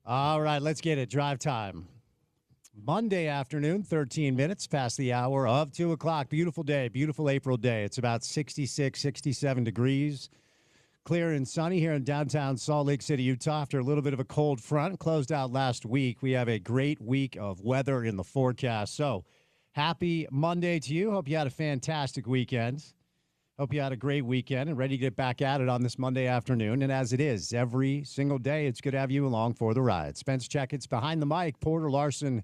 All right, let's get it. Drive time. Monday afternoon, 13 minutes past the hour of 2 o'clock. Beautiful day, beautiful April day. It's about 66, 67 degrees. Clear and sunny here in downtown Salt Lake City, Utah. After a little bit of a cold front closed out last week, we have a great week of weather in the forecast. So happy Monday to you. Hope you had a fantastic weekend. Hope you had a great weekend and ready to get back at it on this Monday afternoon. And as it is every single day, it's good to have you along for the ride. Spence Checketts behind the mic, Porter Larson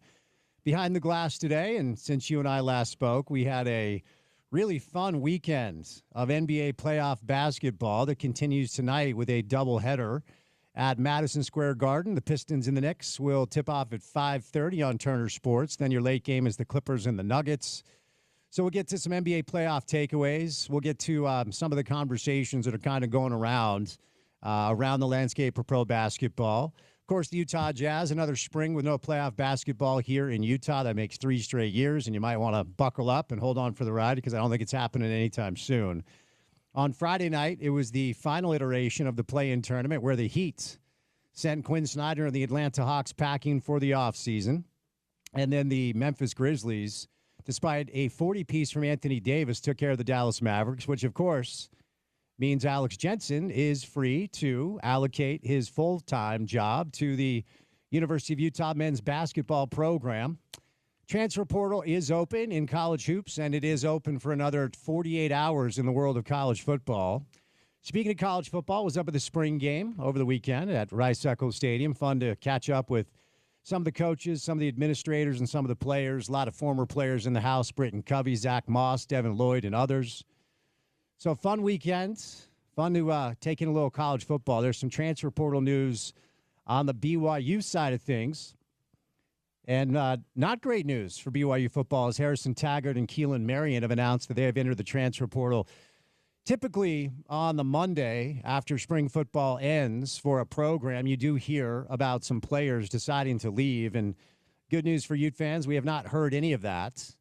behind the glass today. And since you and I last spoke, we had a really fun weekend of NBA playoff basketball that continues tonight with a doubleheader at Madison Square Garden. The Pistons and the Knicks will tip off at 5:30 on Turner Sports. Then your late game is the Clippers and the Nuggets. So we'll get to some NBA playoff takeaways. We'll get to some of the conversations that are kind of going around the landscape for pro basketball. Of course, the Utah Jazz, another spring with no playoff basketball here in Utah. That makes 3 straight years, and you might want to buckle up and hold on for the ride because I don't think it's happening anytime soon. On Friday night, it was the final iteration of the play-in tournament where the Heat sent Quinn Snyder and the Atlanta Hawks packing for the offseason. And then the Memphis Grizzlies, despite a 40-piece from Anthony Davis, took care of the Dallas Mavericks, which, of course, means Alex Jensen is free to allocate his full-time job to the University of Utah men's basketball program. Transfer portal is open in college hoops, and it is open for another 48 hours in the world of college football. Speaking of college football, was up at the spring game over the weekend at Rice-Eccles Stadium. Fun to catch up with some of the coaches, some of the administrators, and some of the players. A lot of former players in the house: Britton Covey, Zach Moss, Devin Lloyd, and others. So fun weekend. Fun to take in a little college football. There's some transfer portal news on the BYU side of things. And not great news for BYU football as Harrison Taggart and Keelan Marion have announced that they have entered the transfer portal. Typically on the Monday after spring football ends for a program, you do hear about some players deciding to leave. And good news for Ute fans, we have not heard any of that,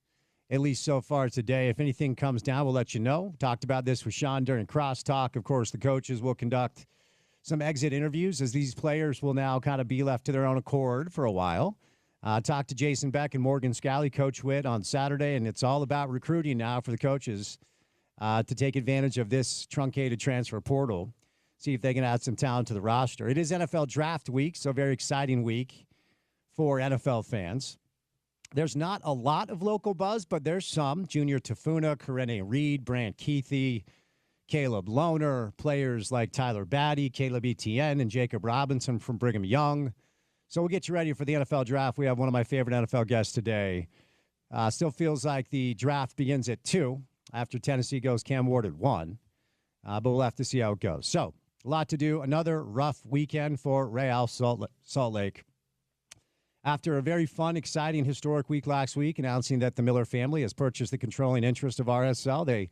at least so far today. If anything comes down, we'll let you know. Talked about this with Sean during Crosstalk. Of course, the coaches will conduct some exit interviews as these players will now kind of be left to their own accord for a while. Talked to Jason Beck and Morgan Scalley, Coach Witt, on Saturday, and it's all about recruiting now for the coaches to take advantage of this truncated transfer portal, see if they can add some talent to the roster. It is NFL draft week, so very exciting week for NFL fans. There's not a lot of local buzz, but there's some. Junior Tafuna, Karene Reed, Brant Keithy, Caleb Lohner, players like Tyler Batty, Caleb Etienne, and Jacob Robinson from Brigham Young. So we'll get you ready for the NFL draft. We have one of my favorite NFL guests today. Still feels like the draft begins at 2 after Tennessee goes Cam Ward at 1. But we'll have to see how it goes. So a lot to do. Another rough weekend for Real Salt Lake. After a very fun, exciting, historic week last week, announcing that the Miller family has purchased the controlling interest of RSL, they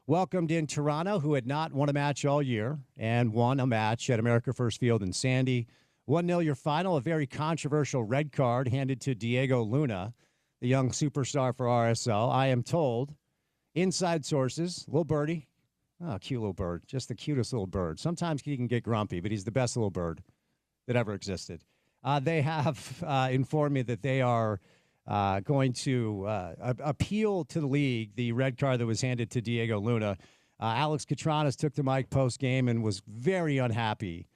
welcomed in Toronto, who had not won a match all year, and won a match at America First Field in Sandy. 1-0 your final, a very controversial red card handed to Diego Luna, the young superstar for RSL. I am told, inside sources, little birdie, cute little bird, just the cutest little bird. Sometimes he can get grumpy, but he's the best little bird that ever existed. They have informed me that they are going to appeal to the league the red card that was handed to Diego Luna. Alex Catranas took the mic post-game and was very unhappy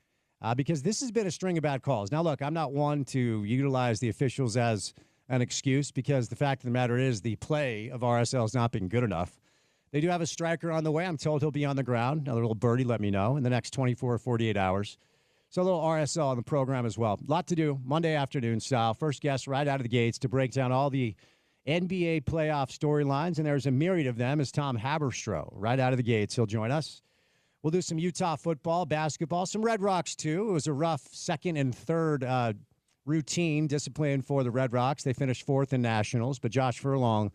because this has been a string of bad calls. Now, look, I'm not one to utilize the officials as an excuse because the fact of the matter is the play of RSL has not been good enough. They do have a striker on the way. I'm told he'll be on the ground. Another little birdie, let me know, in the next 24 or 48 hours. So a little RSL on the program as well. A lot to do, Monday afternoon style. First guest right out of the gates to break down all the NBA playoff storylines, and there's a myriad of them, is Tom Haberstroh. Right out of the gates, he'll join us. We'll do some Utah football, basketball, some Red Rocks too. It was a rough second and third routine discipline for the Red Rocks. They finished 4th in nationals, but Josh Furlong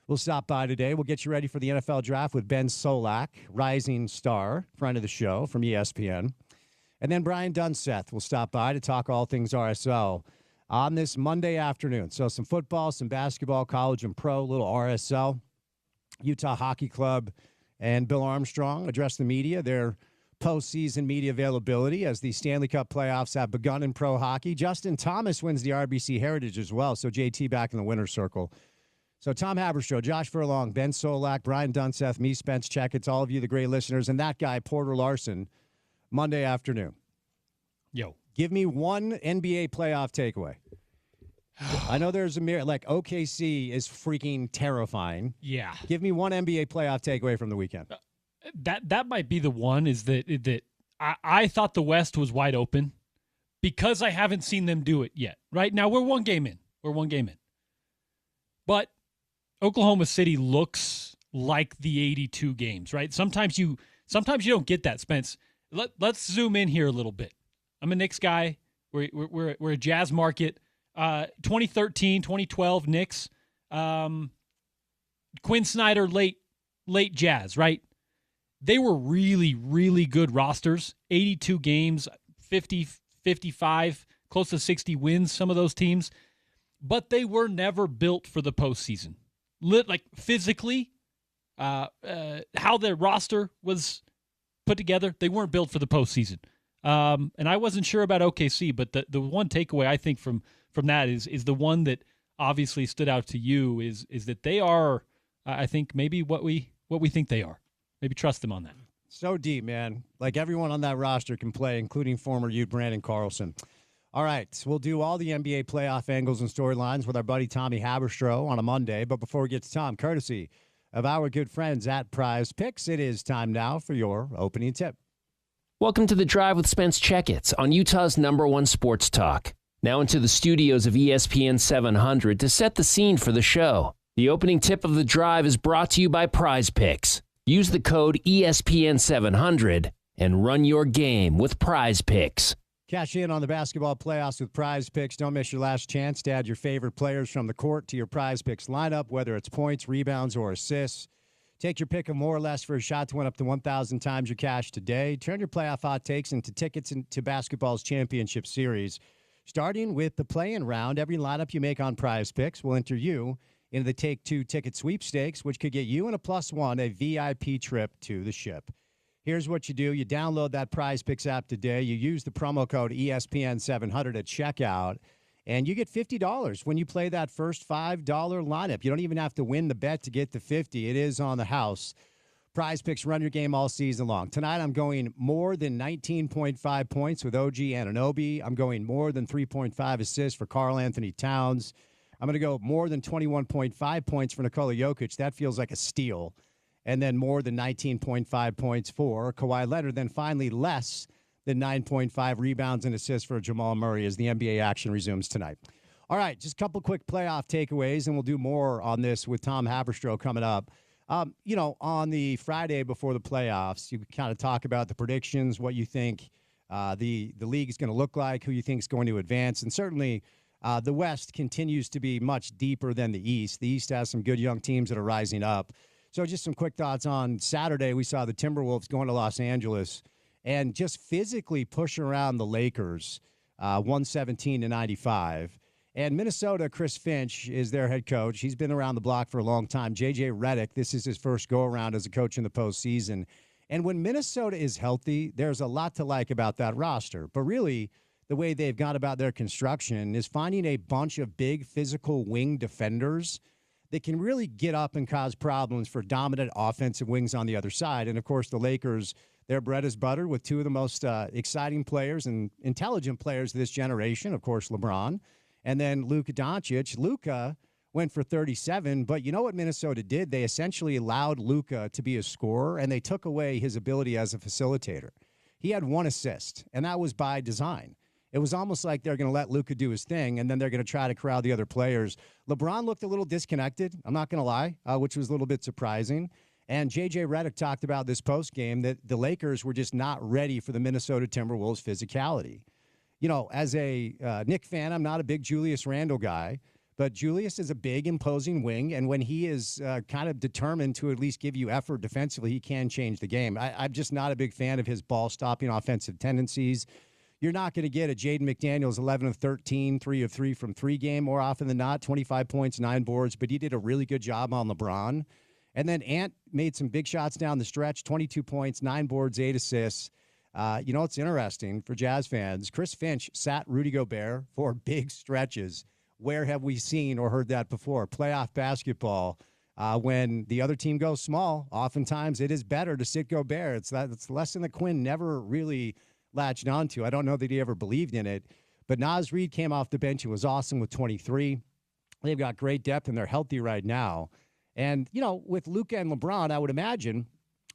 will stop by today. We'll get you ready for the NFL draft with Ben Solak, rising star, friend of the show from ESPN. And then Brian Dunseth will stop by to talk all things RSL on this Monday afternoon. So some football, some basketball, college and pro, little RSL. Utah Hockey Club and Bill Armstrong addressed the media. They're postseason media availability as the Stanley Cup playoffs have begun in pro hockey. Justin Thomas wins the RBC Heritage as well, so JT back in the winner's circle. So Tom Haberstroh, Josh Furlong, Ben Solak, Brian Dunseth, me, Spence Checketts, all of you, the great listeners, and that guy, Porter Larson, Monday afternoon. Yo. Give me one NBA playoff takeaway. I know there's a mirror, like OKC is freaking terrifying. Yeah. Give me one NBA playoff takeaway from the weekend. That might be the one, is that I thought the West was wide open because I haven't seen them do it yet. Right now, we're one game in. But Oklahoma City looks like the 82 games, right? Sometimes you don't get that, Spence. Let's zoom in here a little bit. I'm a Knicks guy. We're a Jazz market. 2013, 2012 Knicks. Quinn Snyder late Jazz, right? They were really, really good rosters. 82 games, 50, 55, close to 60 wins, some of those teams. But they were never built for the postseason. Like physically, how their roster was put together, they weren't built for the postseason. And I wasn't sure about OKC, but the one takeaway I think from that is the one that obviously stood out to you is that they are, I think, maybe what we think they are. Maybe trust them on that. So deep, man. Like everyone on that roster can play, including former Ute Brandon Carlson. All right, we'll do all the NBA playoff angles and storylines with our buddy Tommy Haberstroh on a Monday. But before we get to Tom, courtesy of our good friends at Prize Picks, it is time now for your opening tip. Welcome to The Drive with Spence Checketts on Utah's #1 sports talk. Now into the studios of ESPN 700 to set the scene for the show. The opening tip of The Drive is brought to you by Prize Picks. Use the code ESPN700 and run your game with Prize Picks. Cash in on the basketball playoffs with Prize Picks. Don't miss your last chance to add your favorite players from the court to your Prize Picks lineup, whether it's points, rebounds, or assists. Take your pick of more or less for a shot to win up to 1,000 times your cash today. Turn your playoff hot takes into tickets into basketball's championship series. Starting with the play-in round, every lineup you make on Prize Picks will enter you into the Take-Two ticket sweepstakes, which could get you and a +1 a VIP trip to the Ship. Here's what you do. You download that Prize Picks app today. You use the promo code ESPN700 at checkout, and you get $50 when you play that first $5 lineup. You don't even have to win the bet to get to 50. It is on the house. Prize Picks, run your game all season long. Tonight, I'm going more than 19.5 points with OG Anunoby. I'm going more than 3.5 assists for Karl Anthony Towns. I'm going to go more than 21.5 points for Nikola Jokic. That feels like a steal. And then more than 19.5 points for Kawhi Leonard. Then finally, less than 9.5 rebounds and assists for Jamal Murray as the NBA action resumes tonight. All right, just a couple quick playoff takeaways, and we'll do more on this with Tom Haberstroh coming up. On the Friday before the playoffs, you kind of talk about the predictions, what you think the league is going to look like, who you think is going to advance. And certainly the West continues to be much deeper than the East. The East has some good young teams that are rising up. So just some quick thoughts on Saturday. We saw the Timberwolves going to Los Angeles and just physically push around the Lakers 117-95. And Minnesota, Chris Finch is their head coach. He's been around the block for a long time. J.J. Redick, this is his first go-around as a coach in the postseason. And when Minnesota is healthy, there's a lot to like about that roster. But really, the way they've gone about their construction is finding a bunch of big physical wing defenders that can really get up and cause problems for dominant offensive wings on the other side. And, of course, the Lakers, their bread is butter with two of the most exciting players and intelligent players of this generation, of course, LeBron, and then Luka Doncic. Luka went for 37, but you know what Minnesota did? They essentially allowed Luka to be a scorer, and they took away his ability as a facilitator. He had one assist, and that was by design. It was almost like they're going to let Luka do his thing, and then they're going to try to crowd the other players. LeBron looked a little disconnected, I'm not going to lie, which was a little bit surprising. And J.J. Redick talked about this postgame that the Lakers were just not ready for the Minnesota Timberwolves' physicality. You know, as a Knick fan, I'm not a big Julius Randle guy, but Julius is a big, imposing wing, and when he is kind of determined to at least give you effort defensively, he can change the game. I'm just not a big fan of his ball-stopping offensive tendencies. You're not going to get a Jaden McDaniels 11 of 13, 3 of 3 from 3 game more often than not, 25 points, 9 boards, but he did a really good job on LeBron. And then Ant made some big shots down the stretch, 22 points, 9 boards, 8 assists. You know, it's interesting for Jazz fans. Chris Finch sat Rudy Gobert for big stretches. Where have we seen or heard that before? Playoff basketball, when the other team goes small, oftentimes it is better to sit Gobert. It's a lesson that Quinn never really latched onto. I don't know that he ever believed in it. But Naz Reid came off the bench and was awesome with 23. They've got great depth, and they're healthy right now. And, you know, with Luka and LeBron, I would imagine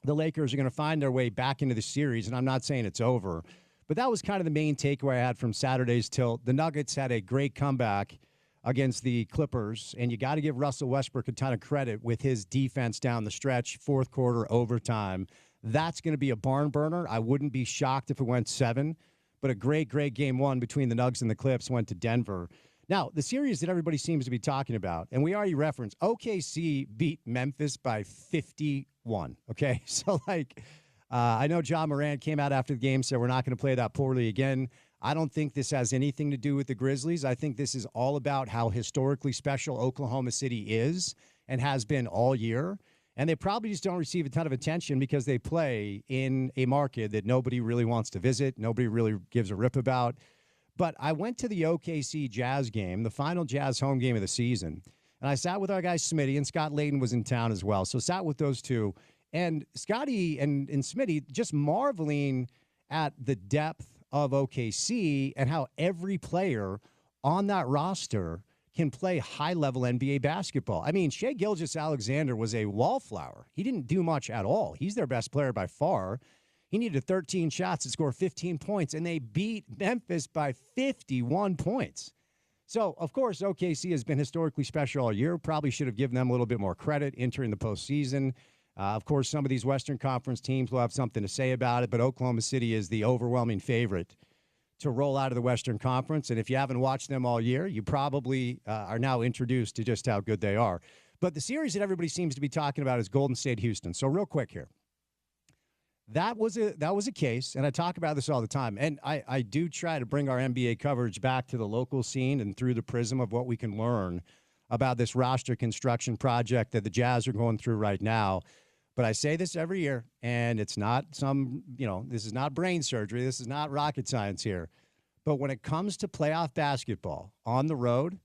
the Lakers are going to find their way back into the series, and I'm not saying it's over. But that was kind of the main takeaway I had from Saturday's tilt. The Nuggets had a great comeback against the Clippers, and you got to give Russell Westbrook a ton of credit with his defense down the stretch, fourth quarter, overtime. That's going to be a barn burner. I wouldn't be shocked if it went 7, but a great, great game one between the Nuggets and the Clips went to Denver. Now, the series that everybody seems to be talking about, and we already referenced, OKC beat Memphis by 51, okay? So, I know John Morant came out after the game, said we're not going to play that poorly again. I don't think this has anything to do with the Grizzlies. I think this is all about how historically special Oklahoma City is and has been all year. And they probably just don't receive a ton of attention because they play in a market that nobody really wants to visit, nobody really gives a rip about. But I went to the OKC Jazz game, the final Jazz home game of the season, and I sat with our guy Smitty, and Scott Layden was in town as well. So sat with those two. And Scotty and Smitty just marveling at the depth of OKC and how every player on that roster can play high-level NBA basketball. I mean, Shai Gilgeous-Alexander was a wallflower. He didn't do much at all. He's their best player by far. He needed 13 shots to score 15 points, and they beat Memphis by 51 points. So, of course, OKC has been historically special all year. Probably should have given them a little bit more credit entering the postseason. Of course, some of these Western Conference teams will have something to say about it, but Oklahoma City is the overwhelming favorite to roll out of the Western Conference. And if you haven't watched them all year, you probably are now introduced to just how good they are. But the series that everybody seems to be talking about is Golden State Houston. So real quick here. That was a case, and I talk about this all the time, and I do try to bring our NBA coverage back to the local scene and through the prism of what we can learn about this roster construction project that the Jazz are going through right now. But I say this every year, and it's not this is not brain surgery. This is not rocket science here. But when it comes to playoff basketball on the road,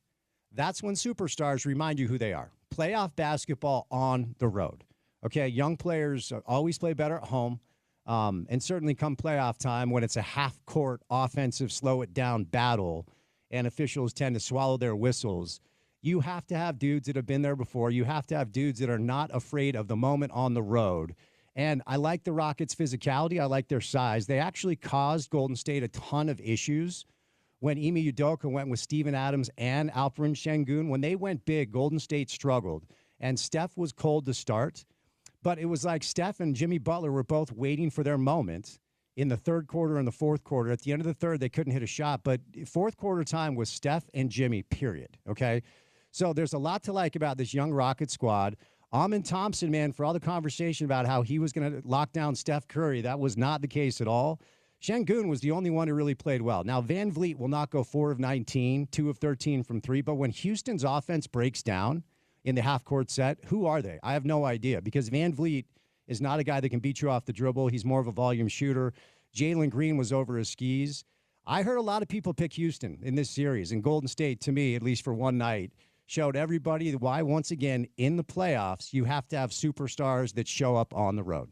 that's when superstars remind you who they are. Playoff basketball on the road. Okay, young players always play better at home. And certainly come playoff time when it's a half-court offensive slow-it-down battle and officials tend to swallow their whistles, you have to have dudes that have been there before. You have to have dudes that are not afraid of the moment on the road. And I like the Rockets' physicality. I like their size. They actually caused Golden State a ton of issues when Ime Udoka went with Steven Adams and Alperen Şengün. When they went big, Golden State struggled. And Steph was cold to start. But it was like Steph and Jimmy Butler were both waiting for their moment in the third quarter and the fourth quarter. At the end of the third, they couldn't hit a shot. But fourth quarter time was Steph and Jimmy, period. Okay? So there's a lot to like about this young Rocket squad. Amin Thompson, man, for all the conversation about how he was going to lock down Steph Curry, that was not the case at all. Şengün was the only one who really played well. Now, Van Vliet will not go 4 of 19, 2 of 13 from 3. But when Houston's offense breaks down in the half-court set, who are they? I have no idea because Van Vliet is not a guy that can beat you off the dribble. He's more of a volume shooter. Jalen Green was over his skis. I heard a lot of people pick Houston in this series, and Golden State, to me, at least for one night, showed everybody why, once again, in the playoffs, you have to have superstars that show up on the road.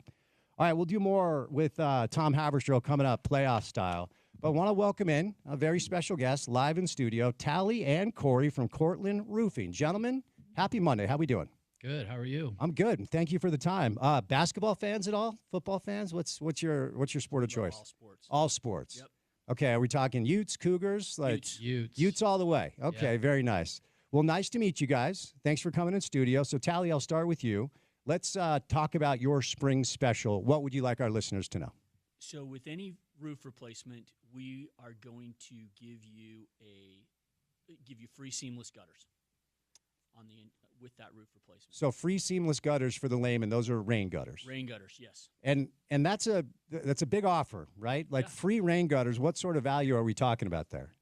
All right, we'll do more with Tom Haberstroh coming up, playoff style. But I want to welcome in a very special guest live in studio, Tally and Corey from Cortland Roofing. Gentlemen, happy Monday. How we doing? Good. How are you? I'm good. Thank you for the time. Basketball fans at all? Football fans? What's your sport of choice? All sports. All sports. Yep. Okay. Are we talking Utes, Cougars? Utes all the way. Okay. Yeah. Very nice. Well, nice to meet you guys. Thanks for coming in studio. So, Tally, I'll start with you. Let's talk about your spring special. What would you like our listeners to know? So, with any roof replacement, we are going to give you free seamless gutters with that roof replacement. So free seamless gutters for the layman. Those are rain gutters. Rain gutters, yes. And that's a big offer, right? Like free rain gutters. What sort of value are we talking about there?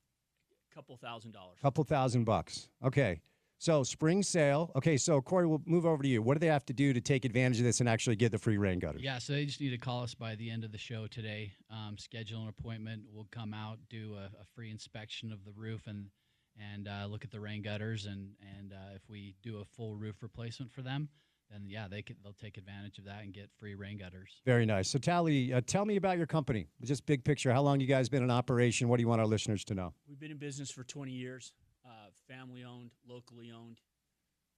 $2,000. $2,000. Okay. So spring sale. Okay, so Corey, we'll move over to you. What do they have to do to take advantage of this and actually get the free rain gutters? Yeah, so they just need to call us by the end of the show today. Schedule an appointment. We'll come out, do a free inspection of the roof, and look at the rain gutters. And if we do a full roof replacement for them, then yeah, they'll take advantage of that and get free rain gutters. Very nice. So Tally, tell me about your company. Just big picture. How long you guys been in operation? What do you want our listeners to know? We've been in business for 20 years, family owned, locally owned.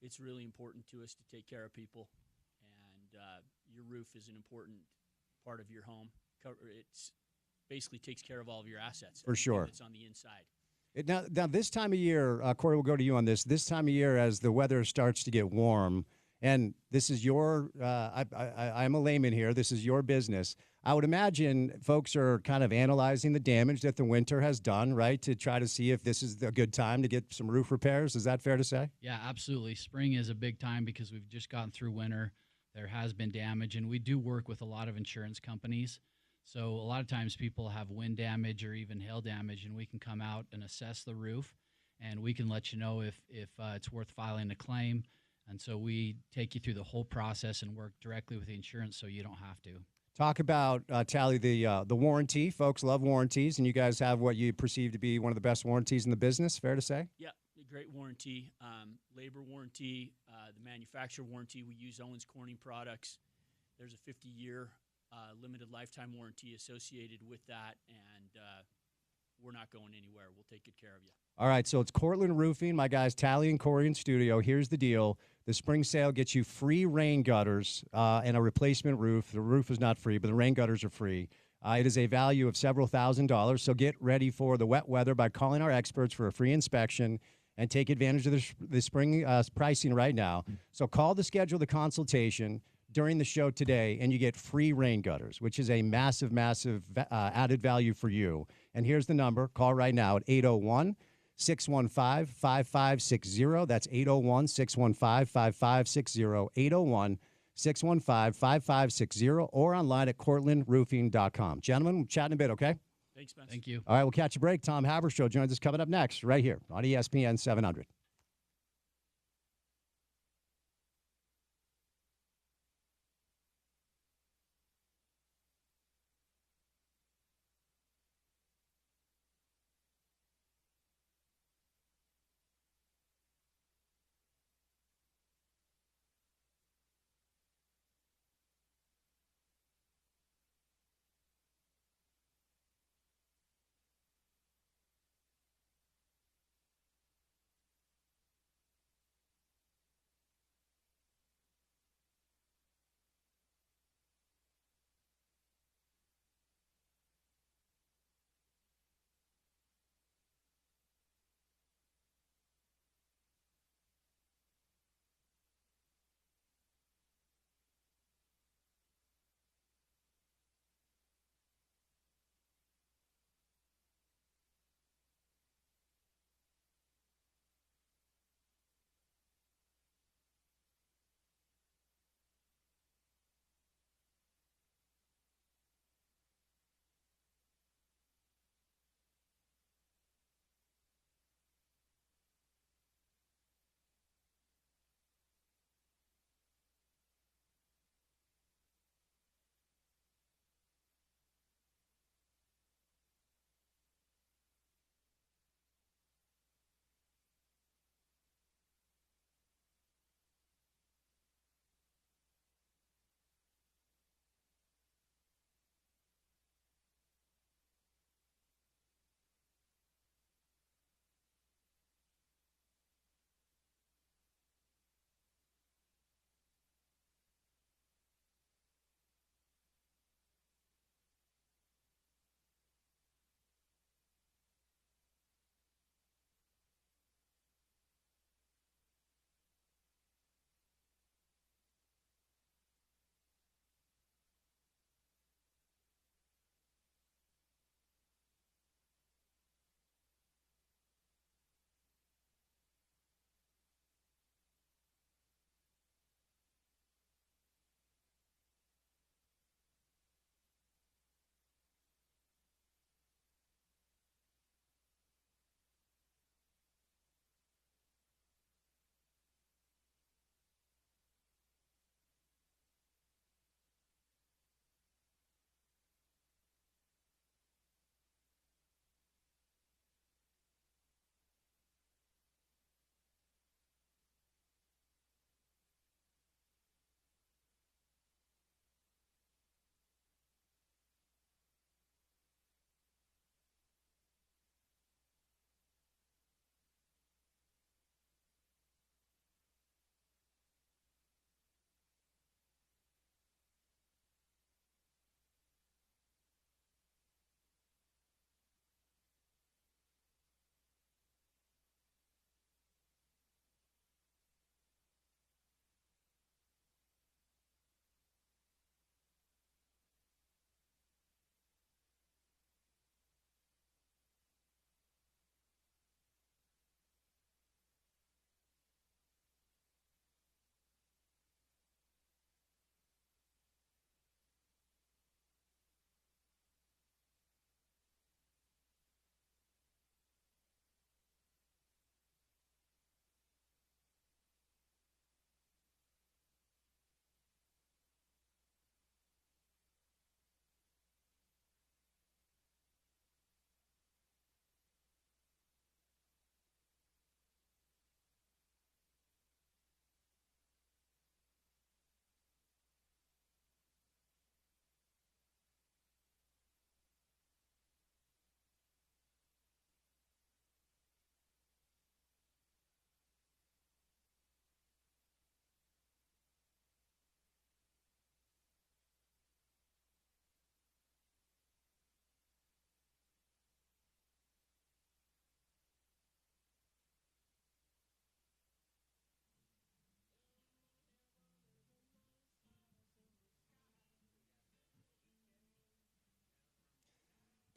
It's really important to us to take care of people, and your roof is an important part of your home. It's basically takes care of all of your assets. For sure. It's on the inside. Now, this time of year, Corey, we'll go to you on this. This time of year, as the weather starts to get warm, and this is your, I'm a layman here, this is your business. I would imagine folks are kind of analyzing the damage that the winter has done, right, to try to see if this is a good time to get some roof repairs. Is that fair to say? Yeah, absolutely. Spring is a big time because we've just gotten through winter. There has been damage, and we do work with a lot of insurance companies. So a lot of times people have wind damage or even hail damage, and we can come out and assess the roof, and we can let you know if it's worth filing a claim. And so we take you through the whole process and work directly with the insurance so you don't have to. Talk about, Tally, the warranty. Folks love warranties, and you guys have what you perceive to be one of the best warranties in the business, fair to say? Yeah, a great warranty. Labor warranty, the manufacturer warranty. We use Owens Corning products. There's a 50-year limited lifetime warranty associated with that, and we're not going anywhere. We'll take good care of you. All right, so it's Cortland Roofing. My guys, Tally and Corey in studio. Here's the deal. The spring sale gets you free rain gutters and a replacement roof. The roof is not free, but the rain gutters are free. It is a value of several $1,000s, so get ready for the wet weather by calling our experts for a free inspection and take advantage of the spring pricing right now. So call to schedule the consultation during the show today, and you get free rain gutters, which is a massive, massive added value for you. And here's the number. Call right now at 801-615-5560. That's 801-615-5560, 801-615-5560, or online at cortlandroofing.com. Gentlemen, we'll chat in a bit, okay? Thanks, Spence. Thank you. All right, we'll catch a break. Tom Haberstroh joins us coming up next right here on ESPN 700.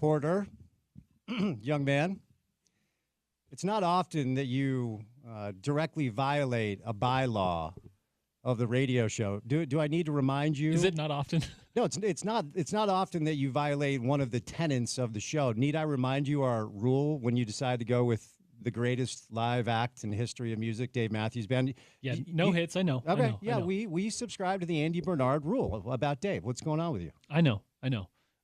Porter, young man, it's not often that you directly violate a bylaw of the radio show. Do I need to remind you? Is it not often? No, it's not. It's not often that you violate one of the tenets of the show. Need I remind you our rule when you decide to go with the greatest live act in the history of music, Dave Matthews Band? Yeah, no hits. I know. Okay, I know, yeah, I know. we subscribe to the Andy Bernard rule about Dave. What's going on with you? I know.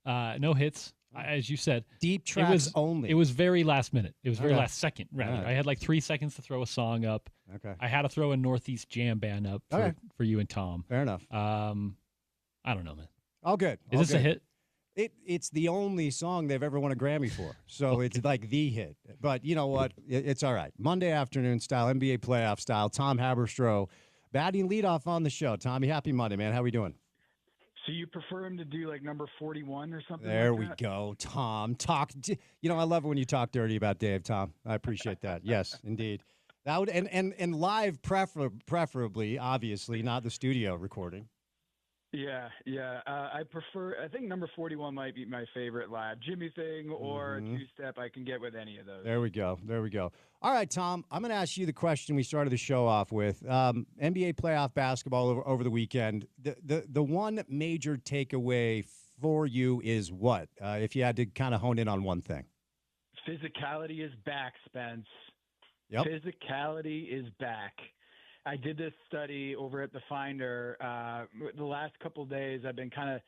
No hits, as you said. Deep tracks only. It was very last minute. It was very Okay. last second, rather. All right. I had like 3 seconds to throw a song up. Okay, I had to throw a Northeast Jam Band up for, Okay. for you and Tom. fair enough. I don't know, man. All good. Is all this a good. hit? It's the only song they've ever won a Grammy for. So it's like the hit. But you know what? It's all right. Monday afternoon style, NBA playoff style. Tom Haberstroh batting leadoff on the show. Tommy, happy Monday, man. How we doing? So you prefer him to do like number 41 or something? There like we that? go. Tom, talk. You know, I love it when you talk dirty about Dave, Tom. I appreciate that. Yes, indeed. That would and live preferably, obviously, not the studio recording. Yeah. I think number 41 might be my favorite live Jimmy thing or two-step. I can get with any of those. There we go. All right, Tom, I'm going to ask you the question we started the show off with. NBA playoff basketball over the weekend. The one major takeaway for you is what? If you had to kind of hone in on one thing. Physicality is back, Spence. Yep. Physicality is back. I did this study over at the Finder. The last couple of days, I've been kind of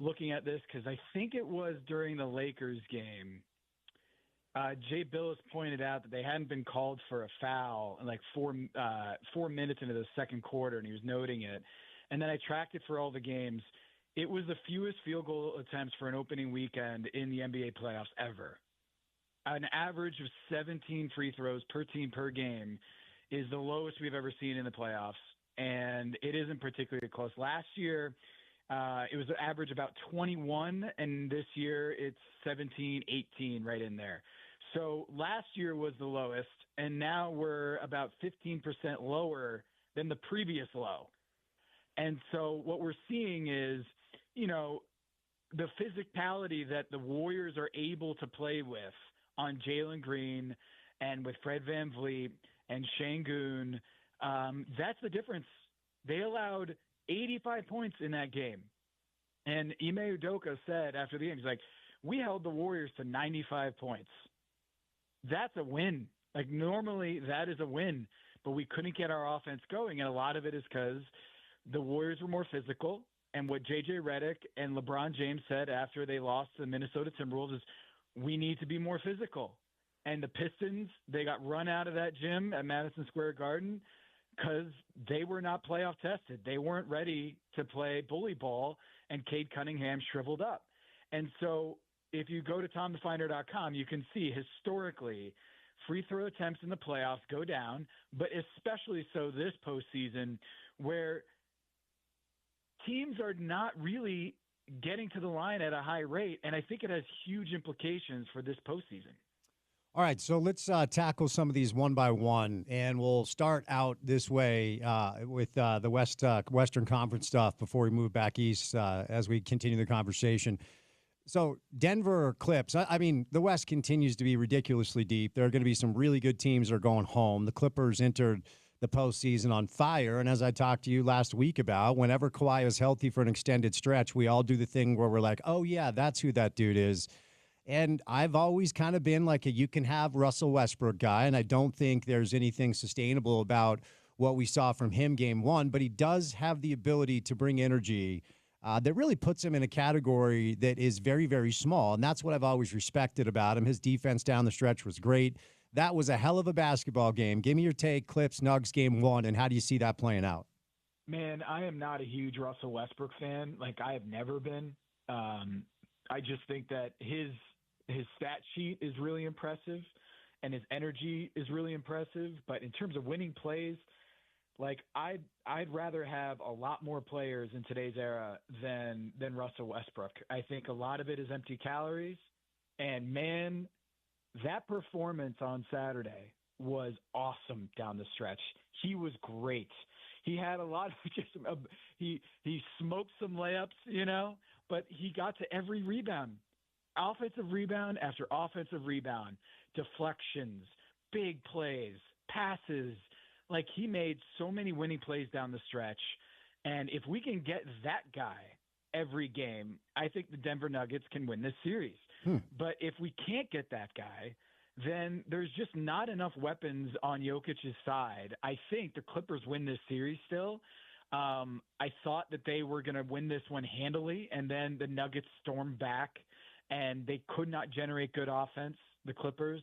looking at this because I think it was during the Lakers game. Jay Billis pointed out that they hadn't been called for a foul in like 4 minutes into the second quarter, and he was noting it. And then I tracked it for all the games. It was the fewest field goal attempts for an opening weekend in the NBA playoffs ever. An average of 17 free throws per team per game is the lowest we've ever seen in the playoffs, and it isn't particularly close. Last year, it was an average about 21, and this year it's 17, 18 right in there. So last year was the lowest, and now we're about 15% lower than the previous low. And so what we're seeing is, you know, the physicality that the Warriors are able to play with on Jalen Green and with Fred VanVleet and Şengün, that's the difference. They allowed 85 points in that game. And Ime Udoka said after the game, he's like, we held the Warriors to 95 points. That's a win. Like, normally that is a win, but we couldn't get our offense going. And a lot of it is because the Warriors were more physical. And what J.J. Redick and LeBron James said after they lost to the Minnesota Timberwolves is, we need to be more physical. And the Pistons, they got run out of that gym at Madison Square Garden because they were not playoff tested. They weren't ready to play bully ball, and Cade Cunningham shriveled up. And so if you go to TomTheFinder.com, you can see historically free throw attempts in the playoffs go down, but especially so this postseason where teams are not really getting to the line at a high rate, and I think it has huge implications for this postseason. All right, so let's tackle some of these one by one, and we'll start out this way with the Western Conference stuff before we move back east as we continue the conversation. So Denver Clips, I mean, the West continues to be ridiculously deep. There are going to be some really good teams that are going home. The Clippers entered the postseason on fire, and as I talked to you last week about, whenever Kawhi is healthy for an extended stretch, we all do the thing where we're like, oh, yeah, that's who that dude is. And I've always kind of been like you can have Russell Westbrook guy, and I don't think there's anything sustainable about what we saw from him game one, but he does have the ability to bring energy that really puts him in a category that is very, very small, and that's what I've always respected about him. His defense down the stretch was great. That was a hell of a basketball game. Give me your take, Clips, Nugs game one, and how do you see that playing out? Man, I am not a huge Russell Westbrook fan. Like, I have never been. I just think that his stat sheet is really impressive and his energy is really impressive. But in terms of winning plays, like I'd rather have a lot more players in today's era than Russell Westbrook. I think a lot of it is empty calories. And man, that performance on Saturday was awesome down the stretch. He was great. He had a lot of he smoked some layups, you know, but he got to every rebound. offensive rebound after offensive rebound, deflections, big plays, passes. Like, he made so many winning plays down the stretch. And if we can get that guy every game, I think the Denver Nuggets can win this series. But if we can't get that guy, then there's just not enough weapons on Jokic's side. I think the Clippers win this series still. I thought that they were going to win this one handily, and then the Nuggets stormed back, and they could not generate good offense, the Clippers.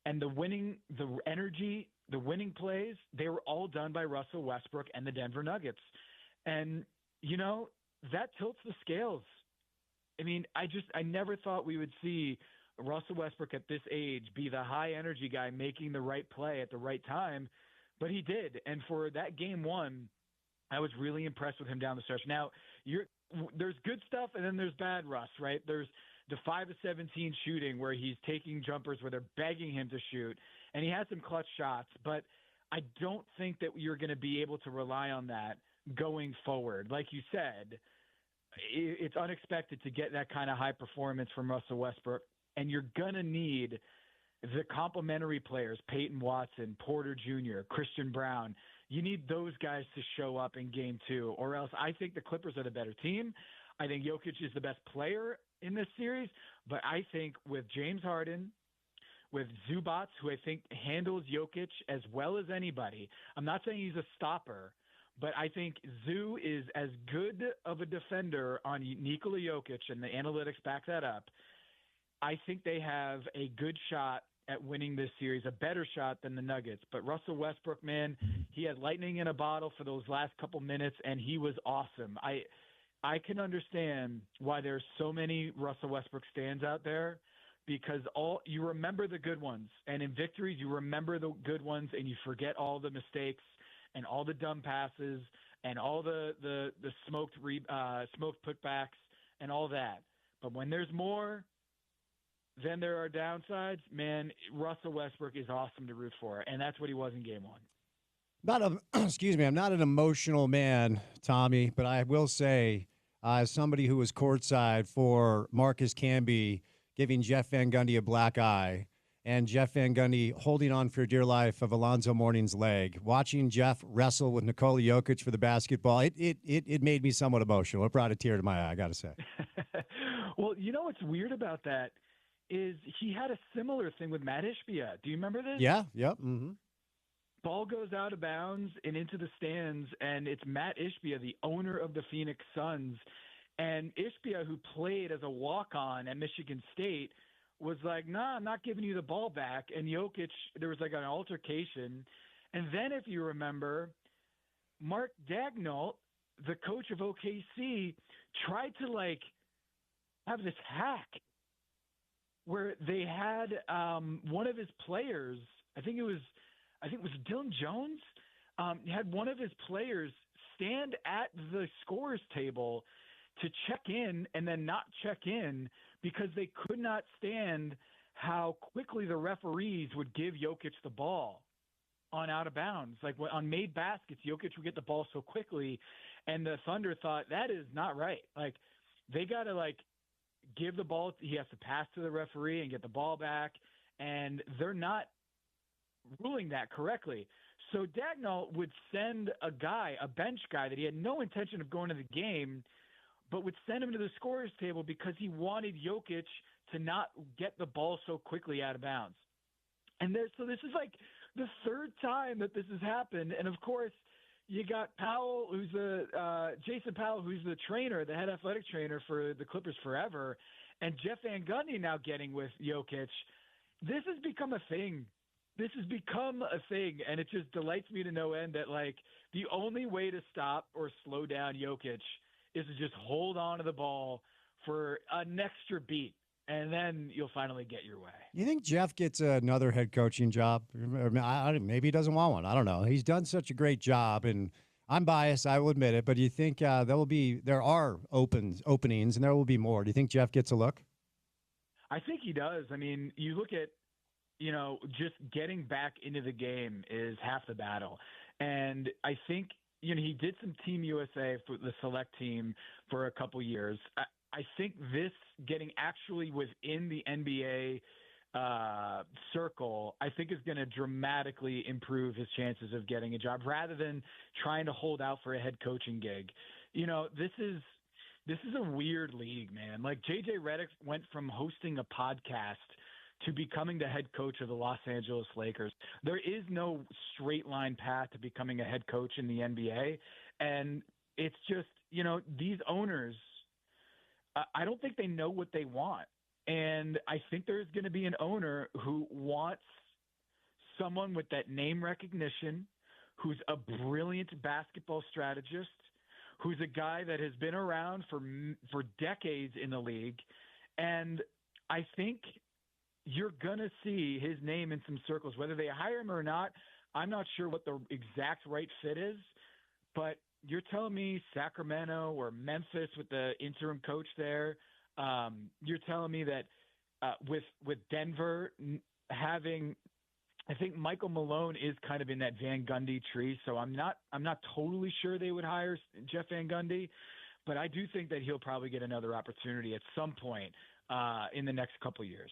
And the energy, the winning plays, they were all done by Russell Westbrook and the Denver Nuggets. And, you know, that tilts the scales. I mean, I never thought we would see Russell Westbrook at this age be the high energy guy making the right play at the right time, but he did. And for that game one, I was really impressed with him down the stretch. Now, there's good stuff and then there's bad, Russ, right? There's the 5 of 17 shooting where he's taking jumpers where they're begging him to shoot, and he has some clutch shots, but I don't think that you're going to be able to rely on that going forward. Like you said, it's unexpected to get that kind of high performance from Russell Westbrook, and you're going to need the complementary players, Peyton Watson, Porter Jr., Christian Brown. You need those guys to show up in game two, or else I think the Clippers are the better team. I think Jokic is the best player in this series, but I think with James Harden, with Zubac, who I think handles Jokic as well as anybody, I'm not saying he's a stopper, but I think Zoo is as good of a defender on Nikola Jokic, and the analytics back that up. I think they have a good shot at winning this series, a better shot than the Nuggets. But Russell Westbrook, man, he had lightning in a bottle for those last couple minutes, and he was awesome. I can understand why there's so many Russell Westbrook stands out there, because you remember the good ones, and in victories you remember the good ones, and you forget all the mistakes and all the dumb passes and all the smoked putbacks and all that. But when there's more, then there are downsides. Man, Russell Westbrook is awesome to root for, and that's what he was in game one. I'm not an emotional man, Tommy, but I will say, as somebody who was courtside for Marcus Camby giving Jeff Van Gundy a black eye, and Jeff Van Gundy holding on for dear life of Alonzo Mourning's leg, watching Jeff wrestle with Nikola Jokic for the basketball, it made me somewhat emotional. It brought a tear to my eye, I got to say. Well, you know what's weird about that is he had a similar thing with Matt Ishbia. Do you remember this? Yeah, yep. Mm-hmm. Ball goes out of bounds and into the stands, and it's Matt Ishbia, the owner of the Phoenix Suns. And Ishbia, who played as a walk-on at Michigan State, was like, nah, I'm not giving you the ball back. And Jokic, there was like an altercation. And then, if you remember, Mark Daigneault, the coach of OKC, tried to like have this hack where they had one of his players, I think it was Dylan Jones, had one of his players stand at the scorer's table to check in and then not check in because they could not stand how quickly the referees would give Jokic the ball on out of bounds. Like on made baskets, Jokic would get the ball so quickly, and the Thunder thought that is not right. Like they got to like give the ball. He has to pass to the referee and get the ball back, and they're not ruling that correctly. So Daigneault would send a bench guy that he had no intention of going to the game, but would send him to the scorer's table because he wanted Jokic to not get the ball so quickly out of bounds. And so this is like the third time that this has happened. And of course, you got Powell, who's Jason Powell, who's the trainer, the head athletic trainer for the Clippers forever, and Jeff Van Gundy now getting with Jokic. This has become a thing. And it just delights me to no end that like the only way to stop or slow down Jokic is to just hold on to the ball for an extra beat, and then you'll finally get your way. You think Jeff gets another head coaching job? Maybe he doesn't want one. I don't know. He's done such a great job, and I'm biased, I will admit it, but do you think there are openings, and there will be more? Do you think Jeff gets a look? I think he does. I mean, you look at, just getting back into the game is half the battle. And I think, he did some Team USA for the select team for a couple years. I think this getting actually within the NBA circle, I think is going to dramatically improve his chances of getting a job rather than trying to hold out for a head coaching gig. You know, this is a weird league, man. Like JJ Redick went from hosting a podcast to becoming the head coach of the Los Angeles Lakers. There is no straight line path to becoming a head coach in the NBA. And it's just, you know, these owners, I don't think they know what they want. And I think there's going to be an owner who wants someone with that name recognition, who's a brilliant basketball strategist, who's a guy that has been around for decades in the league. And I think you're going to see his name in some circles, whether they hire him or not. I'm not sure what the exact right fit is, but you're telling me Sacramento or Memphis with the interim coach there. You're telling me that with Denver having, I think Michael Malone is kind of in that Van Gundy tree. So I'm not totally sure they would hire Jeff Van Gundy, but I do think that he'll probably get another opportunity at some point in the next couple of years.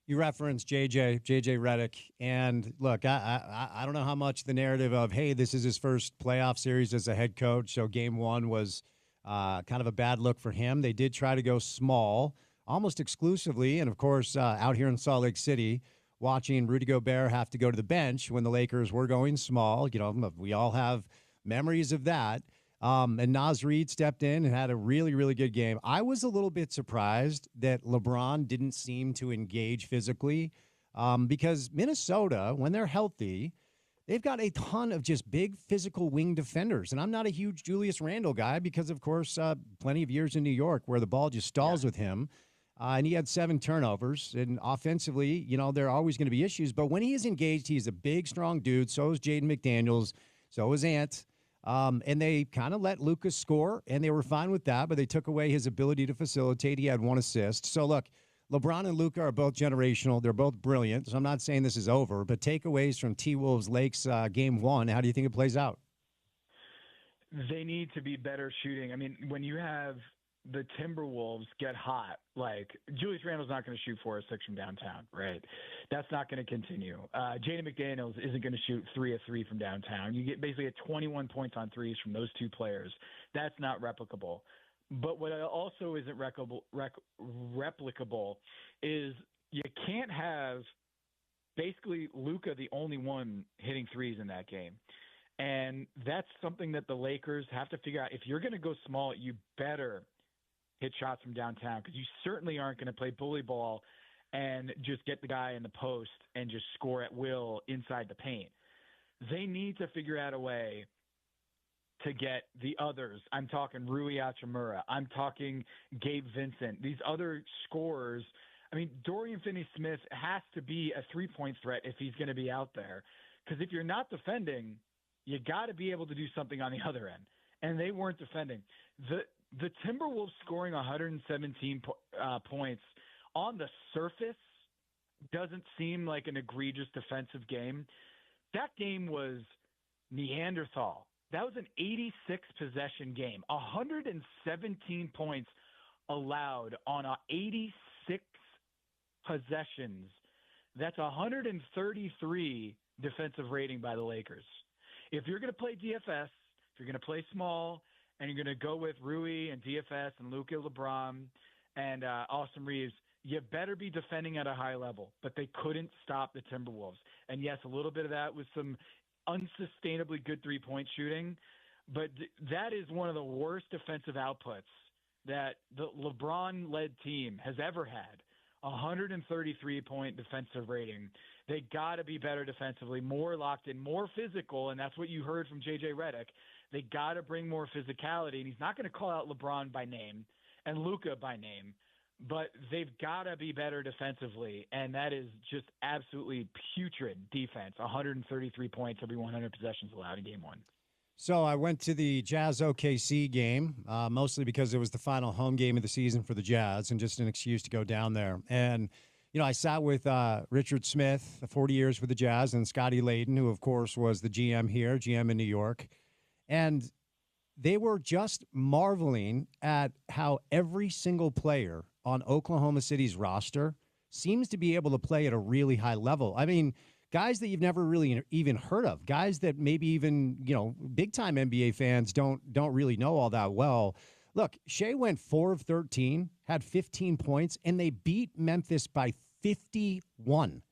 You referenced JJ Redick, and look, I don't know how much the narrative of, hey, this is his first playoff series as a head coach, so game one was kind of a bad look for him. They did try to go small, almost exclusively, and of course, out here in Salt Lake City, watching Rudy Gobert have to go to the bench when the Lakers were going small. You know, we all have memories of that. And Naz Reid stepped in and had a really, really good game. I was a little bit surprised that LeBron didn't seem to engage physically because Minnesota, when they're healthy, they've got a ton of just big physical wing defenders. And I'm not a huge Julius Randle guy because, of course, plenty of years in New York where the ball just stalls with him. And he had 7 turnovers. And offensively, you know, there are always going to be issues. But when he is engaged, he's a big, strong dude. So is Jaden McDaniels. So is Ant. And they kind of let Lucas score, and they were fine with that, but they took away his ability to facilitate. He had 1 assist. So, look, LeBron and Luka are both generational. They're both brilliant. So I'm not saying this is over, but takeaways from T-Wolves Lakes game 1, how do you think it plays out? They need to be better shooting. I mean, when you have the Timberwolves get hot, like Julius Randle's not going to shoot 4 or 6 from downtown, right? That's not going to continue. Jaden McDaniels isn't going to shoot 3 of 3 from downtown. You get basically 21 points on threes from those 2 players. That's not replicable. But what also isn't replicable is you can't have basically Luka the only one hitting threes in that game. And that's something that the Lakers have to figure out. If you're going to go small, you better hit shots from downtown, because you certainly aren't going to play bully ball and just get the guy in the post and just score at will inside the paint. They need to figure out a way to get the others. I'm talking Rui Hachimura. I'm talking Gabe Vincent. These other scorers. I mean, Dorian Finney-Smith has to be a three-point threat if he's going to be out there, because if you're not defending, you got to be able to do something on the other end. And they weren't defending. The Timberwolves scoring 117 points on the surface doesn't seem like an egregious defensive game. That game was Neanderthal. That was an 86-possession game. 117 points allowed on 86 possessions. That's 133 defensive rating by the Lakers. If you're going to play DFS, if you're going to play small, and you're going to go with Rui and DFS and Luka, LeBron, and Austin Reeves, you better be defending at a high level. But they couldn't stop the Timberwolves. And yes, a little bit of that was some unsustainably good three-point shooting, but that is one of the worst defensive outputs that the LeBron-led team has ever had. 133-point defensive rating. They got to be better defensively, more locked in, more physical, and that's what you heard from JJ Redick. They got to bring more physicality, and he's not going to call out LeBron by name and Luka by name, but they've got to be better defensively, and that is just absolutely putrid defense. 133 points every 100 possessions allowed in game 1. So I went to the Jazz OKC game, mostly because it was the final home game of the season for the Jazz and just an excuse to go down there. And, you know, I sat with Richard Smith, 40 years with the Jazz, and Scotty Layden, who, of course, was the GM here, GM in New York. And they were just marveling at how every single player on Oklahoma City's roster seems to be able to play at a really high level. I mean, guys that you've never really even heard of, guys that maybe even, big time NBA fans don't really know all that well. Look, Shea went 4 of 13, had 15 points, and they beat Memphis by 51.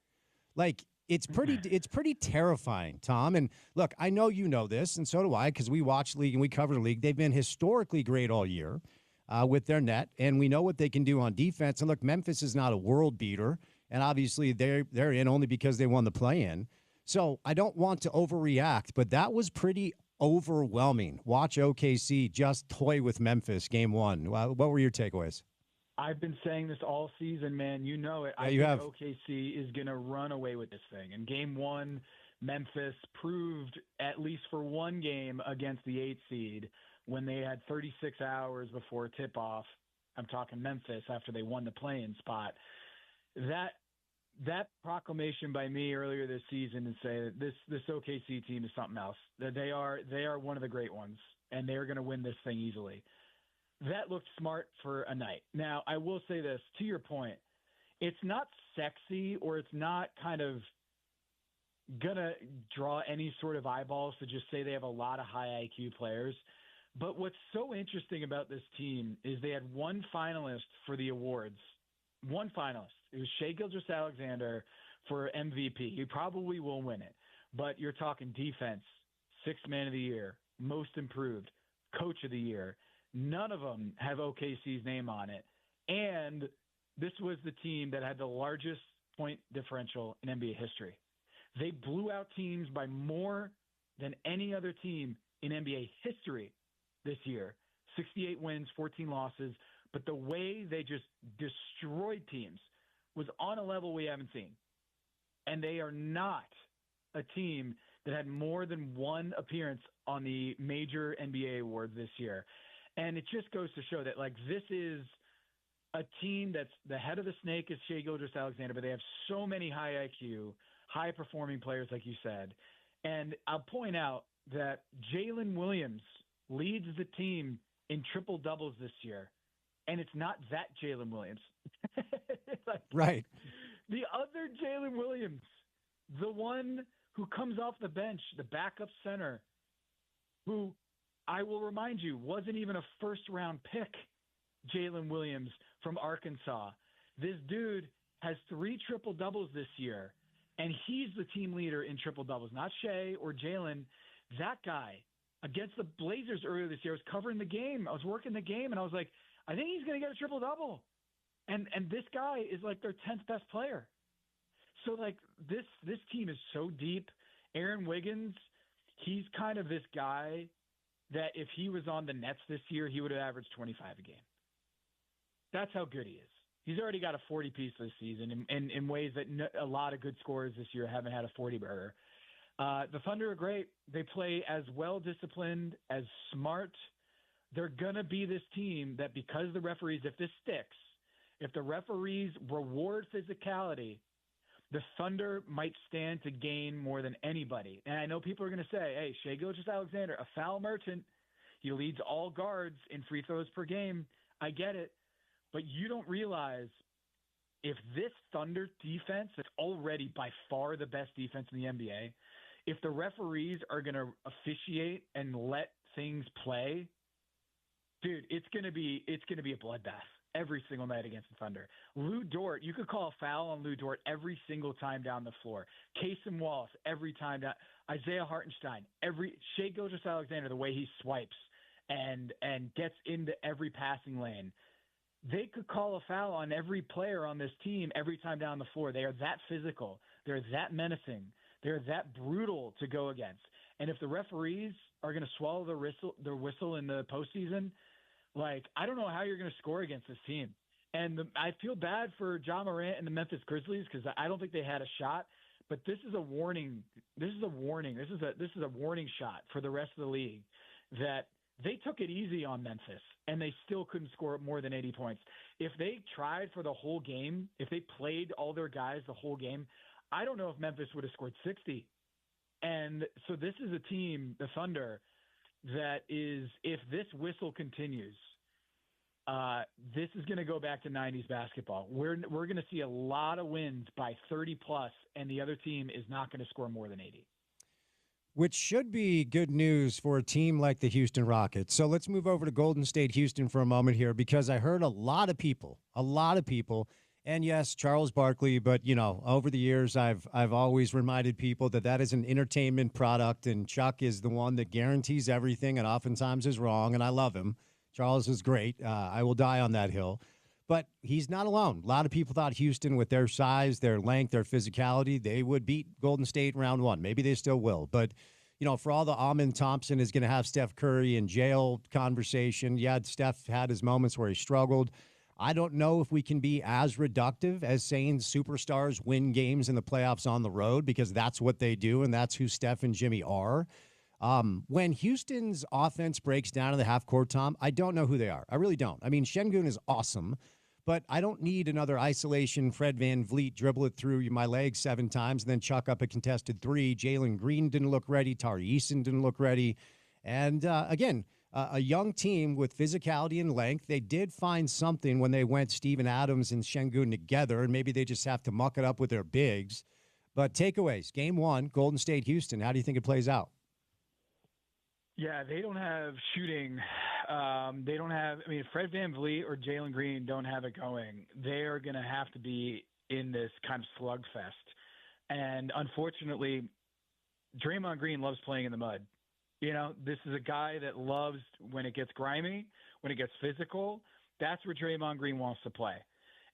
Like, it's pretty terrifying, Tom. And look, I know you know this, and so do I, because we watch the league and we cover the league. They've been historically great all year with their net, and we know what they can do on defense. And look, Memphis is not a world beater, and obviously they're in only because they won the play-in. So I don't want to overreact, but that was pretty overwhelming. Watch OKC just toy with Memphis game 1. What were your takeaways? I've been saying this all season, man. You know it. Yeah, I you think have. OKC is going to run away with this thing. In game 1, Memphis proved, at least for one game against the 8 seed, when they had 36 hours before tip-off. I'm talking Memphis after they won the play-in spot. That proclamation by me earlier this season to say that this OKC team is something else. That they are one of the great ones, and they're going to win this thing easily. That looked smart for a night. Now, I will say this, to your point, it's not sexy or it's not kind of going to draw any sort of eyeballs to just say they have a lot of high IQ players. But what's so interesting about this team is they had one finalist for the awards. One finalist. It was Shai Gilgeous-Alexander for MVP. He probably will win it. But you're talking defense, 6th man of the year, most improved, coach of the year. None of them have OKC's name on it. And this was the team that had the largest point differential in NBA history. They blew out teams by more than any other team in NBA history this year. 68 wins, 14 losses. But the way they just destroyed teams was on a level we haven't seen. And they are not a team that had more than one appearance on the major NBA awards this year. And it just goes to show that, like, this is a team that's the head of the snake is Shai Gilgeous-Alexander, but they have so many high IQ, high-performing players, like you said. And I'll point out that Jalen Williams leads the team in triple-doubles this year. And it's not that Jalen Williams. It's like, right. The other Jalen Williams, the one who comes off the bench, the backup center, who I will remind you wasn't even a first-round pick, Jalen Williams from Arkansas. This dude has 3 triple-doubles this year, and he's the team leader in triple-doubles, not Shai or Jalen. That guy against the Blazers earlier this year, I was covering the game. I was working the game, and I was like, I think he's going to get a triple-double. And this guy is like their 10th best player. So, like, this team is so deep. Aaron Wiggins, he's kind of this guy that if he was on the Nets this year, he would have averaged 25 a game. That's how good he is. He's already got a 40-piece this season in ways that a lot of good scorers this year haven't had a 40-burger. The Thunder are great. They play as well-disciplined, as smart. They're going to be this team that because the referees, if this sticks, if the referees reward physicality, the Thunder might stand to gain more than anybody. And I know people are going to say, hey, Shai Gilgeous-Alexander, a foul merchant. He leads all guards in free throws per game. I get it. But you don't realize if this Thunder defense that's already by far the best defense in the NBA, if the referees are going to officiate and let things play, dude, it's going to be a bloodbath every single night against the Thunder. Lou Dort, you could call a foul on Lou Dort every single time down the floor. Casey Wallace every time down. Isaiah Hartenstein, Shai Gilgeous-Alexander, the way he swipes and gets into every passing lane. They could call a foul on every player on this team every time down the floor. They are that physical. They're that menacing. They're that brutal to go against. And if the referees are going to swallow their whistle in the postseason, like, I don't know how you're going to score against this team. And I feel bad for Ja Morant and the Memphis Grizzlies because I don't think they had a shot. But this is a warning. This is a warning. This is a warning shot for the rest of the league that they took it easy on Memphis and they still couldn't score more than 80 points. If they tried for the whole game, if they played all their guys the whole game, I don't know if Memphis would have scored 60. And so this is a team, the Thunder, that is, if this whistle continues, this is going to go back to 90s basketball. We're going to see a lot of wins by 30 plus, and the other team is not going to score more than 80. Which should be good news for a team like the Houston Rockets. So let's move over to Golden State, Houston for a moment here, because I heard a lot of people, and yes, Charles Barkley, but, you know, over the years, I've always reminded people that is an entertainment product, and Chuck is the one that guarantees everything and oftentimes is wrong, and I love him. Charles is great. I will die on that hill. But he's not alone. A lot of people thought Houston, with their size, their length, their physicality, they would beat Golden State in round one. Maybe they still will. But, you know, for all the Amin Thompson is going to have Steph Curry in jail conversation. Yeah, Steph had his moments where he struggled. I don't know if we can be as reductive as saying superstars win games in the playoffs on the road, because that's what they do, and that's who Steph and Jimmy are. When Houston's offense breaks down in the half court, Tom, I don't know who they are. I really don't. I mean, Şengün is awesome, but I don't need another isolation Fred VanVleet dribble it through my legs 7 times and then chuck up a contested 3. Jalen Green didn't look ready. Tari Eason didn't look ready. And again, a young team with physicality and length. They did find something when they went Steven Adams and Şengün together, and maybe they just have to muck it up with their bigs. But takeaways, game 1, Golden State, Houston. How do you think it plays out? Yeah, they don't have shooting. They don't have – I mean, Fred VanVleet or Jalen Green don't have it going. They are going to have to be in this kind of slugfest. And unfortunately, Draymond Green loves playing in the mud. You know, this is a guy that loves when it gets grimy, when it gets physical. That's where Draymond Green wants to play.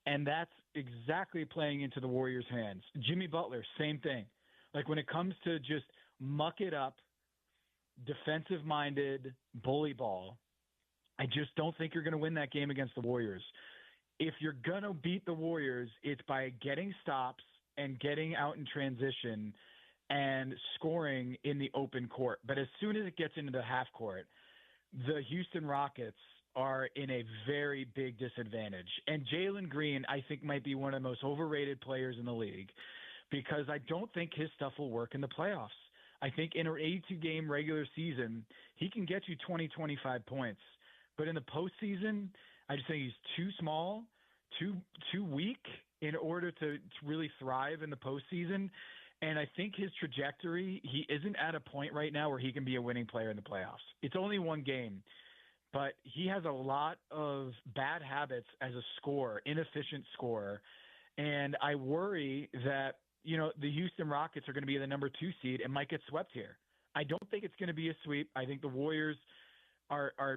And that's exactly playing into the Warriors' hands. Jimmy Butler, same thing. Like when it comes to just muck it up, defensive-minded bully ball, I just don't think you're going to win that game against the Warriors. If you're going to beat the Warriors, it's by getting stops and getting out in transition and scoring in the open court. But as soon as it gets into the half court, the Houston Rockets are in a very big disadvantage. And Jalen Green, I think, might be one of the most overrated players in the league, because I don't think his stuff will work in the playoffs. I think in an 82-game regular season, he can get you 20, 25 points. But in the postseason, I just think he's too small, too weak in order to really thrive in the postseason. And I think his trajectory, he isn't at a point right now where he can be a winning player in the playoffs. It's only one game, but he has a lot of bad habits as a scorer, inefficient scorer. And I worry that, you know, the Houston Rockets are going to be the number 2 seed and might get swept here. I don't think it's going to be a sweep. I think the Warriors are a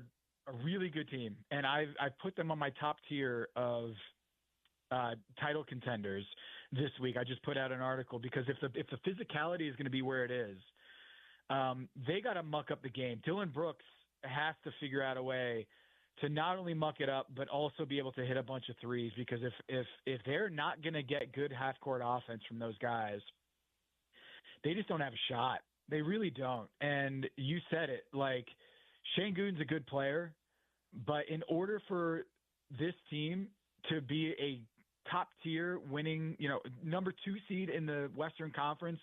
really good team, and I've put them on my top tier of title contenders this week. I just put out an article because if the physicality is going to be where it is, they got to muck up the game. Dillon Brooks has to figure out a way to not only muck it up, but also be able to hit a bunch of threes, because if they're not going to get good half-court offense from those guys, they just don't have a shot. They really don't. And you said it, like, Şengün's a good player, but in order for this team to be a top-tier winning, you know, number 2 seed in the Western Conference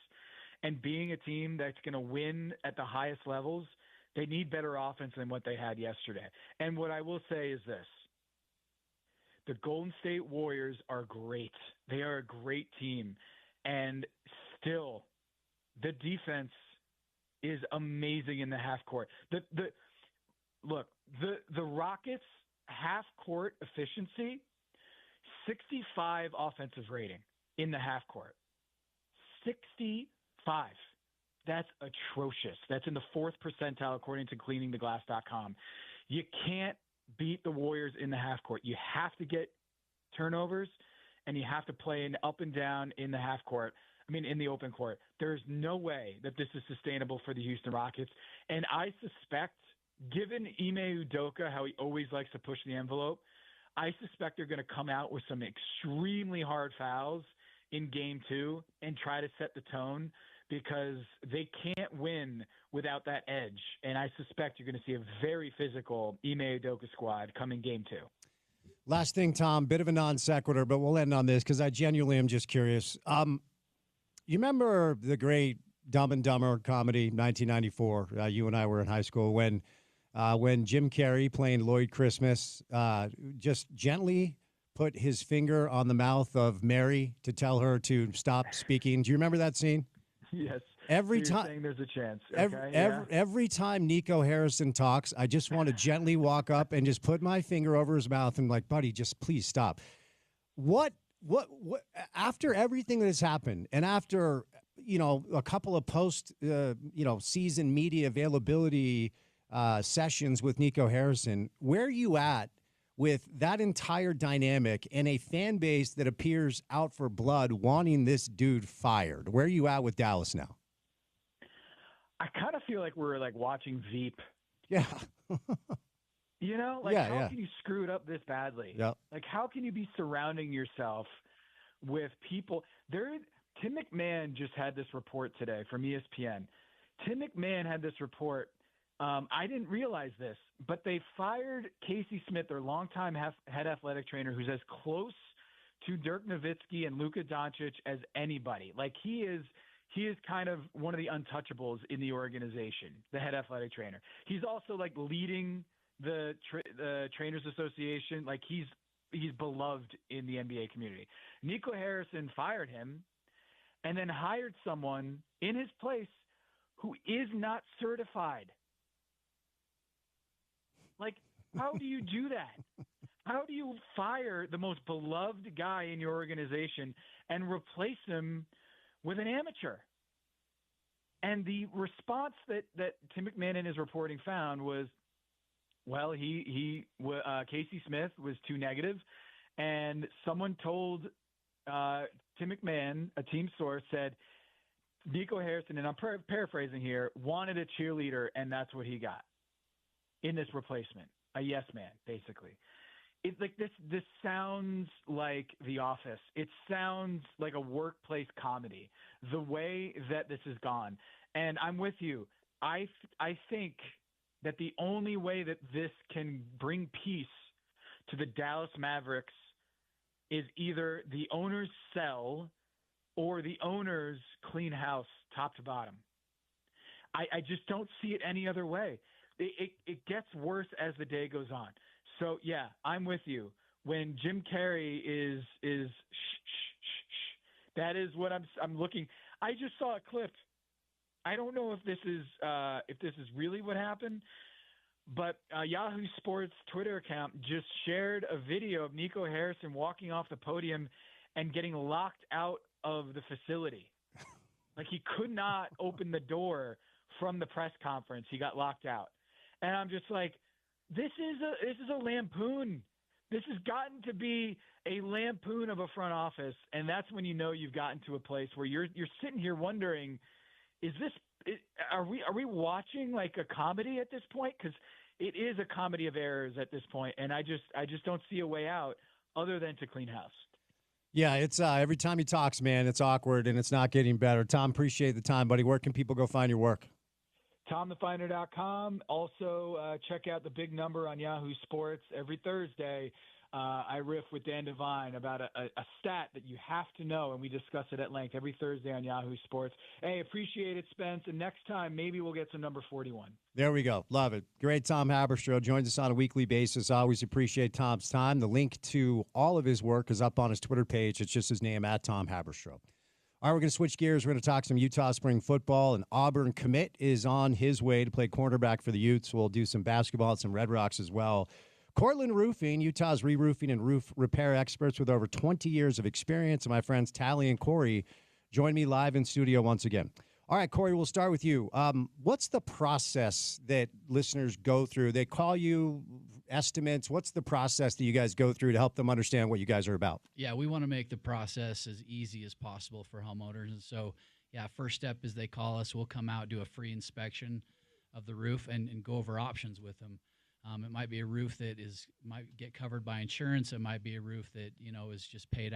and being a team that's going to win at the highest levels, they need better offense than what they had yesterday. And what I will say is this. The Golden State Warriors are great. They are a great team. And still, the defense is amazing in the half court. Look, the Rockets' half court efficiency, 65 offensive rating in the half court. 65. That's atrocious. That's in the 4th percentile according to cleaningtheglass.com. You can't beat the Warriors in the half court. You have to get turnovers, and you have to play an up and down in the half court. I mean, in the open court. There's no way that this is sustainable for the Houston Rockets. And I suspect, given Ime Udoka, how he always likes to push the envelope, I suspect they're going to come out with some extremely hard fouls in game 2 and try to set the tone, because they can't win without that edge. And I suspect you're going to see a very physical Ime Udoka squad coming game 2. Last thing, Tom, bit of a non sequitur, but we'll end on this because I genuinely am just curious. You remember the great Dumb and Dumber comedy, 1994. You and I were in high school when Jim Carrey playing Lloyd Christmas just gently put his finger on the mouth of Mary to tell her to stop speaking. Do you remember that scene? Yes. Every so you're time saying there's a chance. Okay? every time Nico Harrison talks, I just want to gently walk up and just put my finger over his mouth and like, buddy, just please stop. What after everything that has happened and after, a couple of post, season media availability sessions with Nico Harrison, where are you at with that entire dynamic and a fan base that appears out for blood wanting this dude fired? Where are you at with Dallas now? I kind of feel like we're like watching Veep. Yeah. How can you screw it up this badly? Yep. Like, how can you be surrounding yourself with people? Tim McMahon just had this report today from ESPN. Tim McMahon had this report. I didn't realize this, but they fired Casey Smith, their longtime head athletic trainer, who's as close to Dirk Nowitzki and Luka Doncic as anybody. Like, he is kind of one of the untouchables in the organization, the head athletic trainer. He's also like leading the Trainers Association. Like, he's beloved in the NBA community. Nico Harrison fired him and then hired someone in his place who is not certified. Like, how do you do that? How do you fire the most beloved guy in your organization and replace him with an amateur? And the response that Tim McMahon in his reporting found was, well, Casey Smith was too negative, and someone told Tim McMahon, a team source, said Nico Harrison, and I'm paraphrasing here, wanted a cheerleader, and that's what he got in this replacement, a yes man, basically. It's like this sounds like The Office. It sounds like a workplace comedy, the way that this has gone. And I'm with you. I think that the only way that this can bring peace to the Dallas Mavericks is either the owners sell or the owners clean house top to bottom. I just don't see it any other way. It gets worse as the day goes on. So yeah, I'm with you. When Jim Carrey is that is what I'm looking. I just saw a clip. I don't know if this is really what happened, but Yahoo Sports Twitter account just shared a video of Nico Harrison walking off the podium and getting locked out of the facility. Like, he could not open the door from the press conference. He got locked out. And I'm just like, this is a lampoon. This has gotten to be a lampoon of a front office, and that's when you know you've gotten to a place where you're sitting here wondering, are we watching like a comedy at this point? Because it is a comedy of errors at this point, and I just don't see a way out other than to clean house. Yeah, it's every time he talks, man, it's awkward and it's not getting better. Tom, appreciate the time, buddy. Where can people go find your work? TomTheFinder.com. Also, check out The Big Number on Yahoo Sports. Every Thursday, I riff with Dan Devine about a stat that you have to know, and we discuss it at length every Thursday on Yahoo Sports. Hey, appreciate it, Spence. And next time, maybe we'll get some number 41. There we go. Love it. Great. Tom Haberstroh joins us on a weekly basis. I always appreciate Tom's time. The link to all of his work is up on his Twitter page. It's just his name, @Tom Haberstroh. All right, we're going to switch gears. We're going to talk some Utah spring football. An Auburn commit is on his way to play cornerback for the Utes. We'll do some basketball and some Red Rocks as well. Cortland Roofing, Utah's re-roofing and roof repair experts with over 20 years of experience. And my friends Tally and Corey join me live in studio once again. All right, Corey, we'll start with you. What's the process that listeners go through? They call you estimates. What's the process that you guys go through to help them understand what you guys are about? Yeah, we want to make the process as easy as possible for homeowners. And so, first step is they call us. We'll come out, do a free inspection of the roof and go over options with them. It might be a roof that might get covered by insurance. It might be a roof that, is just paid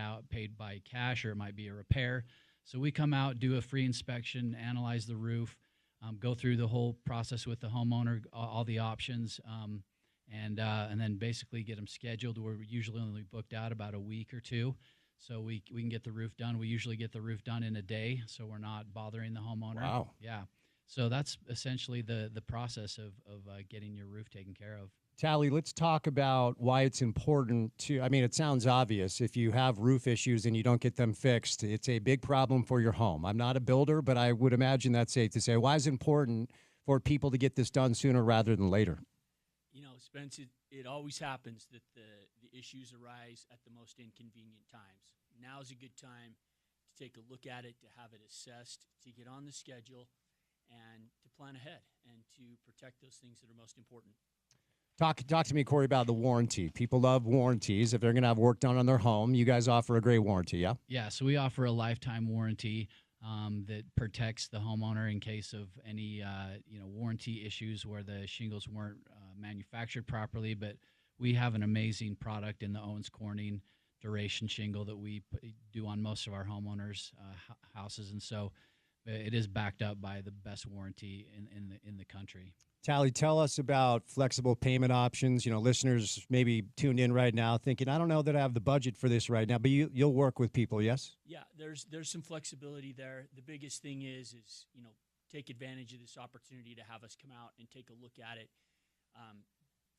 by cash, or it might be a repair. So we come out, do a free inspection, analyze the roof, go through the whole process with the homeowner, all the options, and then basically get them scheduled. We're usually only booked out about a week or two. so we can get the roof done. We usually get the roof done in a day, so we're not bothering the homeowner. Wow. Yeah. So that's essentially the process of getting your roof taken care of. Tally, let's talk about why it's important to, I mean, it sounds obvious. If you have roof issues and you don't get them fixed, it's a big problem for your home. I'm not a builder, but I would imagine that's safe to say. Why is it important for people to get this done sooner rather than later? You know, Spence, it always happens that the issues arise at the most inconvenient times. Now's a good time to take a look at it, to have it assessed, to get on the schedule, and to plan ahead and to protect those things that are most important. Talk to me, Corey, about the warranty. People love warranties. If they're going to have work done on their home, you guys offer a great warranty, yeah? Yeah, so we offer a lifetime warranty that protects the homeowner in case of any warranty issues where the shingles weren't manufactured properly. But we have an amazing product in the Owens Corning duration shingle that we do on most of our homeowners' houses, and so it is backed up by the best warranty in the country. Tally, tell us about flexible payment options. You know, listeners maybe tuned in right now thinking, I don't know that I have the budget for this right now, but you'll work with people, yes? Yeah, there's some flexibility there. The biggest thing is take advantage of this opportunity to have us come out and take a look at it.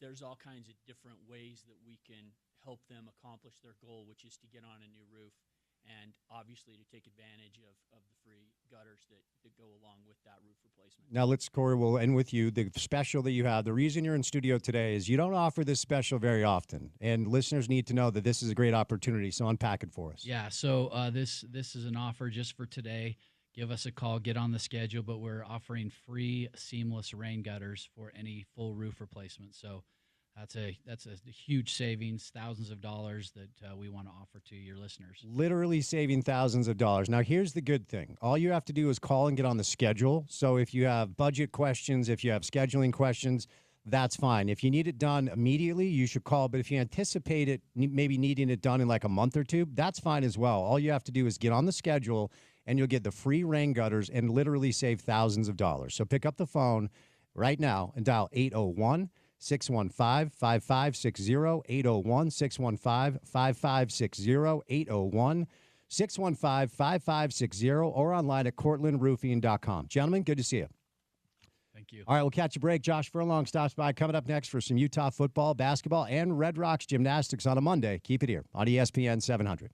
There's all kinds of different ways that we can help them accomplish their goal, which is to get on a new roof, and obviously to take advantage of the free gutters that go along with that roof replacement. Now, Corey, we'll end with you. The special that you have, the reason you're in studio today is you don't offer this special very often, and listeners need to know that this is a great opportunity, so unpack it for us. Yeah, so this is an offer just for today. Give us a call, get on the schedule, but we're offering free seamless rain gutters for any full roof replacement. So that's a huge savings, thousands of dollars that we want to offer to your listeners. Literally saving thousands of dollars. Now, here's the good thing. All you have to do is call and get on the schedule. So if you have budget questions, if you have scheduling questions, that's fine. If you need it done immediately, you should call. But if you anticipate it maybe needing it done in like a month or two, that's fine as well. All you have to do is get on the schedule, and you'll get the free rain gutters and literally save thousands of dollars. So pick up the phone right now and dial 801-615-5560, 801-615-5560, 801-615-5560, or online at cortlandroofing.com. Gentlemen, good to see you. Thank you. All right, we'll catch a break. Josh Furlong stops by. Coming up next for some Utah football, basketball, and Red Rocks gymnastics on a Monday. Keep it here on ESPN 700.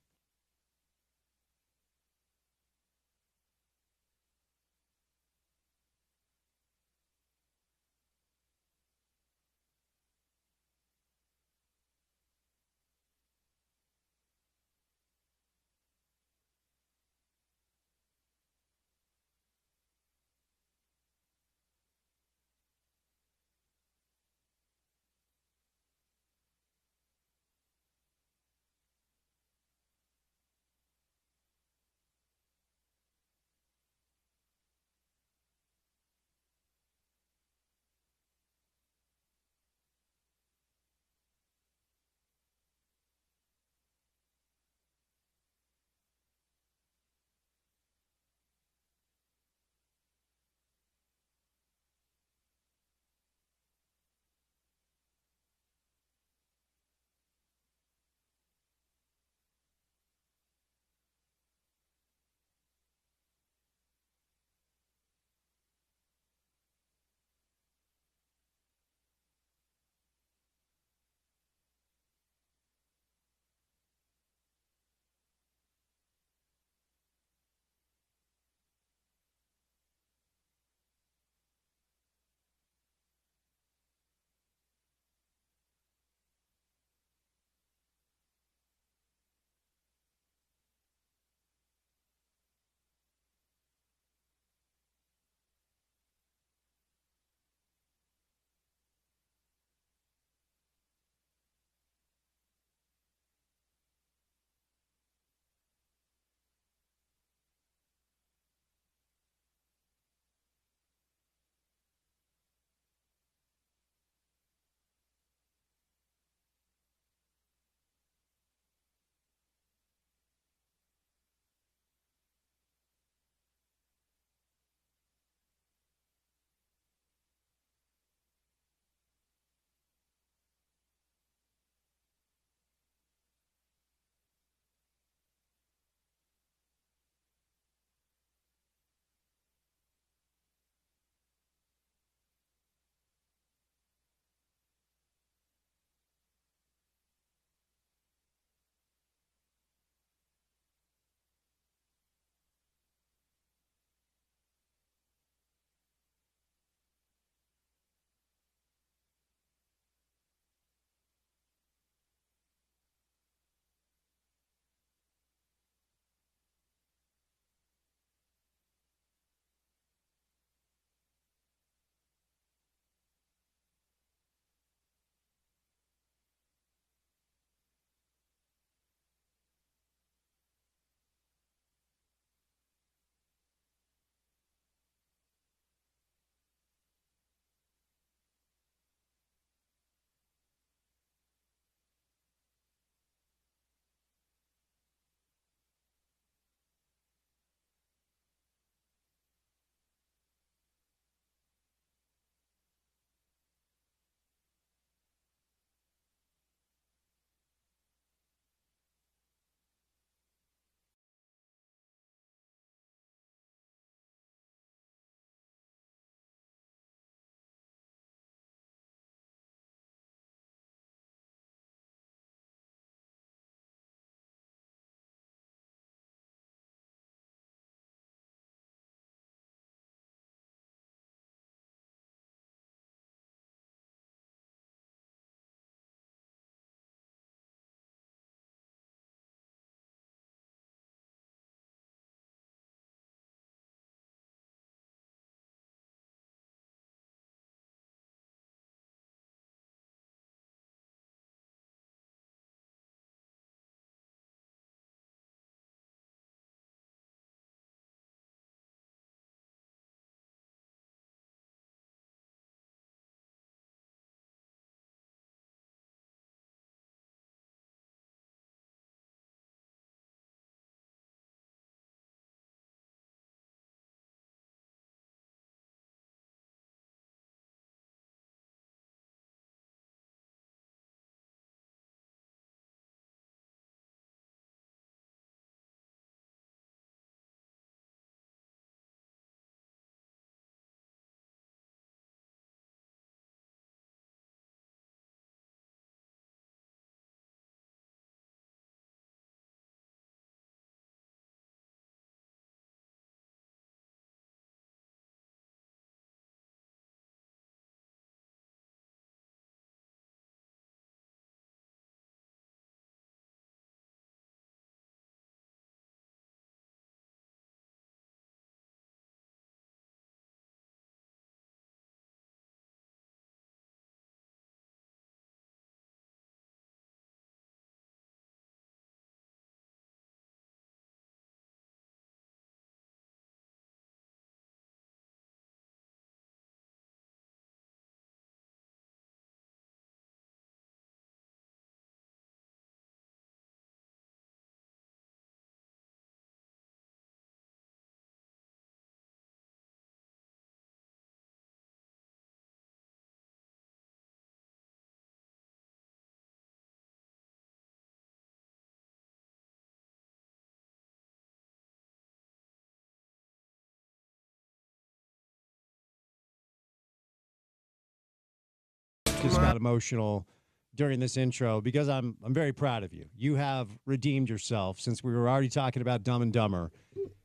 just got emotional during this intro because I'm very proud of you. You have redeemed yourself since we were already talking about Dumb and Dumber.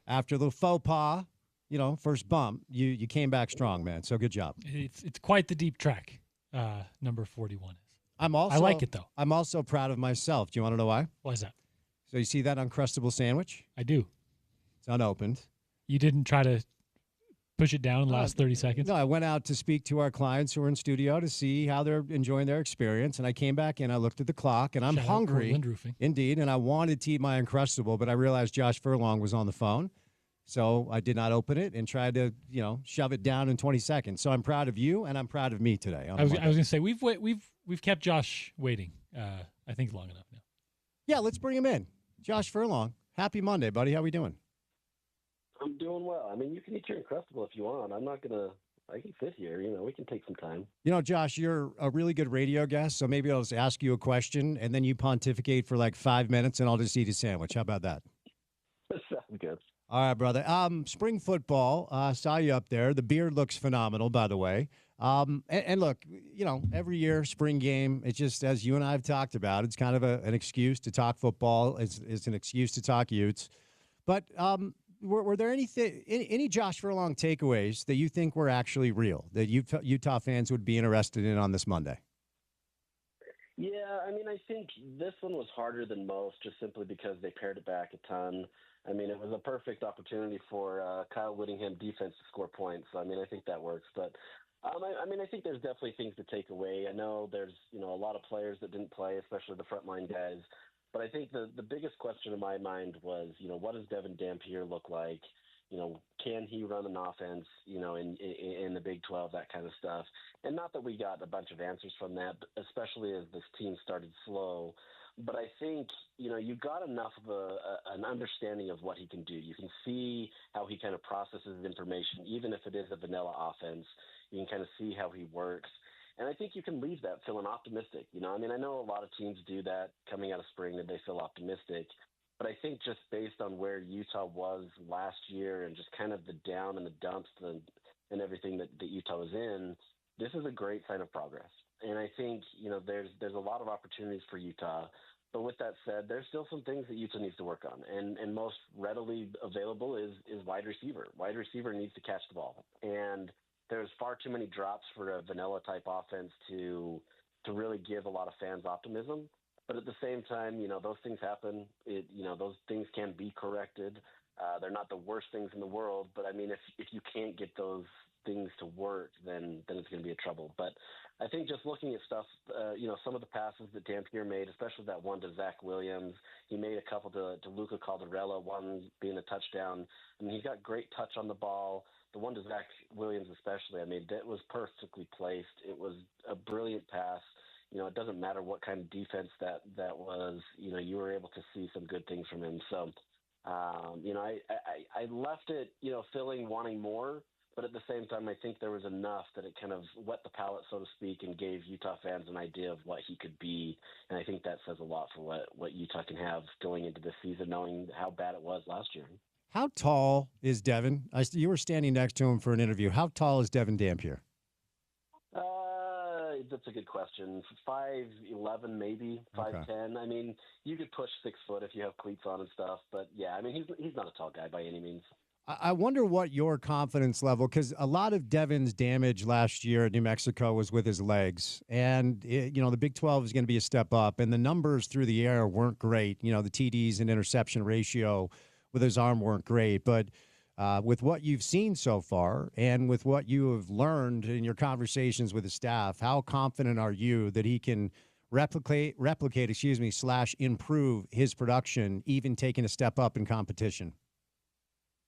After the faux pas, first bump, you came back strong, man. So good job. It's quite the deep track. Number 41 is. I like it though. I'm also proud of myself. Do you want to know why? Why is that? So you see that Uncrustable sandwich? I do. It's unopened. You didn't try to push it down in the last 30 seconds? No, I went out to speak to our clients who are in studio to see how they're enjoying their experience. And I came back in, I looked at the clock, and I'm Shout out hungry. Portland Roofing. Indeed. And I wanted to eat my Uncrustable, but I realized Josh Furlong was on the phone. So I did not open it and tried to, shove it down in 20 seconds. So I'm proud of you, and I'm proud of me today. I was going to say, we've kept Josh waiting, I think, long enough now. Yeah, let's bring him in. Josh Furlong, happy Monday, buddy. How we doing? I'm doing well. I mean, you can eat your Uncrustable if you want. I can sit here. We can take some time. Josh, you're a really good radio guest, so maybe I'll just ask you a question, and then you pontificate for like 5 minutes, and I'll just eat a sandwich. How about that? That sounds good. All right, brother. Spring football, saw you up there. The beard looks phenomenal, by the way. And look, every year, spring game, it's just, as you and I have talked about, it's kind of an excuse to talk football. It's an excuse to talk Utes. But were there any Josh Furlong takeaways that you think were actually real, that Utah fans would be interested in on this Monday? Yeah, I mean, I think this one was harder than most just simply because they pared it back a ton. I mean, it was a perfect opportunity for Kyle Whittingham defense to score points. So, I mean, I think that works. But, I think there's definitely things to take away. I know there's, a lot of players that didn't play, especially the frontline guys. But I think the biggest question in my mind was, what does Devin Dampier look like? Can he run an offense, in the Big 12, that kind of stuff? And not that we got a bunch of answers from that, especially as this team started slow. But I think, you got enough of an understanding of what he can do. You can see how he kind of processes information, even if it is a vanilla offense. You can kind of see how he works. And I think you can leave that feeling optimistic. I know a lot of teams do that coming out of spring, that they feel optimistic. But I think just based on where Utah was last year and just kind of the down and the dumps and everything that Utah was in, this is a great sign of progress. And I think, there's a lot of opportunities for Utah. But with that said, there's still some things that Utah needs to work on. And most readily available is wide receiver. Wide receiver needs to catch the ball. And there's far too many drops for a vanilla-type offense to really give a lot of fans optimism. But at the same time, those things happen. Those things can be corrected. They're not the worst things in the world. But, I mean, if you can't get those things to work, then it's going to be a trouble. But I think just looking at stuff, some of the passes that Dampier made, especially that one to Zach Williams, he made a couple to Luca Caldarella, one being a touchdown. I mean, he's got great touch on the ball. The one to Zach Williams especially, I mean, that was perfectly placed. It was a brilliant pass. It doesn't matter what kind of defense that was. You were able to see some good things from him. So, I left it, feeling wanting more. But at the same time, I think there was enough that it kind of wet the palate, so to speak, and gave Utah fans an idea of what he could be. And I think that says a lot for what Utah can have going into this season, knowing how bad it was last year. How tall is Devin? You were standing next to him for an interview. How tall is Devin Dampier? That's a good question. 5'11", maybe 5'10". Okay. I mean, you could push 6 foot if you have cleats on and stuff. But yeah, I mean, he's not a tall guy by any means. I wonder what your confidence level, because a lot of Devin's damage last year at New Mexico was with his legs. And, the Big 12 is going to be a step up. And the numbers through the air weren't great. The TDs and interception ratio with his arm weren't great. But with what you've seen so far and with what you have learned in your conversations with the staff, how confident are you that he can replicate, / improve his production, even taking a step up in competition?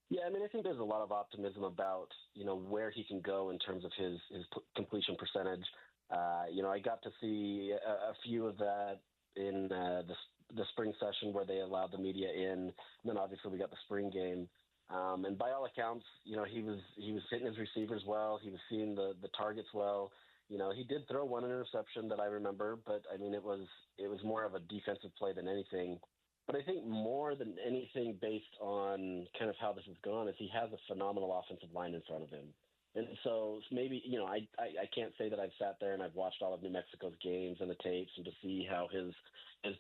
Yeah, I mean, I think there's a lot of optimism about, where he can go in terms of his completion percentage. I got to see a few of that in the spring session where they allowed the media in. And then obviously we got the spring game. And by all accounts, he was hitting his receivers well. He was seeing the targets well. He did throw one interception that I remember, but I mean, it was more of a defensive play than anything. But I think more than anything, based on kind of how this has gone, is he has a phenomenal offensive line in front of him. And so maybe, I can't say that I've sat there and I've watched all of New Mexico's games and the tapes and to see how his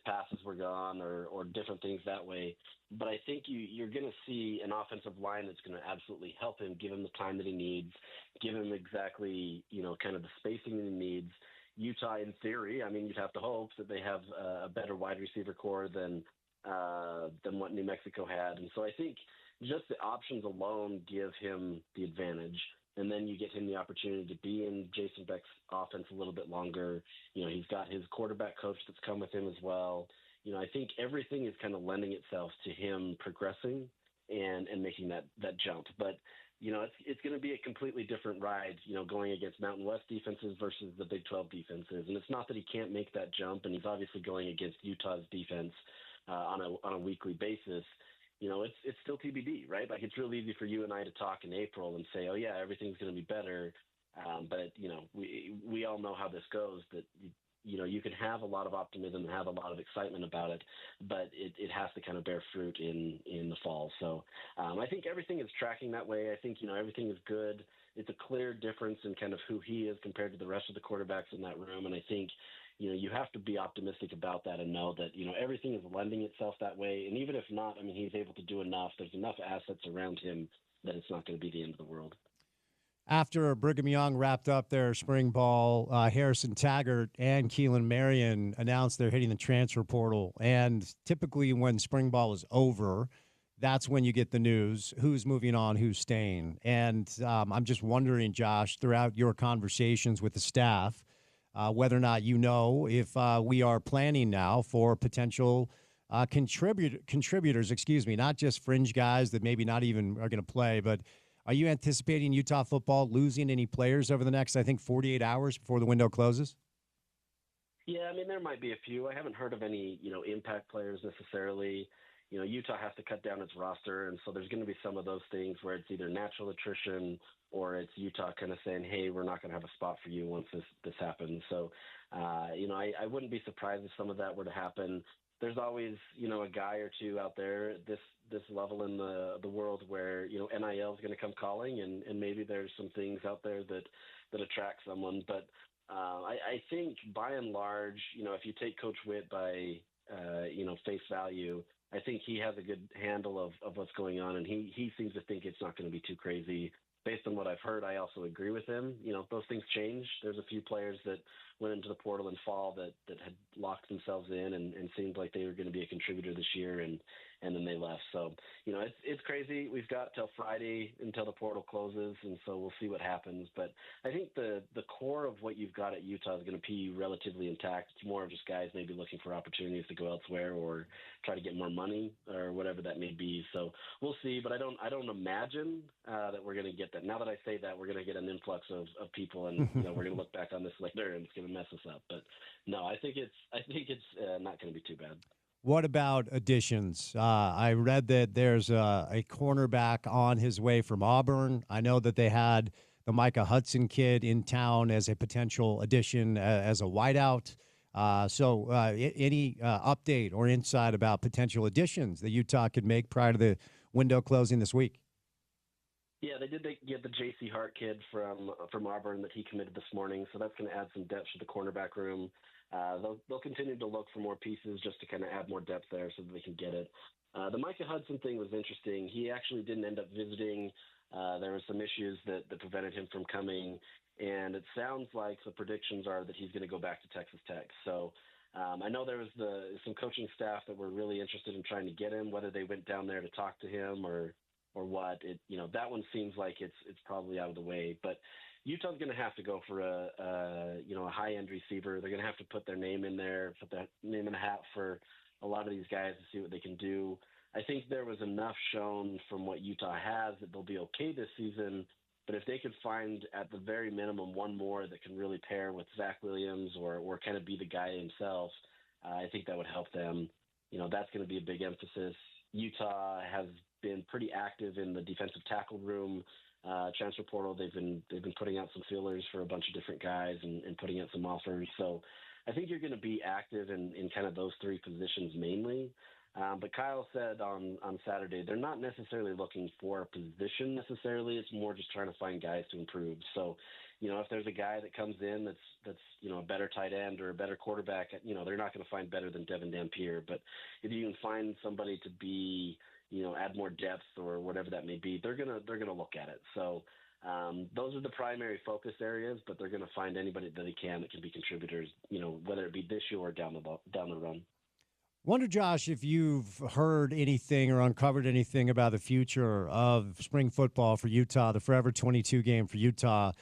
passes were gone or different things that way. But I think you're going to see an offensive line that's going to absolutely help him, give him the time that he needs, give him exactly, kind of the spacing that he needs. Utah, in theory, I mean, you'd have to hope that they have a better wide receiver core than what New Mexico had. And so I think just the options alone give him the advantage. And then you get him the opportunity to be in Jason Beck's offense a little bit longer. He's got his quarterback coach that's come with him as well. I think everything is kind of lending itself to him progressing and making that jump. But, it's going to be a completely different ride, going against Mountain West defenses versus the Big 12 defenses. And it's not that he can't make that jump, and he's obviously going against Utah's defense on a weekly basis. It's still TBD, right? Like, it's real easy for you and I to talk in April and say, oh yeah, everything's going to be better. But we all know how this goes, that, you can have a lot of optimism and have a lot of excitement about it, but it has to kind of bear fruit in the fall. So I think everything is tracking that way. I think, everything is good. It's a clear difference in kind of who he is compared to the rest of the quarterbacks in that room. And I think, you have to be optimistic about that and know that, everything is lending itself that way. And even if not, I mean, he's able to do enough. There's enough assets around him that it's not going to be the end of the world. After Brigham Young wrapped up their spring ball, Harrison Taggart and Keelan Marion announced they're hitting the transfer portal. And typically when spring ball is over, that's when you get the news, who's moving on, who's staying. And I'm just wondering, Josh, throughout your conversations with the staff, whether or not if we are planning now for potential contributors, not just fringe guys that maybe not even are going to play, but are you anticipating Utah football losing any players over the next, 48 hours before the window closes? Yeah, I mean, there might be a few. I haven't heard of any, impact players necessarily. Utah has to cut down its roster, and so there's going to be some of those things where it's either natural attrition or it's Utah kind of saying, hey, we're not going to have a spot for you once this happens. So, I wouldn't be surprised if some of that were to happen. There's always, a guy or two out there at this level in the world where, NIL is going to come calling, and maybe there's some things out there that attract someone. But I think by and large, if you take Coach Witt by, face value, I think he has a good handle of what's going on, and he seems to think it's not going to be too crazy. Based on what I've heard, I also agree with him. Those things change. There's a few players that went into the portal in fall that had locked themselves in and seemed like they were going to be a contributor this year, and then they left. So, it's crazy. We've got till Friday until the portal closes, and so we'll see what happens. But I think the core of what you've got at Utah is going to be relatively intact. It's more of just guys maybe looking for opportunities to go elsewhere or try to get more money or whatever that may be. So we'll see, but I don't imagine that we're going to get that. Now that I say that, we're going to get an influx of people, and we're going to look back on this later, and it's going to mess us up. But no, I think it's not going to be too bad. What about additions? I read that there's a cornerback on his way from Auburn. I know that they had the Micah Hudson kid in town as a potential addition as a wideout. So any update or insight about potential additions that Utah could make prior to the window closing this week? Yeah, they did get the J.C. Hart kid from Auburn that he committed this morning, so that's going to add some depth to the cornerback room. They'll continue to look for more pieces just to kind of add more depth there so that they can get it. The Micah Hudson thing was interesting. He actually didn't end up visiting. There were some issues that prevented him from coming, and it sounds like the predictions are that he's going to go back to Texas Tech. So I know there was some coaching staff that were really interested in trying to get him, whether they went down there to talk to him or what. That one seems like it's probably out of the way. But Utah's going to have to go for a high-end receiver. They're going to have to put their name in there, put their name in a hat for a lot of these guys to see what they can do. I think there was enough shown from what Utah has that they'll be okay this season. But if they could find at the very minimum one more that can really pair with Zach Williams or kind of be the guy himself, I think that would help them. That's going to be a big emphasis. Utah has been pretty active in the defensive tackle room. Transfer portal, they've been putting out some feelers for a bunch of different guys and putting out some offers. So I think you're going to be active in kind of those three positions mainly. But Kyle said on Saturday, they're not necessarily looking for a position necessarily. It's more just trying to find guys to improve. So, if there's a guy that comes in that's a better tight end or a better quarterback, they're not going to find better than Devin Dampier. But if you can find somebody to be, add more depth or whatever that may be, they're gonna look at it. So those are the primary focus areas, but they're going to find anybody that they can that can be contributors, whether it be this year or down the run. Wonder, Josh, if you've heard anything or uncovered anything about the future of spring football for Utah, the Forever 22 game for Utah.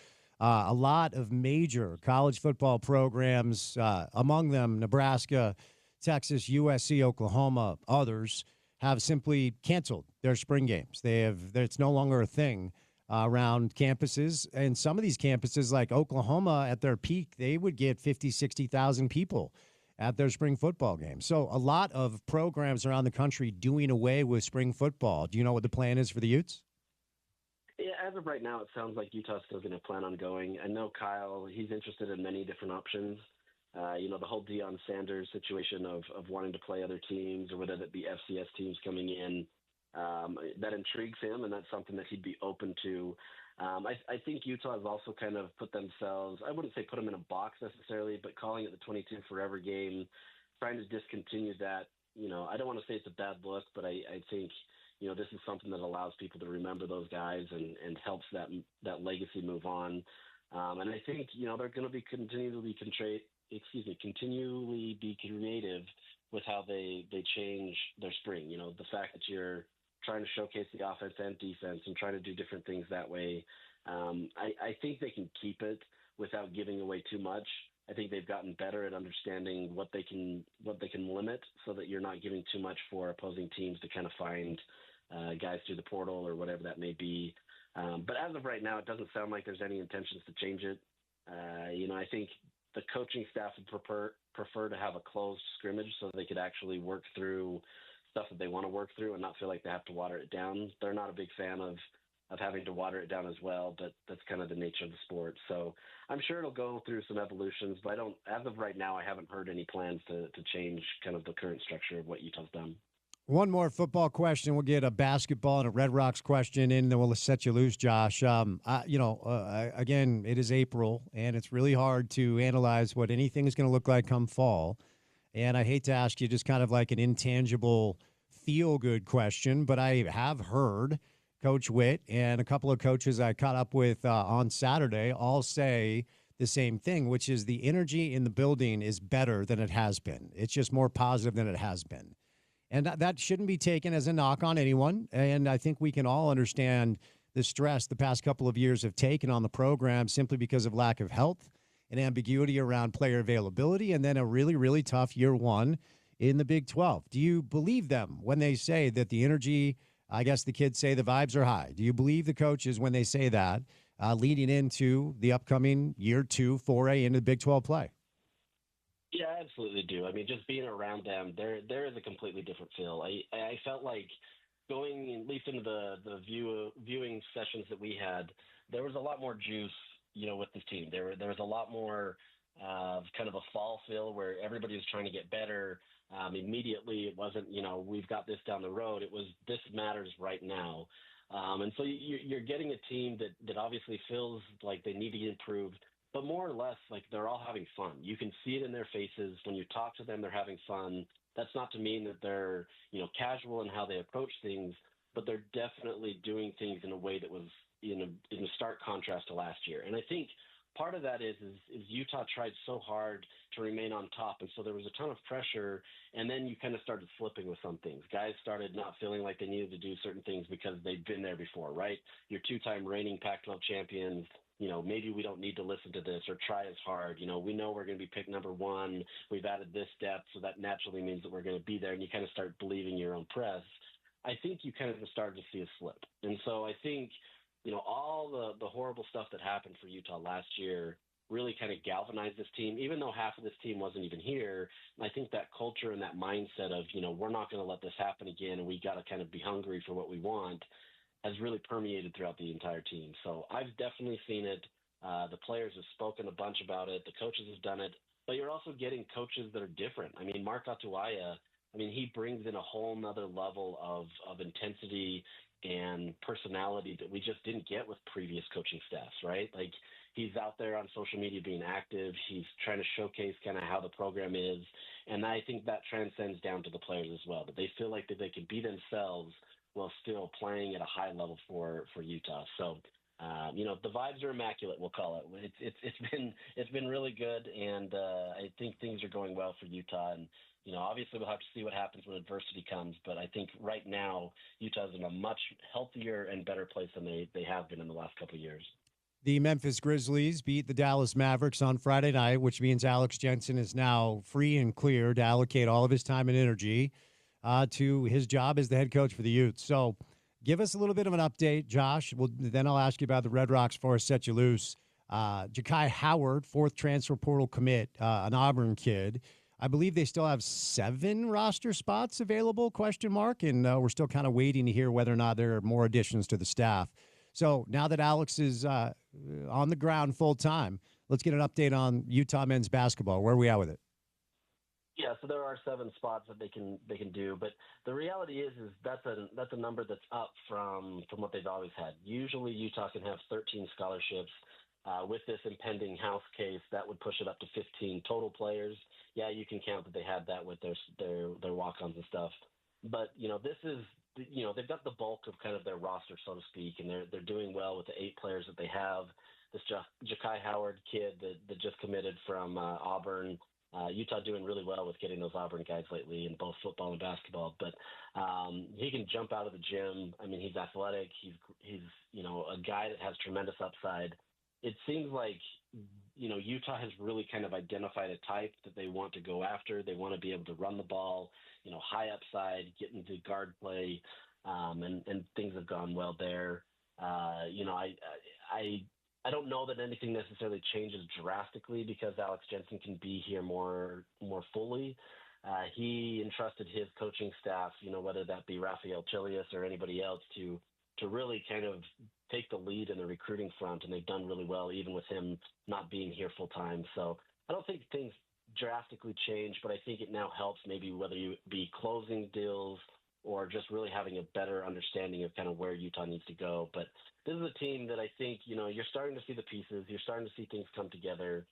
A lot of major college football programs, among them Nebraska, Texas, USC, Oklahoma, others, have simply canceled their spring games. It's no longer a thing around campuses. And some of these campuses, like Oklahoma, at their peak, they would get 50, 60,000 people at their spring football games. So a lot of programs around the country doing away with spring football. Do you know what the plan is for the Utes? Yeah, as of right now, it sounds like Utah's still going to plan on going. I know Kyle, he's interested in many different options. The whole Deion Sanders situation of wanting to play other teams, or whether that be FCS teams coming in, that intrigues him, and that's something that he'd be open to. I think Utah has also kind of put themselves, I wouldn't say put them in a box necessarily, but calling it the 22 Forever game, trying to discontinue that, I don't want to say it's a bad look, but I think, this is something that allows people to remember those guys and helps that legacy move on. And I think, they're going to be continually be creative with how they change their spring. The fact that you're trying to showcase the offense and defense and trying to do different things that way. I think they can keep it without giving away too much. I think they've gotten better at understanding what they can limit, so that you're not giving too much for opposing teams to kind of find guys through the portal or whatever that may be. But as of right now, it doesn't sound like there's any intentions to change it. I think the coaching staff would prefer to have a closed scrimmage so they could actually work through stuff that they want to work through and not feel like they have to water it down. They're not a big fan of having to water it down as well, but that's kind of the nature of the sport. So I'm sure it'll go through some evolutions, but as of right now, I haven't heard any plans to change kind of the current structure of what Utah's done. One more football question. We'll get a basketball and a Red Rocks question in, then we'll set you loose, Josh. Again, it is April, and it's really hard to analyze what anything is going to look like come fall. And I hate to ask you just kind of like an intangible feel-good question, but I have heard Coach Witt and a couple of coaches I caught up with on Saturday all say the same thing, which is the energy in the building is better than it has been. It's just more positive than it has been. And that shouldn't be taken as a knock on anyone. And I think we can all understand the stress the past couple of years have taken on the program simply because of lack of health and ambiguity around player availability, and then a really, really tough year one in the Big 12. Do you believe them when they say that the energy, I guess the kids say the vibes are high? Do you believe the coaches when they say that leading into the upcoming year two foray into the Big 12 play? Yeah, I absolutely do. I mean, just being around them, there is a completely different feel. I felt like going at least into the viewing sessions that we had, there was a lot more juice, with this team. There was a lot more kind of a fall feel where everybody was trying to get better. Immediately, it wasn't, we've got this down the road. It was, this matters right now. And so you're getting a team that obviously feels like they need to get improved, but more or less, like, they're all having fun. You can see it in their faces. When you talk to them, they're having fun. That's not to mean that they're, casual in how they approach things, but they're definitely doing things in a way that was in a stark contrast to last year. And I think part of that is Utah tried so hard to remain on top, and so there was a ton of pressure, and then you kind of started slipping with some things. Guys started not feeling like they needed to do certain things because they'd been there before, right? You're two-time reigning Pac-12 champions. Maybe we don't need to listen to this or try as hard. We know we're going to be picked number one. We've added this depth, so that naturally means that we're going to be there, and you kind of start believing your own press. I think you kind of started to see a slip. And so I think, all the horrible stuff that happened for Utah last year really kind of galvanized this team, even though half of this team wasn't even here. And I think that culture and that mindset of, we're not going to let this happen again, and we got to kind of be hungry for what we want, has really permeated throughout the entire team. So I've definitely seen it. The players have spoken a bunch about it. The coaches have done it. But you're also getting coaches that are different. I mean, Mark Atuaya, I mean, he brings in a whole nother level of intensity and personality that we just didn't get with previous coaching staffs, right? Like, he's out there on social media being active. He's trying to showcase kind of how the program is. And I think that transcends down to the players as well, that they feel like that they can be themselves while still playing at a high level for Utah. So, the vibes are immaculate, we'll call it. It's been really good, and I think things are going well for Utah. And obviously we'll have to see what happens when adversity comes. But I think right now Utah's in a much healthier and better place than they have been in the last couple of years. The Memphis Grizzlies beat the Dallas Mavericks on Friday night, which means Alex Jensen is now free and clear to allocate all of his time and energy to his job as the head coach for the Utes. So give us a little bit of an update, Josh. Then I'll ask you about the Red Rocks before I set you loose. Ja'Kai Howard, fourth transfer portal commit, an Auburn kid. I believe they still have 7 roster spots available, ? And we're still kind of waiting to hear whether or not there are more additions to the staff. So now that Alex is on the ground full time, let's get an update on Utah men's basketball. Where are we at with it? Yeah, so there are 7 spots that they can do, but the reality is that's a number that's up from what they've always had. Usually Utah can have 13 scholarships. With this impending House case, that would push it up to 15 total players. Yeah, you can count that they had that with their walk-ons and stuff. But this is they've got the bulk of kind of their roster, so to speak, and they're doing well with the 8 players that they have. This Ja'Kai Howard kid that just committed from Auburn. Utah doing really well with getting those Auburn guys lately in both football and basketball. But he can jump out of the gym. I mean, he's athletic. He's a guy that has tremendous upside. It seems like Utah has really kind of identified a type that they want to go after. They want to be able to run the ball, high upside, get into guard play, and things have gone well there. I don't know that anything necessarily changes drastically because Alex Jensen can be here more fully. He entrusted his coaching staff, whether that be Rafael Chilius or anybody else, to really kind of take the lead in the recruiting front, and they've done really well even with him not being here full time. So I don't think things drastically change, but I think it now helps maybe whether you be closing deals or just really having a better understanding of kind of where Utah needs to go. But this is a team that I think, you're starting to see the pieces. You're starting to see things come together.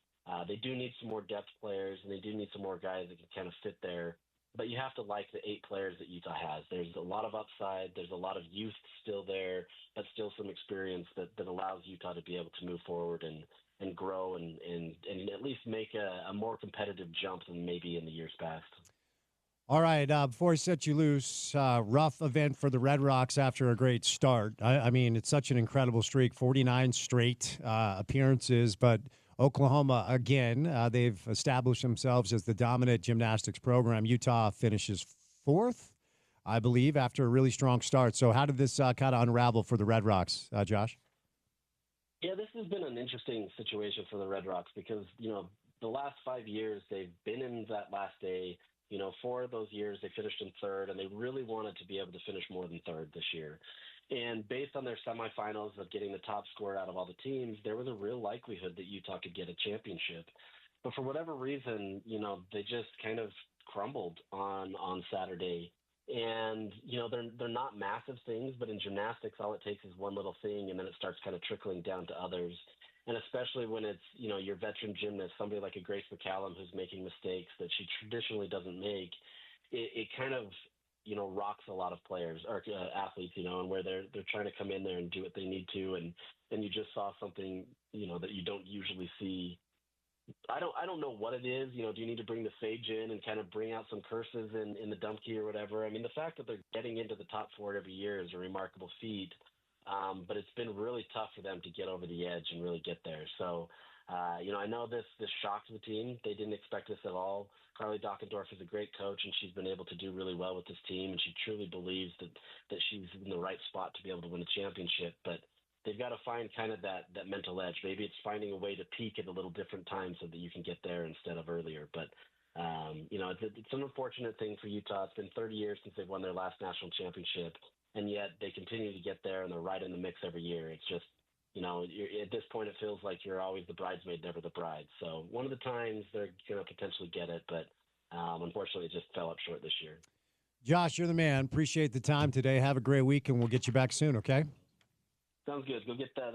They do need some more depth players, and they do need some more guys that can kind of fit there. But you have to like the 8 players that Utah has. There's a lot of upside. There's a lot of youth still there, but still some experience that allows Utah to be able to move forward and grow and at least make a more competitive jump than maybe in the years past. All right, before I set you loose, rough event for the Red Rocks after a great start. I mean, it's such an incredible streak, 49 straight appearances, but Oklahoma, again, they've established themselves as the dominant gymnastics program. Utah finishes 4th, I believe, after a really strong start. So how did this kind of unravel for the Red Rocks, Josh? Yeah, this has been an interesting situation for the Red Rocks because, the last 5 years they've been in that last day. 4 of those years they finished in 3rd, and they really wanted to be able to finish more than 3rd this year. And based on their semifinals of getting the top score out of all the teams, there was a real likelihood that Utah could get a championship. But for whatever reason, they just kind of crumbled on Saturday. And, they're not massive things, but in gymnastics, all it takes is one little thing, and then it starts kind of trickling down to others. And especially when it's, your veteran gymnast, somebody like a Grace McCallum who's making mistakes that she traditionally doesn't make, it kind of, rocks a lot of players or athletes, and where they're trying to come in there and do what they need to. And you just saw something, that you don't usually see. I don't know what it is. Do you need to bring the sage in and kind of bring out some curses in the dump key or whatever? I mean, the fact that they're getting into the top 4 every year is a remarkable feat. But it's been really tough for them to get over the edge and really get there. So, I know this shocked the team. They didn't expect this at all. Carly Dockendorf is a great coach, and she's been able to do really well with this team, and she truly believes that she's in the right spot to be able to win a championship. But they've got to find kind of that mental edge. Maybe it's finding a way to peak at a little different time so that you can get there instead of earlier. But, it's an unfortunate thing for Utah. It's been 30 years since they've won their last national championship, and yet they continue to get there, and they're right in the mix every year. It's just, at this point it feels like you're always the bridesmaid, never the bride. So one of the times they're going to potentially get it, but Unfortunately, it just fell up short this year. Josh, you're the man. Appreciate the time today. Have a great week, and we'll get you back soon, okay? Sounds good. Go get that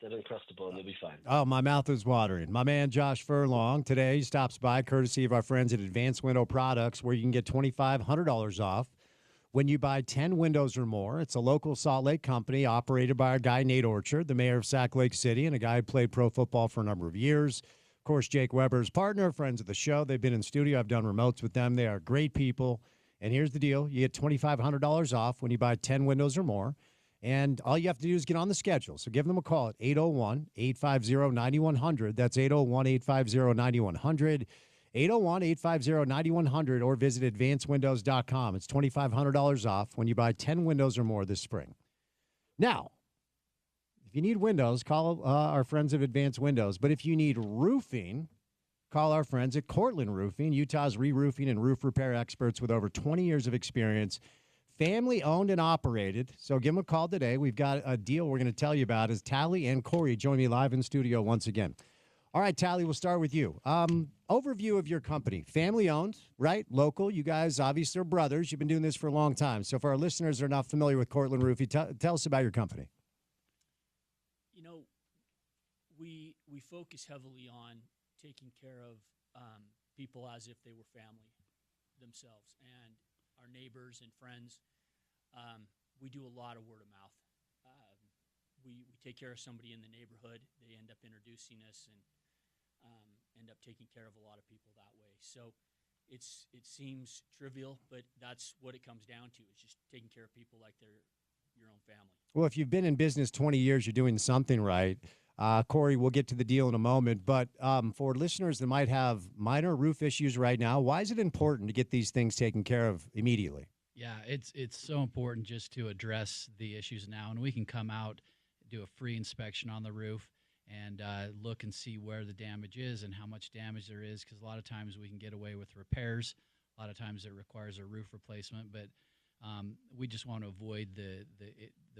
Uncrustable, and you'll be fine. Oh, my mouth is watering. My man, Josh Furlong, today stops by courtesy of our friends at Advanced Window Products, where you can get $2,500 off when you buy 10 windows or more. It's a local Salt Lake company operated by our guy, Nate Orchard, the mayor of Sac Lake City, and a guy who played pro football for a number of years. Of course, Jake Weber's partner, friends of the show. They've been in studio. I've done remotes with them. They are great people. And here's the deal. You get $2,500 off when you buy 10 windows or more. And all you have to do is get on the schedule. So give them a call at 801-850-9100. That's 801-850-9100. 801-850-9100 or visit advancedwindows.com. It's $2,500 off when you buy 10 windows or more this spring. Now, if you need windows, call our friends at Advanced Windows. But if you need roofing, call our friends at Cortland Roofing, Utah's re-roofing and roof repair experts with over 20 years of experience. Family owned and operated. So give them a call today. We've got a deal we're going to tell you about as Tally and Corey join me live in studio once again. All right, Tally, we'll start with you. Overview of your company. Family owned, right? Local. You guys obviously are brothers. You've been doing this for a long time. So for our listeners that are not familiar with Cortland Roofing, tell us about your company. You know, we focus heavily on taking care of people as if they were family themselves. And our neighbors and friends. We do a lot of word of mouth. We take care of somebody in the neighborhood. They end up introducing us and end up taking care of a lot of people that way. So it seems trivial, but that's what it comes down to. It's just taking care of people like they're your own family. Well, if you've been in business 20 years, you're doing something right. Corey, we'll get to the deal in a moment. But for listeners that might have minor roof issues right now, why is it important to get these things taken care of immediately? Yeah, it's so important just to address the issues now. And we can come out, do a free inspection on the roof, and look and see where the damage is and how much damage there is, because a lot of times we can get away with repairs. A lot of times it requires a roof replacement, but we just want to avoid the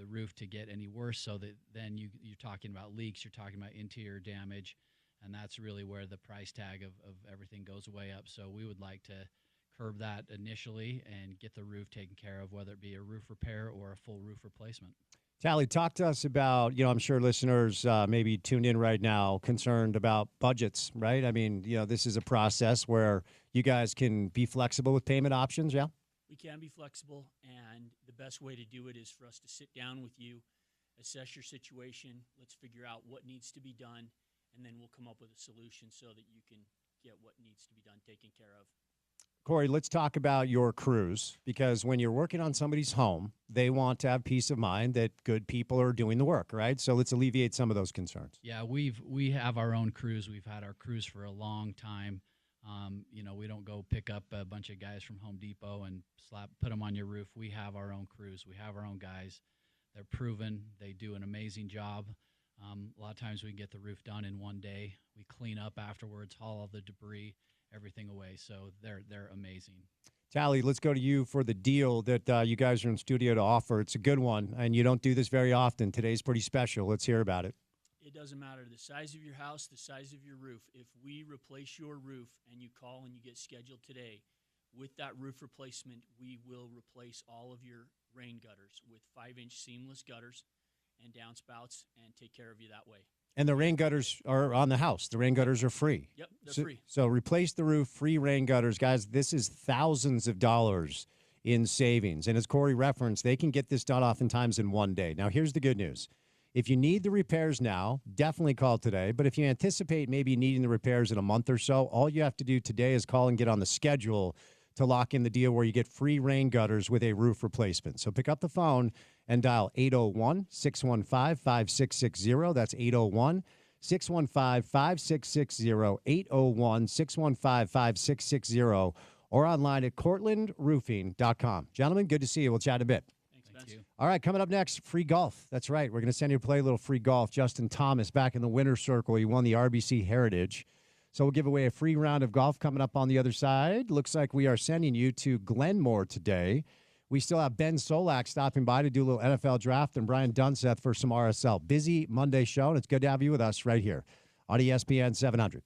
roof to get any worse, so that then you're talking about leaks, you're talking about interior damage, and that's really where the price tag of everything goes way up. So we would like to curb that initially and get the roof taken care of, whether it be a roof repair or a full roof replacement. Tally, talk to us about, I'm sure listeners maybe tuned in right now concerned about budgets, right? I mean, this is a process where you guys can be flexible with payment options, yeah? We can be flexible, and the best way to do it is for us to sit down with you, assess your situation, let's figure out what needs to be done, and then we'll come up with a solution so that you can get what needs to be done taken care of. Corey, let's talk about your crews, because when you're working on somebody's home, they want to have peace of mind that good people are doing the work, right? So let's alleviate some of those concerns. Yeah, we have our own crews. We've had our crews for a long time. We don't go pick up a bunch of guys from Home Depot and put them on your roof. We have our own crews. We have our own guys. They're proven. They do an amazing job. A lot of times we can get the roof done in one day. We clean up afterwards, haul all the debris, everything away. So they're amazing. Tally, let's go to you for the deal that you guys are in studio to offer. It's a good one, and you don't do this very often. Today's pretty special. Let's hear about it. It doesn't matter the size of your house, the size of your roof. If we replace your roof and you call and you get scheduled today, with that roof replacement, we will replace all of your rain gutters with 5-inch seamless gutters and downspouts and take care of you that way. And the rain gutters are on the house. The rain gutters are free. Yep, they're free. So replace the roof, free rain gutters. Guys, this is thousands of dollars in savings. And as Corey referenced, they can get this done oftentimes in one day. Now, here's the good news. If you need the repairs now, definitely call today. But if you anticipate maybe needing the repairs in a month or so, all you have to do today is call and get on the schedule to lock in the deal where you get free rain gutters with a roof replacement. So pick up the phone and dial 801-615-5660. That's 801-615-5660, 801-615-5660, or online at cortlandroofing.com. Gentlemen, good to see you. We'll chat in a bit. Thank you. All right, coming up next, free golf. That's right. We're going to send you to play a little free golf. Justin Thomas back in the winner's circle. He won the RBC Heritage. So we'll give away a free round of golf coming up on the other side. Looks like we are sending you to Glenmore today. We still have Ben Solak stopping by to do a little NFL draft and Brian Dunseth for some RSL. Busy Monday show, and it's good to have you with us right here on ESPN 700.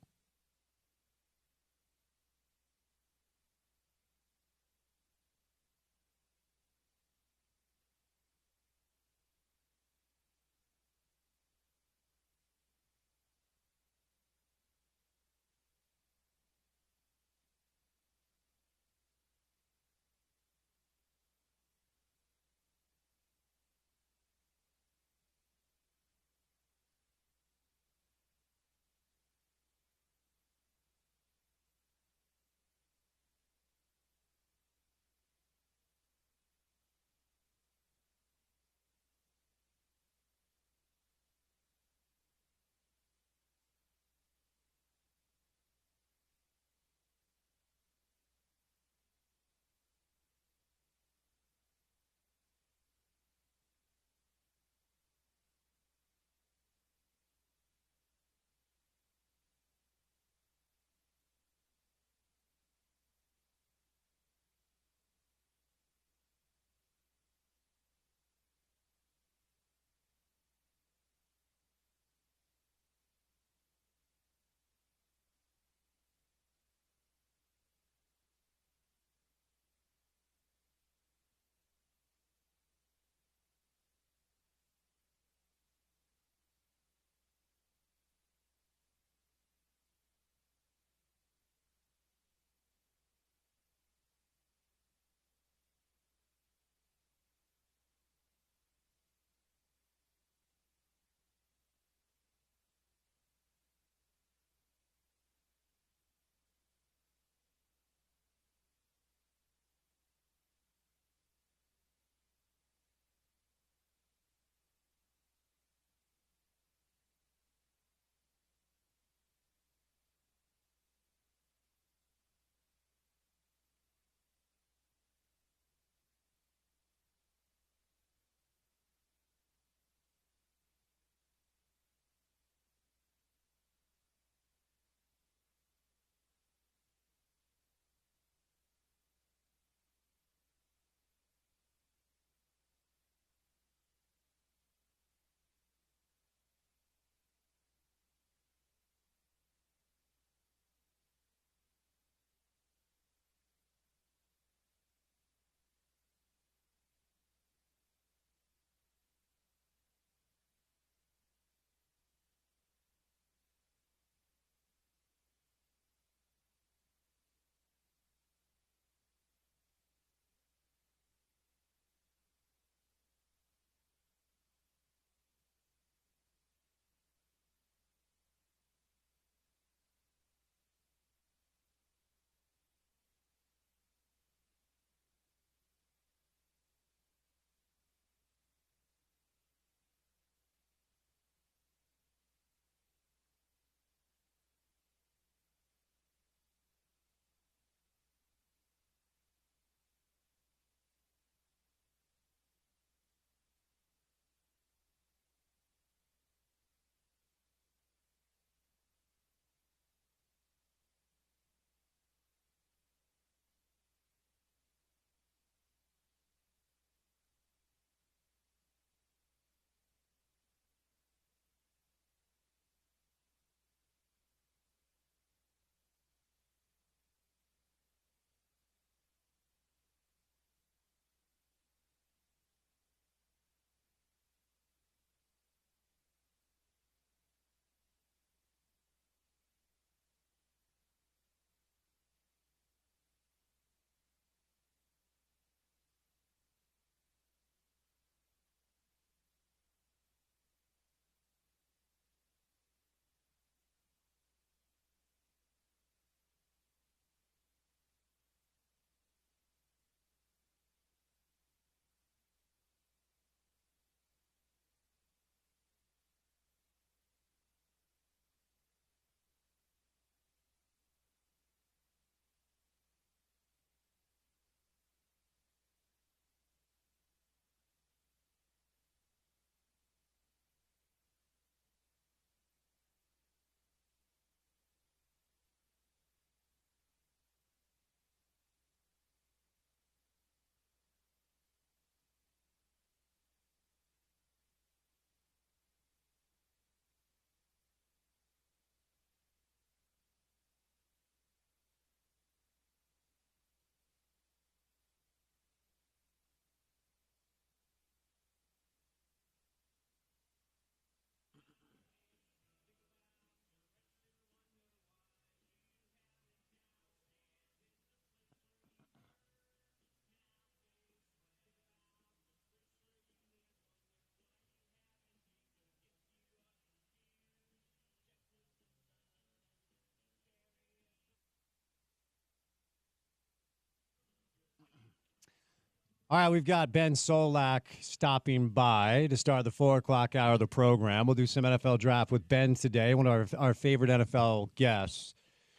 All right, we've got Ben Solak stopping by to start the 4 o'clock hour of the program. We'll do some NFL draft with Ben today, one of our favorite NFL guests.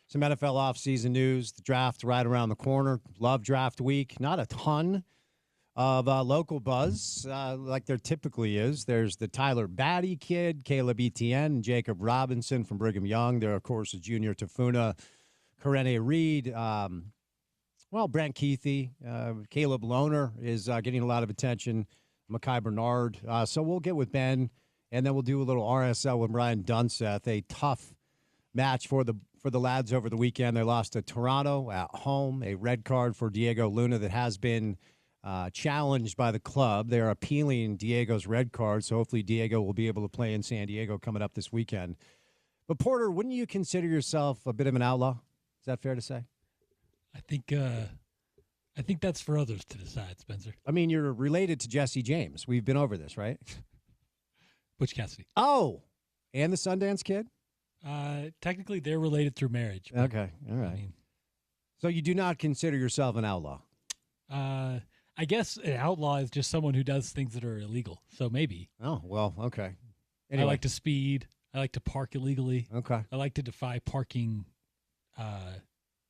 Some NFL offseason news, the draft right around the corner. Love draft week. Not a ton of local buzz like there typically is. There's the Tyler Batty kid, Caleb Etienne, Jacob Robinson from Brigham Young. There, of course, is Junior Tafuna, Karene Reed. Brent Keithy, Caleb Lohner is getting a lot of attention. Mekhi Bernard. So we'll get with Ben, and then we'll do a little RSL with Brian Dunseth. A tough match for the lads over the weekend. They lost to Toronto at home. A red card for Diego Luna that has been challenged by the club. They're appealing Diego's red card, so hopefully Diego will be able to play in San Diego coming up this weekend. But Porter, wouldn't you consider yourself a bit of an outlaw? Is that fair to say? I think that's for others to decide, Spencer. I mean, you're related to Jesse James. We've been over this, right? Butch Cassidy. Oh, and the Sundance Kid? Technically, they're related through marriage. Okay, all right. So you do not consider yourself an outlaw? I guess an outlaw is just someone who does things that are illegal. So maybe. Oh, well, okay. Anyway. I like to speed. I like to park illegally. Okay. I like to defy parking,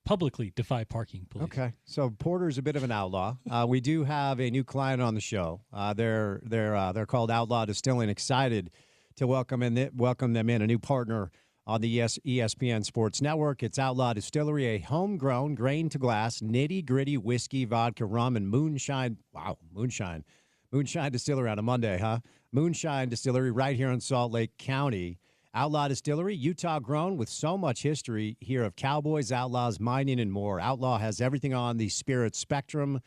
publicly defy parking police. Okay. So Porter's a bit of an outlaw. We do have a new client on the show. They're called Outlaw Distilling. Excited to welcome them in, a new partner on the ESPN Sports Network. It's Outlaw Distillery, a homegrown, grain-to-glass, nitty-gritty whiskey, vodka, rum, and moonshine. Wow, moonshine. Moonshine Distillery on a Monday, huh? Moonshine Distillery right here in Salt Lake County. Outlaw Distillery, Utah grown with so much history here of cowboys, outlaws, mining, and more. Outlaw has everything on the spirit spectrum,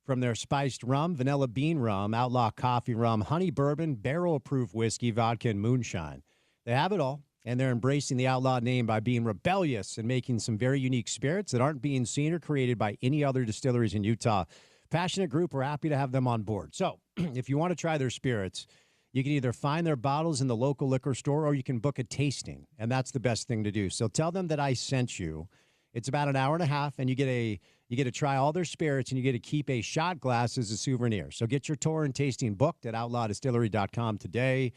from their spiced rum, vanilla bean rum, Outlaw coffee rum, honey bourbon, barrel-proof whiskey, vodka, and moonshine. They have it all. And they're embracing the Outlaw name by being rebellious and making some very unique spirits that aren't being seen or created by any other distilleries in Utah. Passionate group, we're happy to have them on board. So if you want to try their spirits, you can either find their bottles in the local liquor store or you can book a tasting, and that's the best thing to do. So tell them that I sent you. It's about an hour and a half, and you get to try all their spirits, and you get to keep a shot glass as a souvenir. So get your tour and tasting booked at outlawdistillery.com today.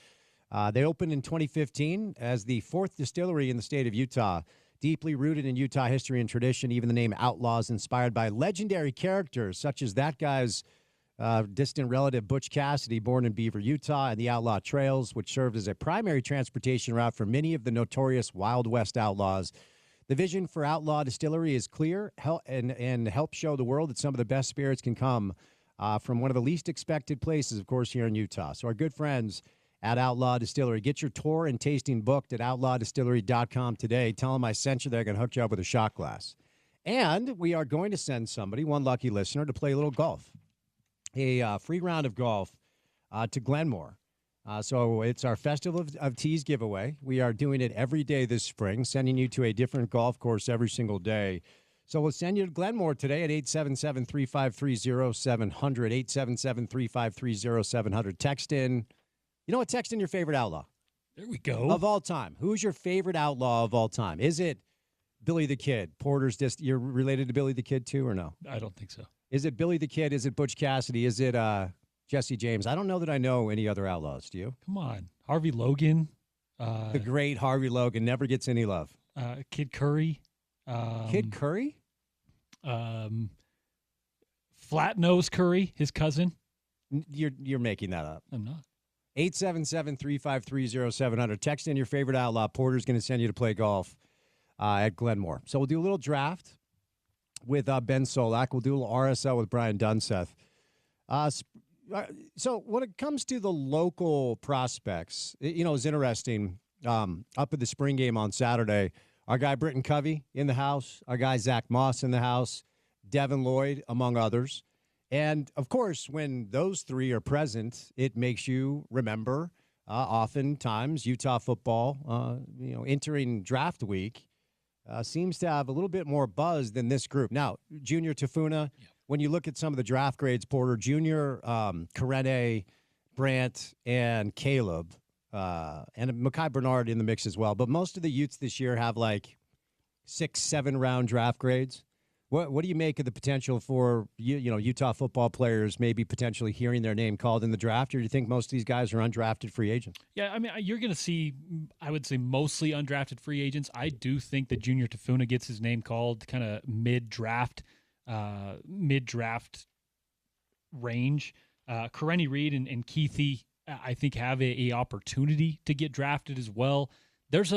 They opened in 2015 as the fourth distillery in the state of Utah, deeply rooted in Utah history and tradition. Even the name Outlaw is inspired by legendary characters such as that guy's distant relative Butch Cassidy, born in Beaver, Utah, and the Outlaw Trails, which served as a primary transportation route for many of the notorious Wild West outlaws. The vision for Outlaw Distillery is clear and help show the world that some of the best spirits can come from one of the least expected places, of course, here in Utah. So our good friends at Outlaw Distillery. Get your tour and tasting booked at outlawdistillery.com today. Tell them I sent you. They're going to hook you up with a shot glass. And we are going to send somebody, one lucky listener, to play a little golf. A free round of golf to Glenmore. So it's our Festival of Tees giveaway. We are doing it every day this spring, sending you to a different golf course every single day. So we'll send you to Glenmore today at 877-353-0700, 877-353-0700. Text in. You know what? Text in your favorite outlaw. There we go. Of all time. Who's your favorite outlaw of all time? Is it Billy the Kid? You're related to Billy the Kid too, or no? I don't think so. Is it Billy the Kid? Is it Butch Cassidy? Is it Jesse James? I don't know that I know any other outlaws. Do you? Come on. Harvey Logan. The great Harvey Logan never gets any love. Kid Curry. Kid Curry? Flat Nose Curry, his cousin. You're making that up. I'm not. 877-353-0700. Text in your favorite outlaw. Porter's going to send you to play golf at Glenmore. So we'll do a little draft with Ben Solak. We'll do a little RSL with Brian Dunseth. So when it comes to the local prospects, it's interesting. Up at the spring game on Saturday, our guy Britton Covey in the house, our guy Zach Moss in the house, Devin Lloyd, among others. And, of course, when those three are present, it makes you remember oftentimes Utah football, entering draft week seems to have a little bit more buzz than this group. Now, Junior Tafuna, when you look at some of the draft grades, Porter, Junior, Karene, Brant, and Caleb, and Mekhi Bernard in the mix as well. But most of the Utes this year have like 6-7 round draft grades. What do you make of the potential for Utah football players maybe potentially hearing their name called in the draft, or do you think most of these guys are undrafted free agents? Yeah, I mean, you're going to see, I would say, mostly undrafted free agents. I do think that Junior Tafuna gets his name called kind of mid-draft range. Karenni Reed and Keithy, I think, have a opportunity to get drafted as well. There's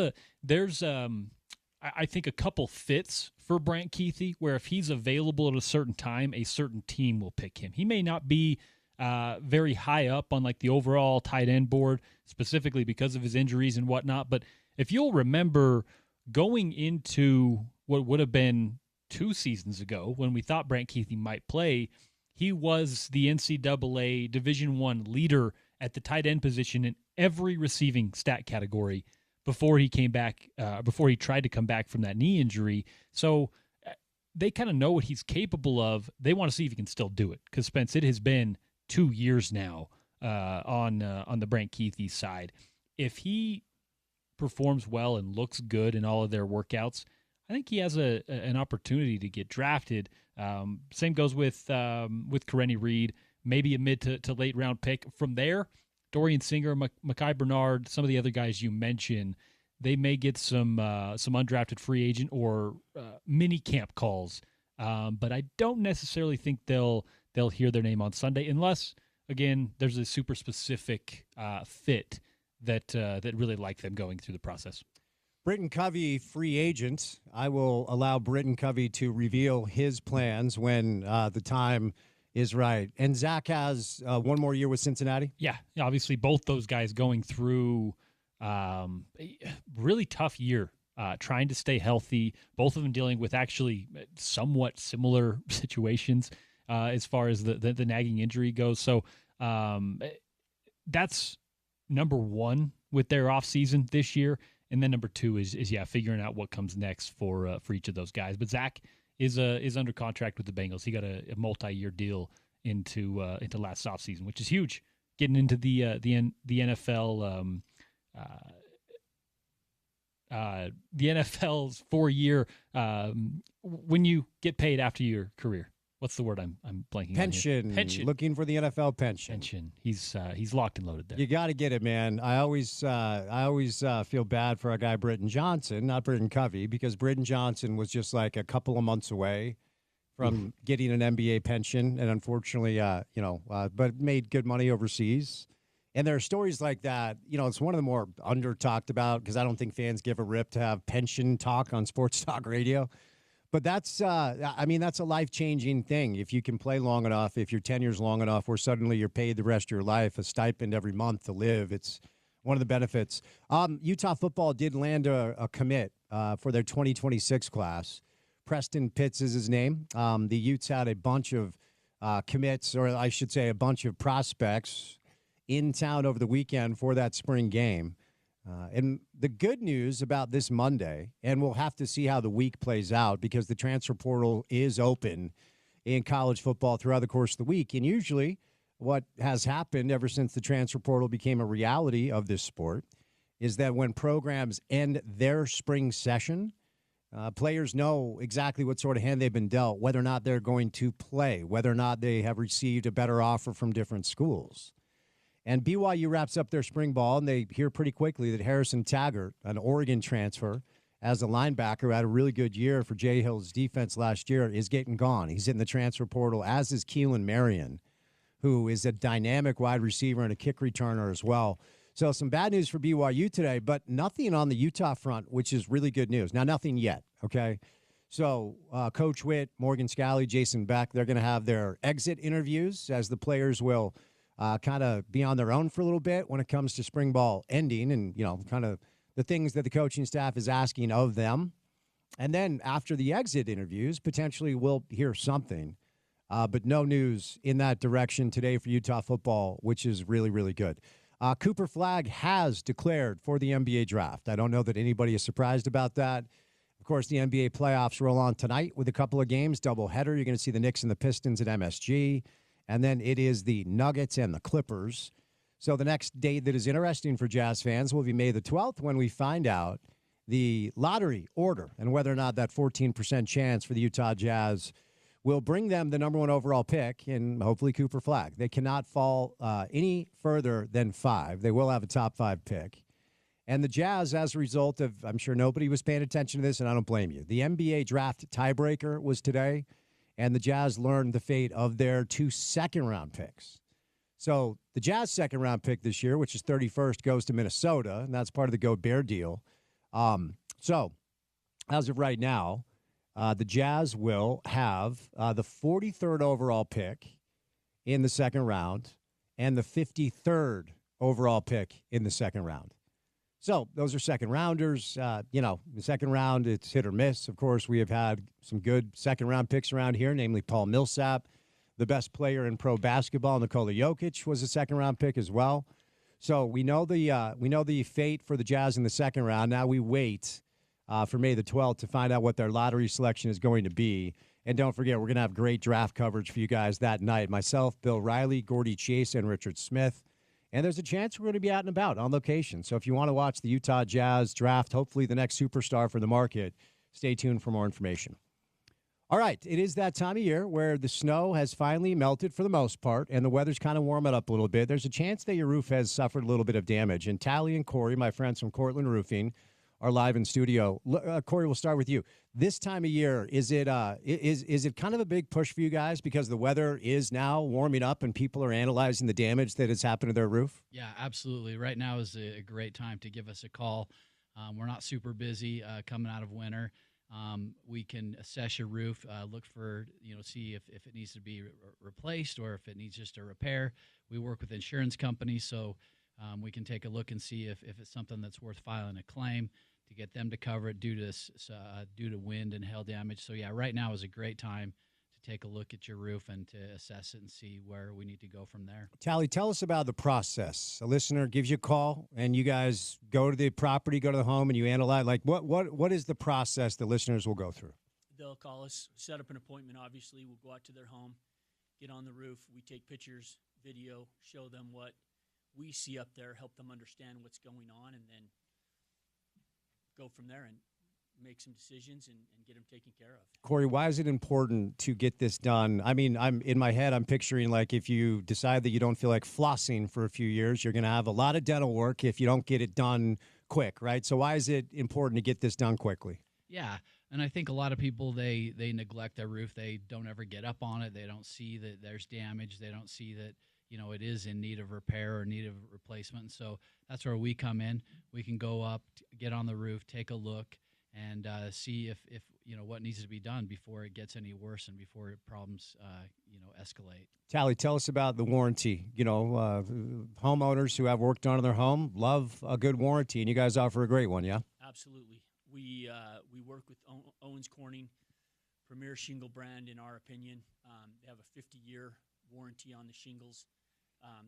I think a couple fits for Brant Keithy, where if he's available at a certain time, a certain team will pick him. He may not be very high up on like the overall tight end board, specifically because of his injuries and whatnot. But if you'll remember, going into what would have been 2 seasons ago when we thought Brant Keithy might play, he was the NCAA Division I leader at the tight end position in every receiving stat category before he came back, before he tried to come back from that knee injury. So they kind of know what he's capable of. They want to see if he can still do it, because, Spence, it has been 2 years now on the Brant Keithy side. If he performs well and looks good in all of their workouts, I think he has an opportunity to get drafted. Same goes with Karenni Reed, maybe a mid to late round pick. From there, Dorian Singer, Mekhi Bernard, some of the other guys you mentioned, they may get some undrafted free agent or mini camp calls. But I don't necessarily think they'll hear their name on Sunday, unless, again, there's a super specific fit that really like them going through the process. Britton Covey, free agent. I will allow Britton Covey to reveal his plans when the time is right. And Zach has one more year with Cincinnati? Yeah, obviously both those guys going through a really tough year, trying to stay healthy, both of them dealing with actually somewhat similar situations as far as the nagging injury goes. So that's number one with their offseason this year. And then number two is figuring out what comes next for each of those guys. But Zach is under contract with the Bengals. He got a multi-year deal into last offseason, which is huge. Getting into the NFL, the NFL's 4-year when you get paid after your career. What's the word I'm blanking pension. on here? Pension. Looking for the NFL pension. Pension. He's locked and loaded there. You got to get it, man. I always feel bad for our guy Britton Johnson, not Britton Covey, because Britton Johnson was just like a couple of months away from getting an NBA pension, and unfortunately, but made good money overseas. And there are stories like that. It's one of the more under talked about, because I don't think fans give a rip to have pension talk on sports talk radio. But that's a life-changing thing. If you can play long enough, if your tenure's long enough, where suddenly you're paid the rest of your life, a stipend every month to live, it's one of the benefits. Utah football did land a commit for their 2026 class. Preston Pitts is his name. The Utes had a bunch of commits, or I should say a bunch of prospects in town over the weekend for that spring game. And the good news about this Monday, and we'll have to see how the week plays out, because the transfer portal is open in college football throughout the course of the week. And usually what has happened ever since the transfer portal became a reality of this sport is that when programs end their spring session, players know exactly what sort of hand they've been dealt, whether or not they're going to play, whether or not they have received a better offer from different schools. And BYU wraps up their spring ball, and they hear pretty quickly that Harrison Taggart, an Oregon transfer, as a linebacker who had a really good year for Jay Hill's defense last year, is getting gone. He's in the transfer portal, as is Keelan Marion, who is a dynamic wide receiver and a kick returner as well. So some bad news for BYU today, but nothing on the Utah front, which is really good news. Now, nothing yet, okay? So Coach Witt, Morgan Scalley, Jason Beck, they're going to have their exit interviews as the players will kind of be on their own for a little bit when it comes to spring ball ending, and, kind of the things that the coaching staff is asking of them. And then after the exit interviews, potentially we'll hear something. But no news in that direction today for Utah football, which is really, really good. Cooper Flagg has declared for the NBA draft. I don't know that anybody is surprised about that. Of course, the NBA playoffs roll on tonight with a couple of games, doubleheader. You're going to see the Knicks and the Pistons at MSG. And then it is the Nuggets and the Clippers. So the next date that is interesting for Jazz fans will be May the 12th, when we find out the lottery order and whether or not that 14% chance for the Utah Jazz will bring them the number 1 overall pick and hopefully Cooper Flagg. They cannot fall any further than 5. They will have a top 5 pick. And the Jazz, as a result of, I'm sure nobody was paying attention to this, and I don't blame you. The NBA draft tiebreaker was today, and the Jazz learned the fate of their 2 second-round picks. So the Jazz second-round pick this year, which is 31st, goes to Minnesota, and that's part of the Gobert deal. So as of right now, the Jazz will have the 43rd overall pick in the second round and the 53rd overall pick in the second round. So those are second rounders. The second round, it's hit or miss. Of course, we have had some good second round picks around here, namely Paul Millsap, the best player in pro basketball. Nikola Jokic was a second round pick as well. So we know the fate for the Jazz in the second round. Now we wait for May the 12th to find out what their lottery selection is going to be. And don't forget, we're going to have great draft coverage for you guys that night. Myself, Bill Riley, Gordy Chase, and Richard Smith. And there's a chance we're going to be out and about on location. So if you want to watch the Utah Jazz draft, hopefully the next superstar for the market, stay tuned for more information. All right, it is that time of year where the snow has finally melted for the most part, and the weather's kind of warming up a little bit. There's a chance that your roof has suffered a little bit of damage. And Tally and Corey, my friends from Cortland Roofing, are live in studio. Corey, we'll start with you. This time of year, is it kind of a big push for you guys because the weather is now warming up and people are analyzing the damage that has happened to their roof? Yeah, absolutely. Right now is a great time to give us a call. We're not super busy coming out of winter. We can assess your roof, look for, see if it needs to be replaced or if it needs just a repair. We work with insurance companies, so we can take a look and see if it's something that's worth filing a claim to get them to cover it due to wind and hail damage. So, yeah, right now is a great time to take a look at your roof and to assess it and see where we need to go from there. Tally, tell us about the process. A listener gives you a call, and you guys go to the property, go to the home, and you analyze. Like, what is the process the listeners will go through? They'll call us, set up an appointment, obviously. We'll go out to their home, get on the roof. We take pictures, video, show them what we see up there, help them understand what's going on, and then go from there and make some decisions and get them taken care of. Corey, why is it important to get this done? I mean, I'm picturing like if you decide that you don't feel like flossing for a few years, you're going to have a lot of dental work if you don't get it done quick, right? So why is it important to get this done quickly? Yeah, and I think a lot of people, they neglect their roof. They don't ever get up on it. They don't see that there's damage. They don't see that, it is in need of repair or need of replacement. And so that's where we come in. We can go up, get on the roof, take a look, and see if what needs to be done before it gets any worse and before problems escalate. Tally, tell us about the warranty. Homeowners who have work done on their home love a good warranty, and you guys offer a great one, yeah? Absolutely. We work with Owens Corning, premier shingle brand in our opinion. They have a 50-year warranty on the shingles.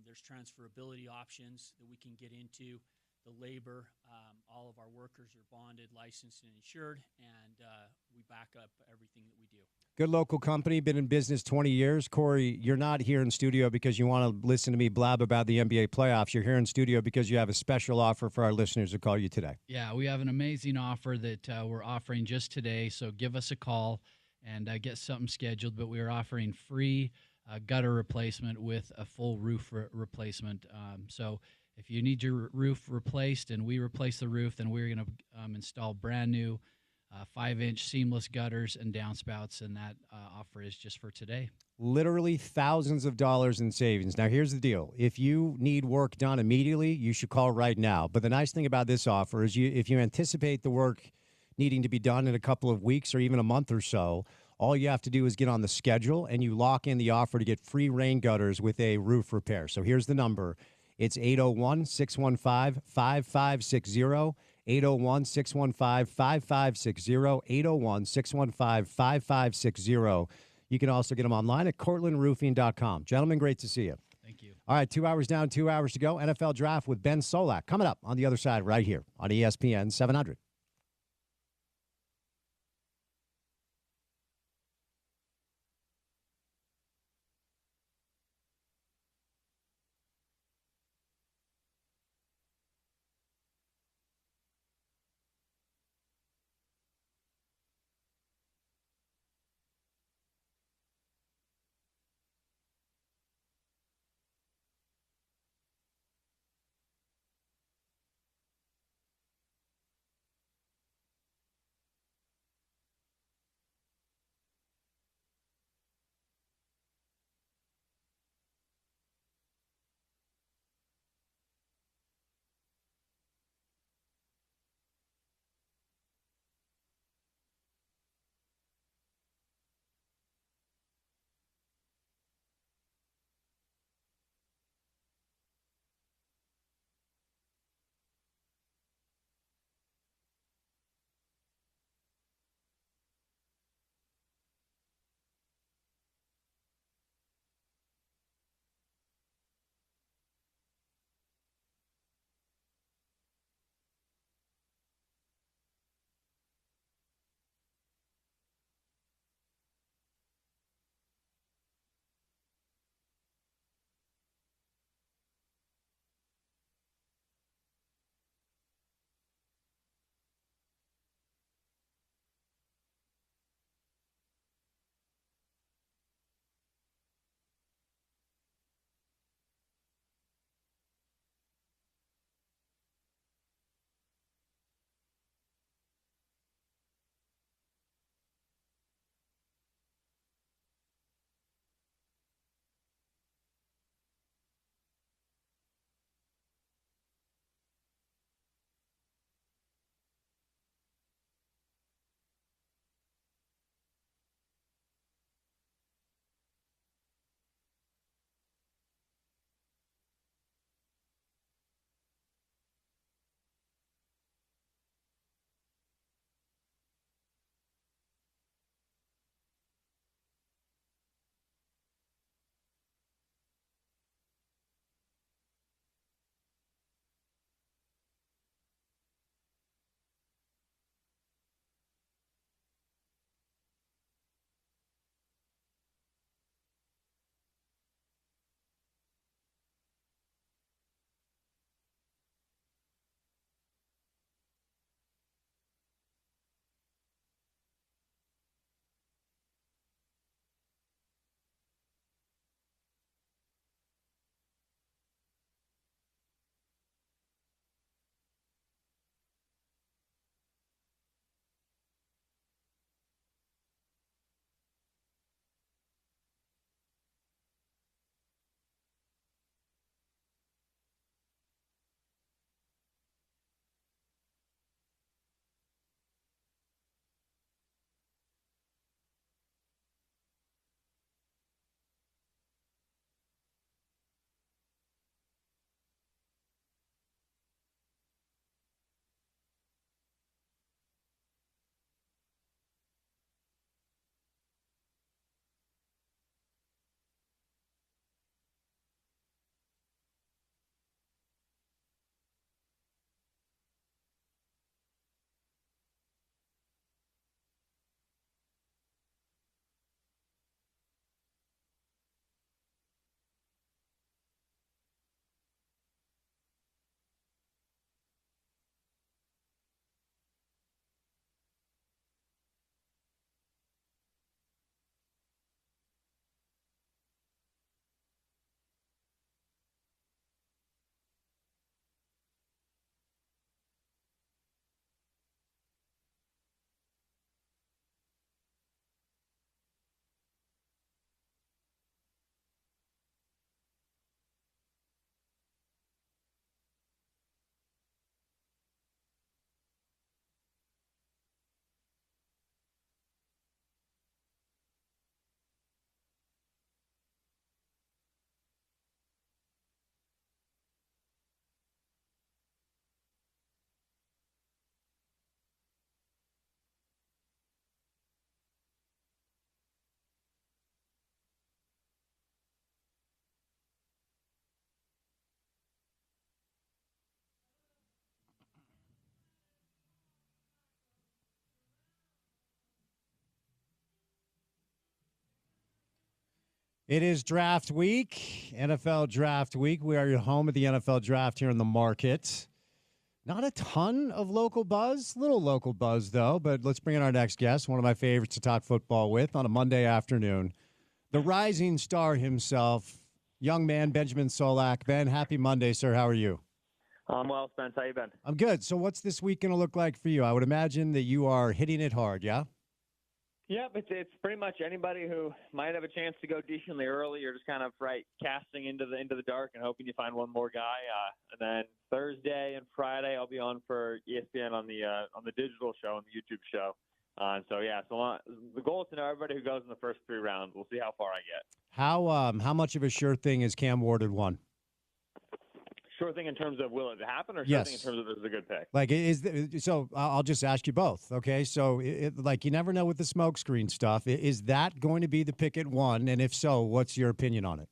There's transferability options that we can get into. The labor, all of our workers are bonded, licensed, and insured, and we back up everything that we do. Good local company, been in business 20 years. Corey, you're not here in studio because you want to listen to me blab about the NBA playoffs. You're here in studio because you have a special offer for our listeners who call you today. Yeah, we have an amazing offer that we're offering just today, so give us a call and get something scheduled. But we're offering free gutter replacement with a full roof replacement. So if you need your roof replaced and we replace the roof, then we're going to install brand new 5-inch seamless gutters and downspouts, and that offer is just for today. Literally thousands of dollars in savings. Now, here's the deal. If you need work done immediately, you should call right now. But the nice thing about this offer is if you anticipate the work needing to be done in a couple of weeks or even a month or so, all you have to do is get on the schedule, and you lock in the offer to get free rain gutters with a roof repair. So here's the number. It's 801-615-5560, 801-615-5560, 801-615-5560. You can also get them online at cortlandroofing.com. Gentlemen, great to see you. Thank you. All right, 2 hours down, 2 hours to go. NFL Draft with Ben Solak coming up on the other side right here on ESPN 700. It is draft week, NFL draft week. We are your home at the NFL draft here in the market. Not a ton of local buzz, little local buzz though, but let's bring in our next guest, one of my favorites to talk football with on a Monday afternoon. The rising star himself, young man Benjamin Solak. Ben, happy Monday, sir. How are you? I'm well, Spence. How you been? I'm good. So what's this week going to look like for you? I would imagine that you are hitting it hard, yeah? Yep, it's pretty much anybody who might have a chance to go decently early. You're just kind of casting into the dark and hoping you find one more guy. And then Thursday and Friday, I'll be on for ESPN on the digital show, on the YouTube show. So the goal is to know everybody who goes in the first 3 rounds. We'll see how far I get. How much of a sure thing is Cam Ward at 1? Sure thing in terms of will it happen, or sure Yes. thing in terms of this is a good pick? Like, so I'll just ask you both, okay? So, like, you never know with the smokescreen stuff. Is that going to be the pick at 1? And if so, what's your opinion on it?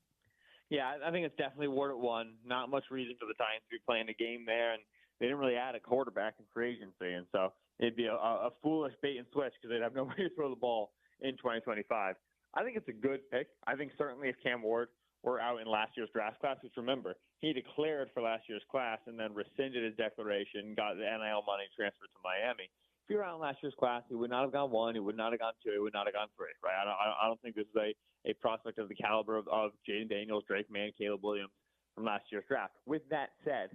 Yeah, I think it's definitely Ward at 1. Not much reason for the Titans to be playing a game there, and they didn't really add a quarterback in free agency, and so it'd be a foolish bait and switch because they'd have nobody to throw the ball in 2025. I think it's a good pick. I think certainly if Cam Ward were out in last year's draft class, which remember, he declared for last year's class and then rescinded his declaration, got the NIL money, transferred to Miami. If he were out in last year's class, he would not have gone 1, he would not have gone 2, he would not have gone 3, right? I don't think this is a prospect of the caliber of Jaden Daniels, Drake Mann, Caleb Williams from last year's draft. With that said,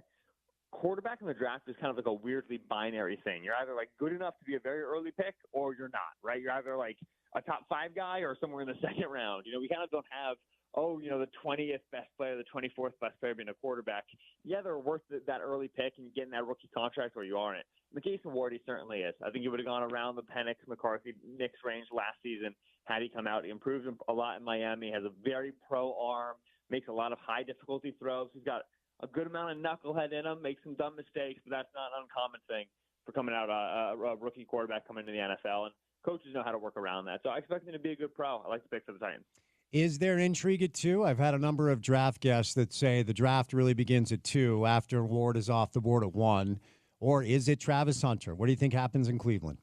quarterback in the draft is kind of like a weirdly binary thing. You're either like good enough to be a very early pick or you're not, right? You're either like a top 5 guy or somewhere in the second round. We kind of don't have, the 20th best player, the 24th best player being a quarterback. Yeah, they're worth that early pick and getting that rookie contract where you aren't. In the case of Ward, he certainly is. I think he would have gone around the Penix, McCarthy, Knicks range last season had he come out. He improved a lot in Miami, has a very pro arm, makes a lot of high difficulty throws. He's got a good amount of knucklehead in him, makes some dumb mistakes, but that's not an uncommon thing for coming out a rookie quarterback coming into the NFL, and coaches know how to work around that. So I expect him to be a good pro. I like the pick for the Titans. Is there intrigue at 2? I've had a number of draft guests that say the draft really begins at 2 after Ward is off the board at 1. Or is it Travis Hunter? What do you think happens in Cleveland?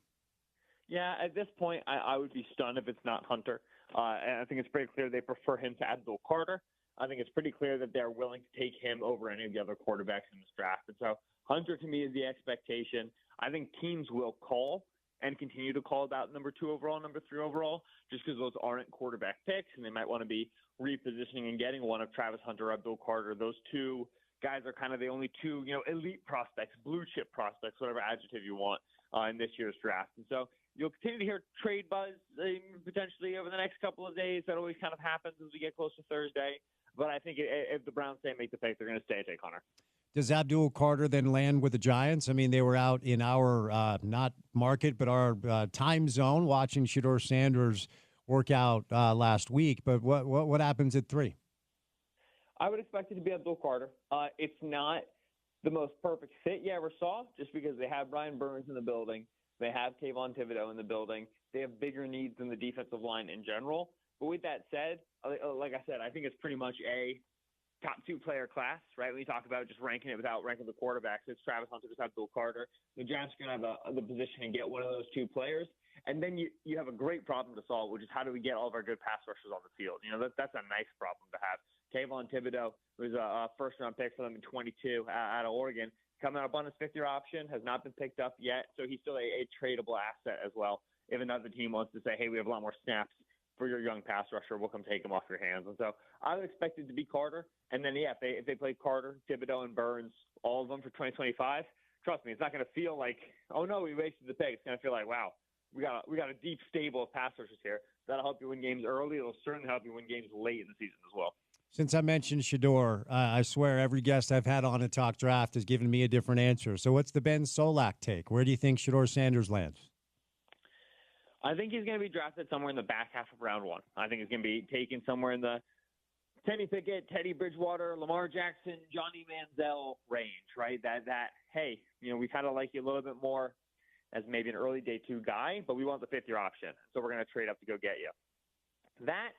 Yeah, at this point, I would be stunned if it's not Hunter. And I think it's pretty clear they prefer him to Abdul Carter. I think it's pretty clear that they're willing to take him over any of the other quarterbacks in this draft. And so Hunter, to me, is the expectation. I think teams will call and continue to call about number 2 overall, number 3 overall, just because those aren't quarterback picks, and they might want to be repositioning and getting one of Travis Hunter or Abdul Carter. Those 2 guys are kind of the only 2, elite prospects, blue chip prospects, whatever adjective you want, in this year's draft. And so you'll continue to hear trade buzz potentially over the next couple of days. That always kind of happens as we get close to Thursday. But I think if the Browns say make the pick, they're going to stay and take Hunter. Does Abdul Carter then land with the Giants? I mean, they were out in our, not market, but our time zone watching Shedeur Sanders work out last week. But what happens at 3? I would expect it to be Abdul Carter. It's not the most perfect fit you ever saw, just because they have Brian Burns in the building. They have Kayvon Thibodeau in the building. They have bigger needs than the defensive line in general. But with that said, like I said, I think it's pretty much a top 2 player class, right? When you talk about just ranking it without ranking the quarterbacks, it's Travis Hunter, just Abdul Carter. The Giants are going to have the position and get one of those 2 players. And then you have a great problem to solve, which is how do we get all of our good pass rushers on the field? That's a nice problem to have. Kayvon Thibodeau was a first-round pick for them in 22 out of Oregon. Coming up on his 5th-year option, has not been picked up yet, so he's still a tradable asset as well. If another team wants to say, hey, we have a lot more snaps for your young pass rusher, we'll come take him off your hands. And so I would expect it to be Carter. And then, if they play Carter, Thibodeau, and Burns, all of them for 2025, trust me, it's not going to feel like, oh, no, we wasted the pick. It's going to feel like, wow, we got a deep stable of pass rushers here. That'll help you win games early. It'll certainly help you win games late in the season as well. Since I mentioned Shedeur, I swear every guest I've had on a Talk Draft has given me a different answer. So what's the Ben Solak take? Where do you think Shedeur Sanders lands? I think he's going to be drafted somewhere in the back half of round 1. I think he's going to be taken somewhere in the Kenny Pickett, Teddy Bridgewater, Lamar Jackson, Johnny Manziel range, right? That hey, we kind of like you a little bit more as maybe an early day 2 guy, but we want the 5th-year option. So we're going to trade up to go get you. That,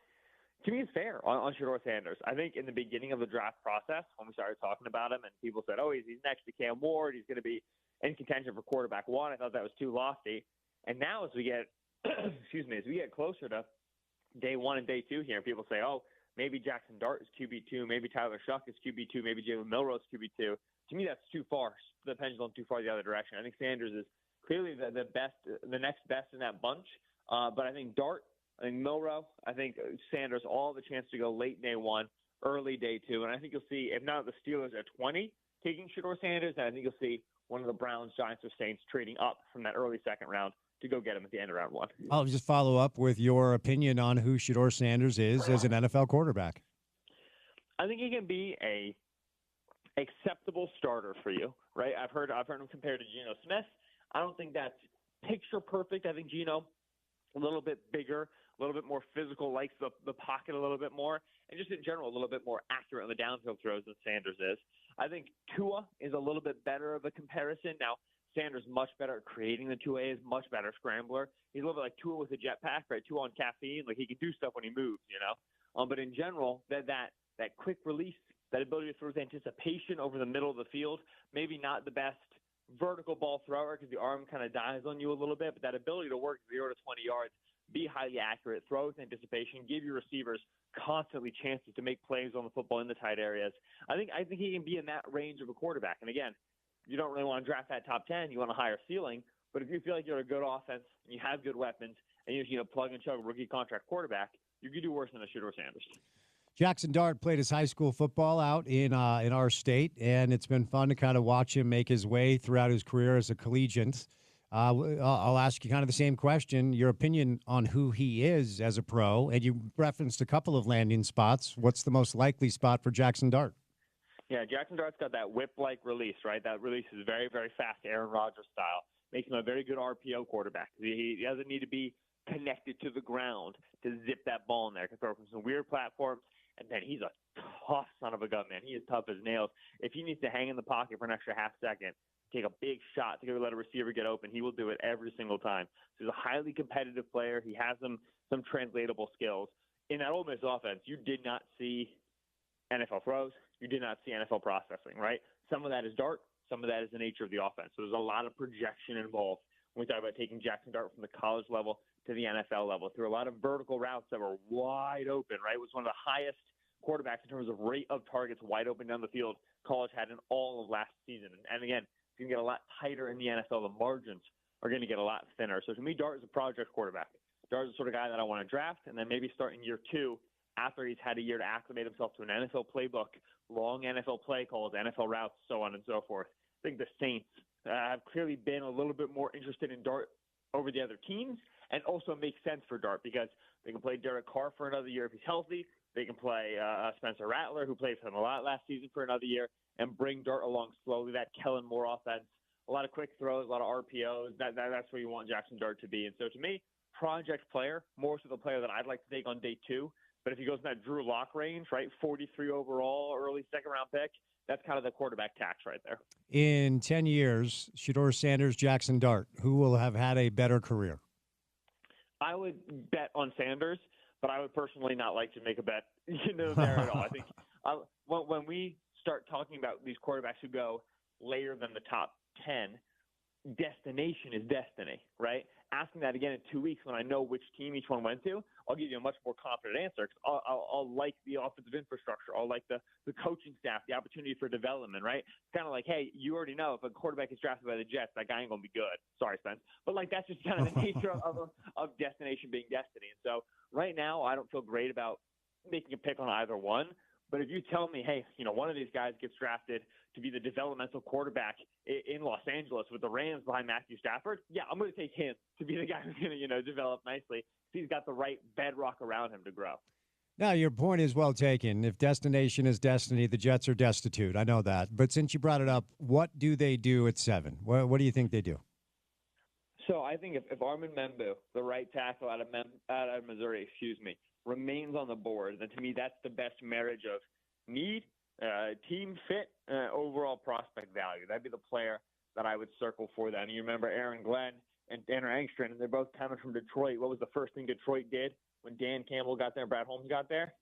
to me, is fair on Shedeur Sanders. I think in the beginning of the draft process, when we started talking about him and people said, oh, he's next to Cam Ward, he's going to be in contention for quarterback 1, I thought that was too lofty. And now as we get, as we get closer to day 1 and day 2 here, people say, oh, Maybe Jackson Dart is QB2. Maybe Tyler Shuck is QB2. Maybe Jalen Milroe is QB2. To me, that's too far. The pendulum too far the other direction. I think Sanders is clearly the best, the next best in that bunch. But I think Dart, I think Milroe, I think Sanders all have a chance to go late day one, early day two. And I think you'll see, if not the Steelers at 20 taking Shedeur Sanders, then I think you'll see one of the Browns, Giants, or Saints trading up from that early second round to go get him at the end of round one. I'll just follow up with your opinion on who Shedeur Sanders is as an NFL quarterback. I think he can be a acceptable starter for you, right? I've heard him compared to Geno Smith. I don't think that's picture perfect. I think Geno a little bit bigger, a little bit more physical, likes the pocket a little bit more, and just in general a little bit more accurate on the downfield throws than Sanders is. I think Tua is a little bit better of a comparison. Now, Sanders much better at creating than Tua is, much better scrambler. He's a little bit like Tua with a jetpack, right? Tua on caffeine, like he can do stuff when he moves, you know. But in general, that quick release, that ability to throw with anticipation over the middle of the field, maybe not the best vertical ball thrower because the arm kind of dies on you a little bit, but that ability to work 0 to 20 yards, be highly accurate, throw with anticipation, give your receivers constantly chances to make plays on the football in the tight areas. I think he can be in that range of a quarterback. And again, you don't really want to draft that top 10. You want a higher ceiling. But if you feel like you're a good offense, and you have good weapons, and you plug and chug a rookie contract quarterback, you could do worse than a Shedeur Sanders. Jackson Dart played his high school football out in our state, and it's been fun to kind of watch him make his way throughout his career as a collegiate. I'll ask you kind of the same question, your opinion on who he is as a pro, and you referenced a couple of landing spots. What's the most likely spot for Jackson Dart? Yeah, Jackson Dart's got that whip-like release, right? That release is very, very fast, Aaron Rodgers style. Makes him a very good RPO quarterback. He doesn't need to be connected to the ground to zip that ball in there. He can throw from some weird platforms, and then he's a tough son of a gun, man. He is tough as nails. If he needs to hang in the pocket for an extra half second, take a big shot to let a receiver get open, he will do it every single time. So he's a highly competitive player. He has some translatable skills. In that Ole Miss offense, you did not see NFL throws. You did not see NFL processing, right? Some of that is Dart. Some of that is the nature of the offense. So there's a lot of projection involved when we talk about taking Jackson Dart from the college level to the NFL level through a lot of vertical routes that were wide open, right? It was one of the highest quarterbacks in terms of rate of targets wide open down the field college had in all of last season. And again, it's going to get a lot tighter in the NFL. The margins are going to get a lot thinner. So to me, Dart is a project quarterback. Dart is the sort of guy that I want to draft and then maybe start in year 2 after he's had a year to acclimate himself to an NFL playbook, long NFL play calls, NFL routes, so on and so forth. I think the Saints have clearly been a little bit more interested in Dart over the other teams, and also makes sense for Dart because they can play Derek Carr for another year if he's healthy. They can play Spencer Rattler, who played for them a lot last season, for another year, and bring Dart along slowly. That Kellen Moore offense, a lot of quick throws, a lot of RPOs. That's where you want Jackson Dart to be. And so to me, project player, more so the player that I'd like to take on day 2. But if he goes in that Drew Lock range, right, 43 overall, early second-round pick, that's kind of the quarterback tax right there. In 10 years, Shedeur Sanders, Jackson Dart, who will have had a better career? I would bet on Sanders, but I would personally not like to make a bet there at all. I think when we start talking about these quarterbacks who go later than the top 10, destination is destiny, right? Asking that again in 2 weeks when I know which team each one went to, I'll give you a much more confident answer. Cause I'll like the offensive infrastructure. I'll like the coaching staff, the opportunity for development, right? It's kind of like, hey, you already know if a quarterback is drafted by the Jets, that guy ain't going to be good. Sorry, Spence. But, like, that's just kind of the nature of destination being destiny. And so right now I don't feel great about making a pick on either one. But if you tell me, hey, one of these guys gets drafted to be the developmental quarterback in Los Angeles with the Rams behind Matthew Stafford, yeah, I'm going to take him to be the guy who's going to, develop nicely. He's got the right bedrock around him to grow. Now, your point is well taken. If destination is destiny, the Jets are destitute. I know that. But since you brought it up, what do they do at 7? What do you think they do? So I think if Armin Membu, the right tackle out of Missouri, remains on the board, then to me that's the best marriage of need, team fit, overall prospect value. That'd be the player that I would circle for that. And you remember Aaron Glenn and Tanner Engstrand, and they're both coming from Detroit. What was the first thing Detroit did when Dan Campbell got there and Brad Holmes got there?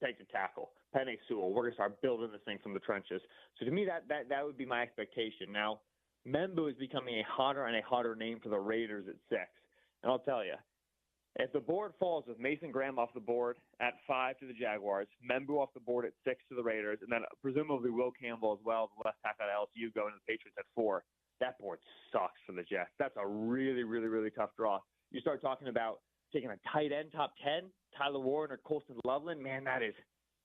Take the tackle. Penei Sewell. We're going to start building this thing from the trenches. So to me, that would be my expectation. Now, Membu is becoming a hotter and a hotter name for the Raiders at 6. And I'll tell you, If the board falls with Mason Graham off the board at 5 to the Jaguars, Membu off the board at 6 to the Raiders, and then presumably Will Campbell as well, the left tackle at LSU, going to the Patriots at 4, that board sucks for the Jets. That's a really, really, really tough draw. You start talking about taking a tight end top 10, Tyler Warren or Colston Loveland, man, that is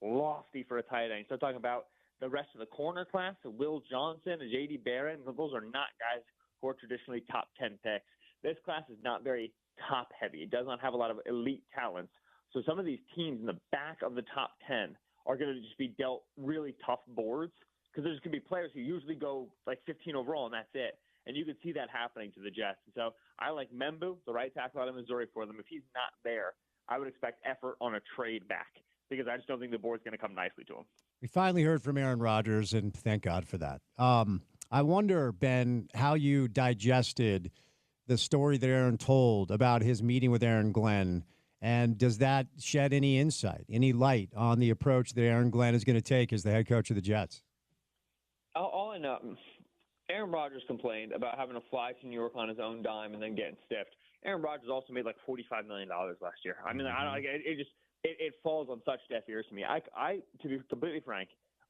lofty for a tight end. You start talking about the rest of the corner class, Will Johnson and J.D. Barron. Those are not guys who are traditionally top 10 picks. This class is not very top heavy. It does not have a lot of elite talents. So some of these teams in the back of the top 10 are going to just be dealt really tough boards because there's going to be players who usually go like 15 overall and that's it. And you could see that happening to the Jets. And so I like Membu, the right tackle out of Missouri, for them. If he's not there, I would expect effort on a trade back because I just don't think the board's going to come nicely to him. We finally heard from Aaron Rodgers, and thank God for that. I wonder, Ben, how you digested the story that Aaron told about his meeting with Aaron Glenn, and does that shed any insight, any light on the approach that Aaron Glenn is going to take as the head coach of the Jets? All I know, Aaron Rodgers complained about having to fly to New York on his own dime and then getting stiffed. Aaron Rodgers also made like $45 million last year. I mean, it falls on such deaf ears to me. I, to be completely frank,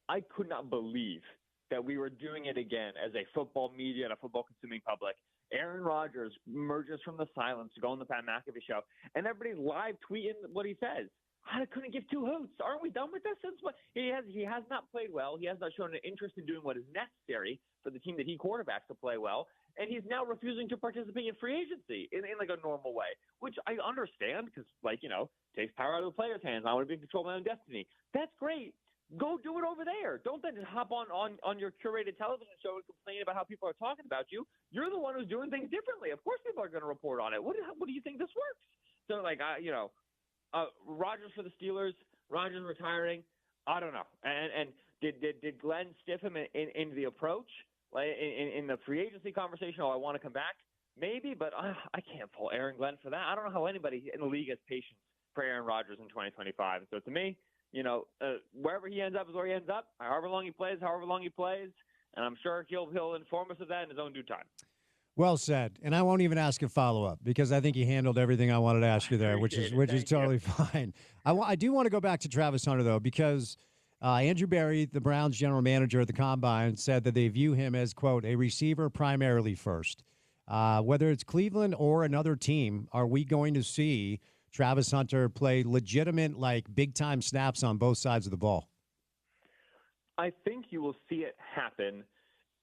I could not believe that we were doing it again as a football media and a football consuming public. Aaron Rodgers emerges from the silence to go on the Pat McAfee show, and everybody's live tweeting what he says. I couldn't give two hoots. Aren't we done with this? Since he has not played well. He has not shown an interest in doing what is necessary for the team that he quarterbacks to play well, and he's now refusing to participate in free agency in like a normal way, which I understand because, takes power out of the player's hands. I want to be in control of my own destiny. That's great. Go do it over there. Don't then just hop on your curated television show and complain about how people are talking about you. You're the one who's doing things differently. Of course people are going to report on it. What do you think this works? So, Rodgers for the Steelers, Rodgers retiring, I don't know. And did Glenn stiff him in the approach, like in the free agency conversation? Oh, I want to come back. Maybe, but I can't pull Aaron Glenn for that. I don't know how anybody in the league has patience for Aaron Rodgers in 2025. So to me, wherever he ends up is where he ends up. However long he plays, and I'm sure he'll inform us of that in his own due time. Well said. And I won't even ask a follow-up because I think you handled everything I wanted to ask you there, which is totally fine. I do want to go back to Travis Hunter, though, because Andrew Berry, the Browns general manager at the Combine, said that they view him as, quote, a receiver primarily first. Whether it's Cleveland or another team, are we going to see Travis Hunter play legitimate, big-time snaps on both sides of the ball? I think you will see it happen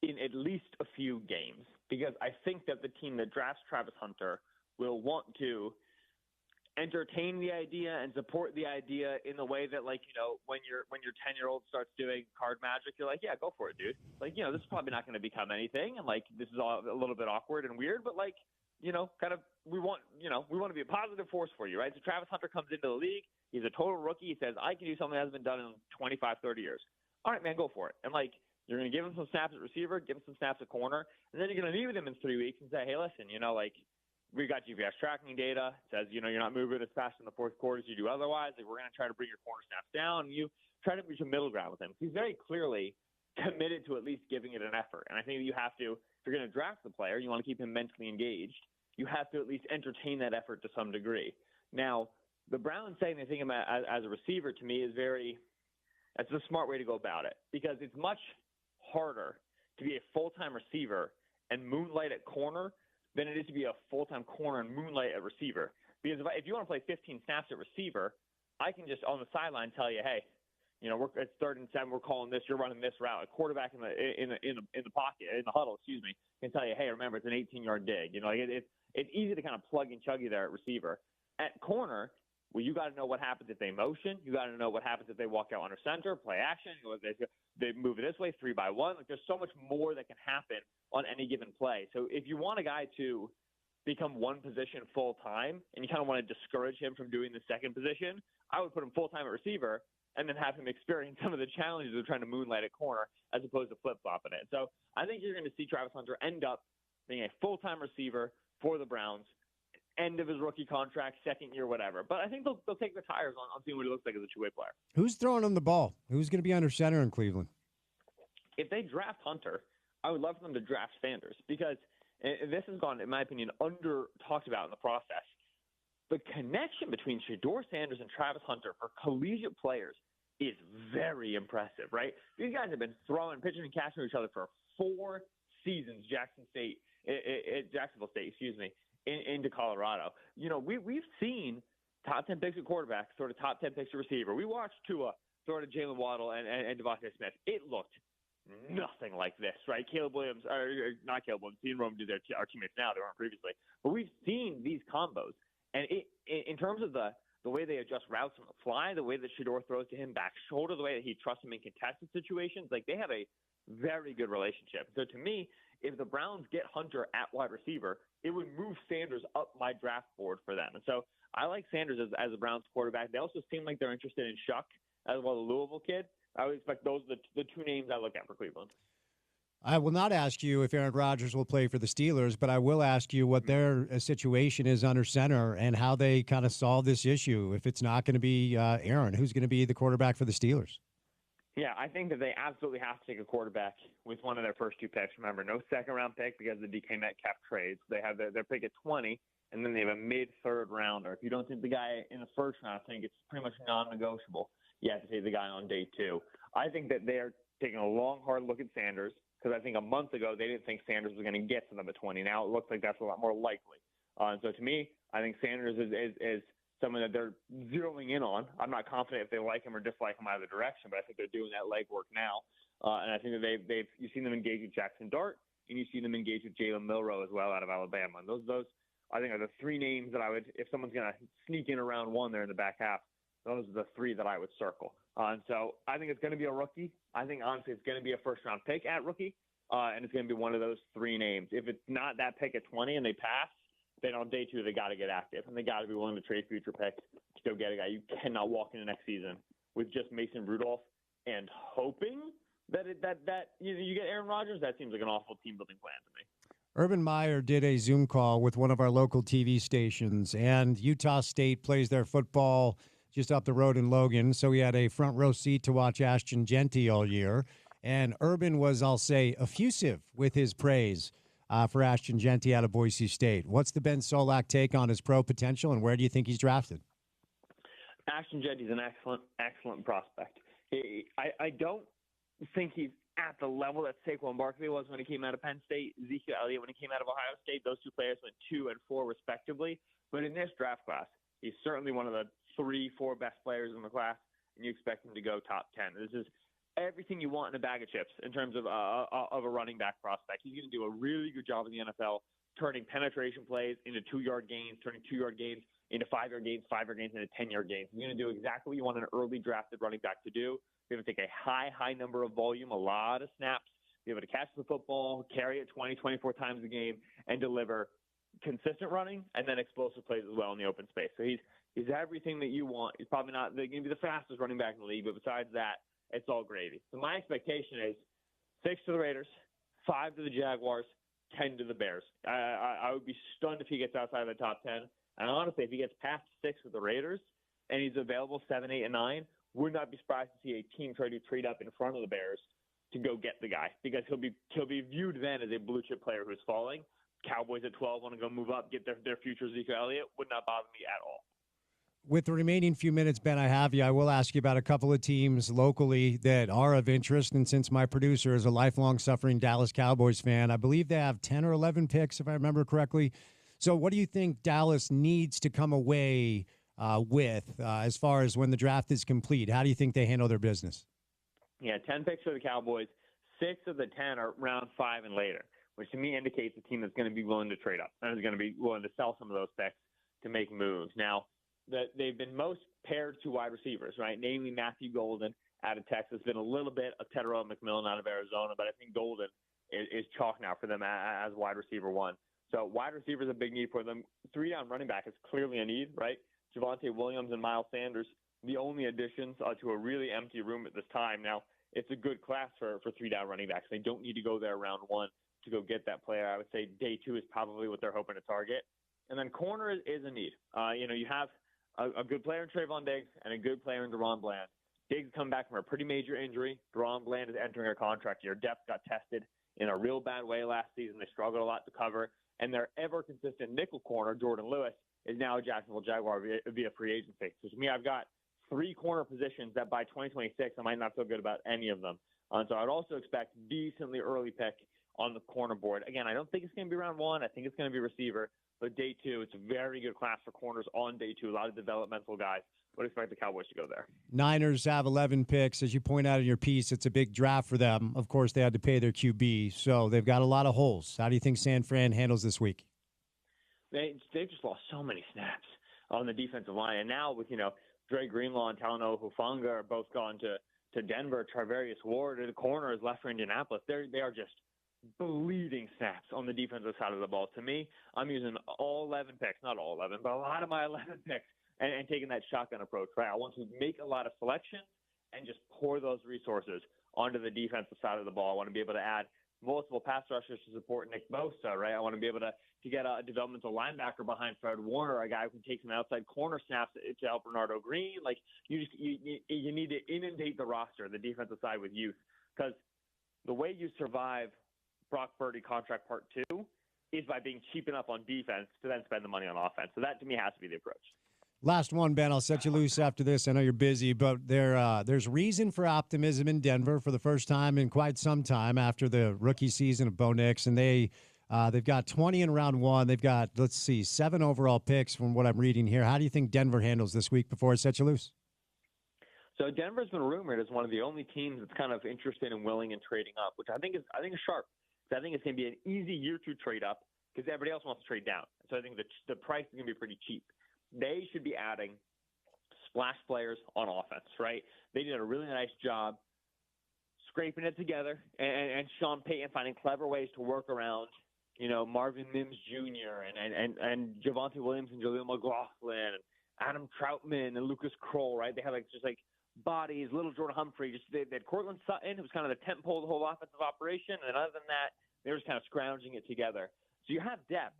in at least a few games because I think that the team that drafts Travis Hunter will want to entertain the idea and support the idea in the way that, when your 10-year-old starts doing card magic, you're like, yeah, go for it, dude. This is probably not going to become anything, and this is all a little bit awkward and weird, but we want to be a positive force for you, right? So Travis Hunter comes into the league. He's a total rookie. He says, I can do something that hasn't been done in 25, 30 years. All right, man, go for it. And you're going to give him some snaps at receiver, give him some snaps at corner, and then you're going to meet with him in 3 weeks and say, hey, listen, we got GPS tracking data. It says, you're not moving as fast in the fourth quarter as you do otherwise. We're going to try to bring your corner snaps down. And you try to reach a middle ground with him. He's very clearly committed to at least giving it an effort. And I think you have to, if you're going to draft the player, you want to keep him mentally engaged. You have to at least entertain that effort to some degree. Now, the Browns saying they think of him as a receiver to me is that's a smart way to go about it because it's much harder to be a full-time receiver and moonlight at corner than it is to be a full-time corner and moonlight at receiver. Because if you want to play 15 snaps at receiver, I can just on the sideline tell you, hey, it's 3rd and 7, we're calling this, you're running this route. A quarterback in the pocket, in the huddle, can tell you, hey, remember it's an 18-yard dig. It's easy to kind of plug and chug you there at receiver. At corner, well, you got to know what happens if they motion. You got to know what happens if they walk out under center, play action. They move it this way, 3-by-1. There's so much more that can happen on any given play. So if you want a guy to become one position full time, and you kind of want to discourage him from doing the second position, I would put him full time at receiver, and then have him experience some of the challenges of trying to moonlight at corner as opposed to flip flopping it. So I think you're going to see Travis Hunter end up being a full time receiver for the Browns. End of his rookie contract, second year, whatever. But I think they'll take the tires on seeing what he looks like as a two-way player. Who's throwing him the ball? Who's going to be under center in Cleveland? If they draft Hunter, I would love for them to draft Sanders because this has gone, in my opinion, under talked about in the process. the connection between Shedeur Sanders and Travis Hunter for collegiate players is very impressive, right? These guys have been pitching and catching each other for 4 seasons, Jacksonville State, into Colorado. You know, we've seen top 10 picks at quarterback, sort of top 10 picks at receiver. We watched Tua sort of Jalen Waddle and Devontae Smith. It looked nothing like this, right? Caleb Williams, or not Caleb Williams, Dean Rome did our teammates now, they weren't previously. But we've seen these combos. And in terms of the way they adjust routes on the fly, the way that Shedeur throws to him back shoulder, the way that he trusts him in contested situations, like they have a very good relationship. So to me, if the Browns get Hunter at wide receiver, it would move Sanders up my draft board for them. And so I like Sanders as a Browns quarterback. They also seem like they're interested in Shuck as well, the Louisville kid. I would expect those are the 2 names I look at for Cleveland. I will not ask you if Aaron Rodgers will play for the Steelers, but I will ask you what their situation is under center and how they kind of solve this issue. If it's not going to be Aaron, who's going to be the quarterback for the Steelers? Yeah, I think that they absolutely have to take a quarterback with one of their first 2 picks. Remember, no second-round pick because of the DK Metcalf trades. They have their pick at 20, and then they have a mid-third rounder. If you don't take the guy in the first round, I think it's pretty much non-negotiable. You have to take the guy on day 2. I think that they're taking a long, hard look at Sanders because I think a month ago they didn't think Sanders was going to get to them at 20. Now it looks like that's a lot more likely. So to me, I think Sanders is someone that they're zeroing in on. I'm not confident if they like him or dislike him either direction, but I think they're doing that legwork now. And I think that you've seen them engage with Jackson Dart, and you see them engage with Jalen Milroe as well out of Alabama. And those I think are the 3 names that I would, if someone's going to sneak in around 1 there in the back half, those are the 3 that I would circle. And so I think it's going to be a rookie. I think honestly it's going to be a first-round pick at rookie, and it's going to be one of those 3 names. If it's not that pick at 20 and they pass, then on day 2 they got to get active, and they got to be willing to trade future picks to go get a guy. You cannot walk into next season with just Mason Rudolph and hoping that you get Aaron Rodgers. That seems like an awful team-building plan to me. Urban Meyer did a Zoom call with one of our local TV stations, and Utah State plays their football just up the road in Logan, so he had a front row seat to watch Ashton Genty all year. And Urban was, I'll say, effusive with his praise for Ashton Genty out of Boise State. What's the Ben Solak take on his pro potential, and where do you think he's drafted? Ashton Genty's an excellent prospect. I don't think he's at the level that Saquon Barkley was when he came out of Penn State, Ezekiel Elliott when he came out of Ohio State. Those 2 players went 2 and 4 respectively. But in this draft class, he's certainly one of the 3-4 best players in the class, and you expect him to go top 10. This is everything you want in a bag of chips in terms of a running back prospect. He's going to do a really good job in the NFL, turning penetration plays into 2-yard gains, turning 2-yard gains into 5-yard gains, 5-yard gains into 10-yard gains. He's going to do exactly what you want an early drafted running back to do. He's going to take a high number of volume, a lot of snaps, be able to catch the football, carry it 20, 24 times a game, and deliver consistent running and then explosive plays as well in the open space. So he's everything that you want. He's probably not going to be the fastest running back in the league, but besides that, it's all gravy. So my expectation is 6 to the Raiders, 5 to the Jaguars, 10 to the Bears. I would be stunned if he gets outside of the top 10. And honestly, if he gets past 6 with the Raiders and he's available 7, 8, and 9, would not be surprised to see a team try to trade up in front of the Bears to go get the guy because he'll be viewed then as a blue chip player who's falling. Cowboys at 12 want to go move up, get their future Ezekiel Elliott. Would not bother me at all. With the remaining few minutes, Ben, I have you. I will ask you about a couple of teams locally that are of interest. And since my producer is a lifelong suffering Dallas Cowboys fan, I believe they have 10 or 11 picks, if I remember correctly. So what do you think Dallas needs to come away with as far as when the draft is complete? How do you think they handle their business? Yeah, 10 picks for the Cowboys. 6 of the 10 are round 5 and later, which to me indicates a team that's going to be willing to trade up and is going to be willing to sell some of those picks to make moves. Now, they've been most paired to wide receivers, right? Namely Matthew Golden out of Texas, been a little bit of Tedderell McMillan out of Arizona, but I think Golden is chalk now for them as wide receiver 1. So wide receiver is a big need for them. 3-down running back is clearly a need, right? Javonte Williams and Miles Sanders, the only additions to a really empty room at this time. Now, it's a good class for 3-down running backs. They don't need to go there round 1 to go get that player. I would say day 2 is probably what they're hoping to target. And then corner is a need. You have a good player in Trayvon Diggs and a good player in DeRon Bland. Diggs come back from a pretty major injury. DeRon Bland is entering a contract year. Depth got tested in a real bad way last season. They struggled a lot to cover. And their ever-consistent nickel corner, Jordan Lewis, is now a Jacksonville Jaguar via free agency. So to me, I've got 3 corner positions that by 2026, I might not feel good about any of them. So I'd also expect decently early pick on the corner board. Again, I don't think it's going to be round 1. I think it's going to be receiver. But day 2, it's a very good class for corners on day 2. A lot of developmental guys. Would expect the Cowboys to go there. Niners have 11 picks. As you point out in your piece, it's a big draft for them. Of course, they had to pay their QB, so they've got a lot of holes. How do you think San Fran handles this week? They've just lost so many snaps on the defensive line. And now with, Dre Greenlaw and Talanoa Hufanga are both gone to Denver. Tarvarius Ward, the corner, is left for Indianapolis. They are just bleeding snaps on the defensive side of the ball. To me, I'm using all 11 picks, not all 11, but a lot of my 11 picks, and taking that shotgun approach, right? I want to make a lot of selections and just pour those resources onto the defensive side of the ball. I want to be able to add multiple pass rushers to support Nick Bosa, right? I want to be able to get a developmental linebacker behind Fred Warner, a guy who can take some outside corner snaps to help Bernardo Green. Like, you need to inundate the roster, the defensive side, with youth, because the way you survive Brock Purdy contract part 2 is by being cheap enough on defense to then spend the money on offense. So that, to me, has to be the approach. Last one, Ben. I'll set you loose after this. I know you're busy, but there's reason for optimism in Denver for the first time in quite some time after the rookie season of Bo Nix, and they've got 20 in round 1. They've got, 7 overall picks from what I'm reading here. How do you think Denver handles this week before I set you loose? So Denver's been rumored as one of the only teams that's kind of interested and willing in trading up, which I think is sharp. I think it's going to be an easy year to trade up because everybody else wants to trade down. So I think the price is going to be pretty cheap. They should be adding splash players on offense, right? They did a really nice job scraping it together, and Sean Payton finding clever ways to work around, Marvin Mims Jr. and Javonte Williams and Jaleel McLaughlin and Adam Troutman and Lucas Kroll, right? They had bodies, little Jordan Humphrey. They had Cortland Sutton, who was kind of the tent pole of the whole offensive operation, and other than that, they were just kind of scrounging it together. So you have depth.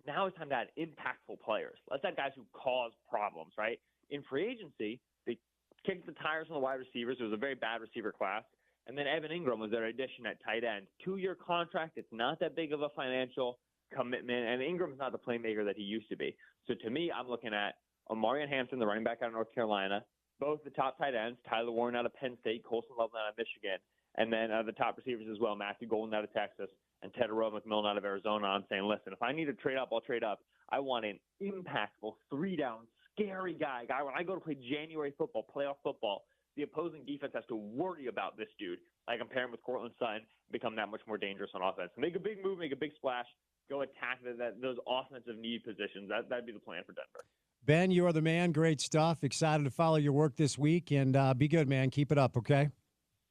Now it's time to add impactful players. Let's add guys who cause problems, right? In free agency, they kicked the tires on the wide receivers. It was a very bad receiver class. And then Evan Ingram was their addition at tight end. 2-year contract. It's not that big of a financial commitment. And Ingram's not the playmaker that he used to be. So to me, I'm looking at Omarion Hampton, the running back out of North Carolina, both the top tight ends, Tyler Warren out of Penn State, Colson Loveland out of Michigan, and then the top receivers as well, Matthew Golden out of Texas, and Tedero McMillan out of Arizona. I'm saying, listen, if I need to trade up, I'll trade up. I want an impactful, 3-down, scary guy. When I go to play January football, playoff football, the opposing defense has to worry about this dude. I compare him with Cortland Sutton, become that much more dangerous on offense. Make a big move, make a big splash, go attack those offensive need positions. That'd be the plan for Denver. Ben, you are the man. Great stuff. Excited to follow your work this week, and be good, man. Keep it up, okay?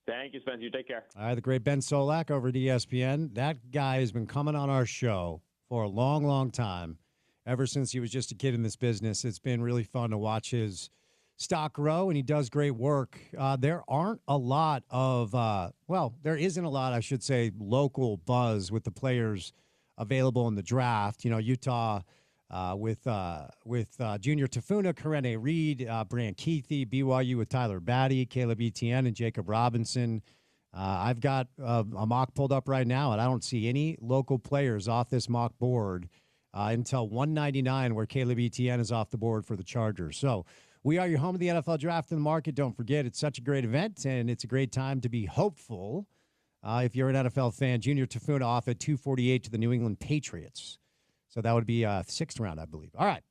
Thank you, Spence. You take care. All right, the great Ben Solak over at ESPN. That guy has been coming on our show for a long, long time, ever since he was just a kid in this business. It's been really fun to watch his stock grow, and he does great work. There aren't a lot of, there isn't a lot, I should say, local buzz with the players available in the draft. Utah with Junior Tafuna, Karene Reed, Brant Keithy, BYU with Tyler Batty, Caleb Etienne, and Jacob Robinson. I've got a mock pulled up right now, and I don't see any local players off this mock board until 199, where Caleb Etienne is off the board for the Chargers. So we are your home of the NFL Draft in the Market. Don't forget, it's such a great event, and it's a great time to be hopeful. If you're an NFL fan, Junior Tafuna off at 248 to the New England Patriots. So that would be 6th round, I believe. All right.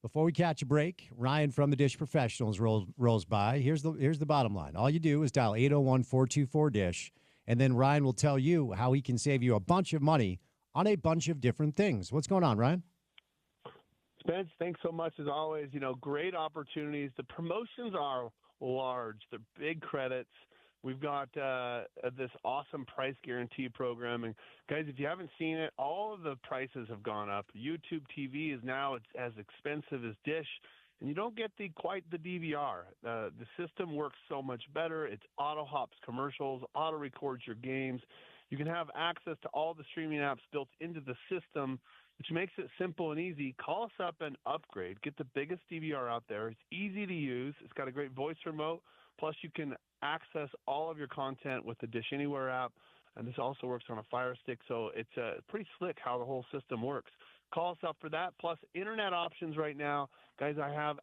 Before we catch a break, Ryan from the Dish Professionals rolls by. Here's the bottom line. All you do is dial 801-424-DISH, and then Ryan will tell you how he can save you a bunch of money on a bunch of different things. What's going on, Ryan? Spence, thanks so much as always. Great opportunities. The promotions are large. They're big credits. We've got this awesome price guarantee program. And, guys, if you haven't seen it, all of the prices have gone up. YouTube TV is now as expensive as Dish, and you don't get quite the DVR. The system works so much better. It's auto-hops commercials, auto-records your games. You can have access to all the streaming apps built into the system, which makes it simple and easy. Call us up and upgrade. Get the biggest DVR out there. It's easy to use. It's got a great voice remote. Plus, you can access all of your content with the Dish Anywhere app, and this also works on a Fire Stick, so it's pretty slick how the whole system works. Call us up for that. Plus, internet options right now. Guys, I have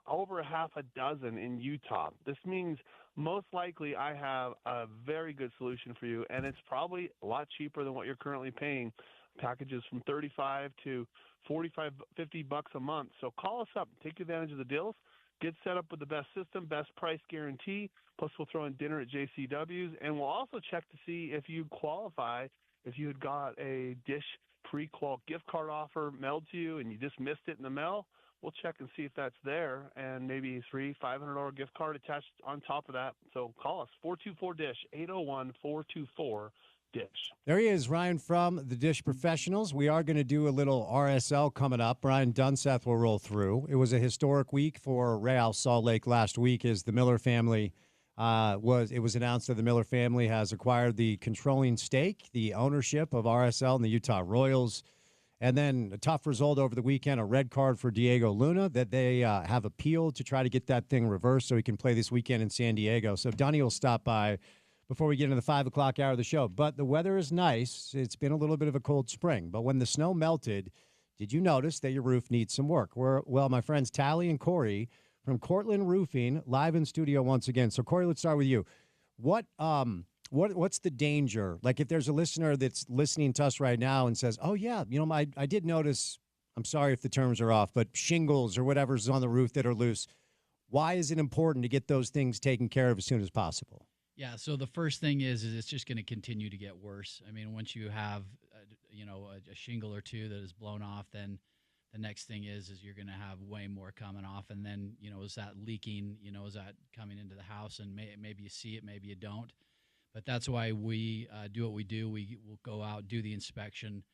over a half a dozen in Utah. This means most likely I have a very good solution for you, and it's probably a lot cheaper than what you're currently paying. Packages from $35 to $45, $50 a month. So call us up, take advantage of the deals, get set up with the best system, best price guarantee. Plus, we'll throw in dinner at JCW's, and we'll also check to see if you qualify. If you had got a Dish pre-qual gift card offer mailed to you and you just missed it in the mail, we'll check and see if that's there, and maybe $500 gift card attached on top of that. So call us, 424-DISH, 801-424-DISH. There he is, Ryan from the Dish Professionals. We are going to do a little RSL coming up. Brian Dunseth will roll through. It was a historic week for Real Salt Lake last week as the Miller family it was announced that the Miller family has acquired the controlling stake, the ownership of RSL and the Utah Royals. And then a tough result over the weekend, a red card for Diego Luna that they have appealed to try to get that thing reversed so he can play this weekend in San Diego. So Dunny will stop by before we get into the 5 o'clock hour of the show. But the weather is nice. It's been a little bit of a cold spring. But when the snow melted, did you notice that your roof needs some work? Well, my friends Tally and Corey from Cortland Roofing, live in studio once again. So, Corey, let's start with you. What's the danger? Like, if there's a listener that's listening to us right now and says, "Oh yeah, I did notice. I'm sorry if the terms are off, but shingles or whatever's on the roof that are loose." Why is it important to get those things taken care of as soon as possible? Yeah. So the first thing is it's just going to continue to get worse. I mean, once you have a shingle or two that is blown off, then the next thing is you're going to have way more coming off. And then, is that leaking? Is that coming into the house? And maybe you see it, maybe you don't. But that's why we do what we do. We will go out, do the inspection,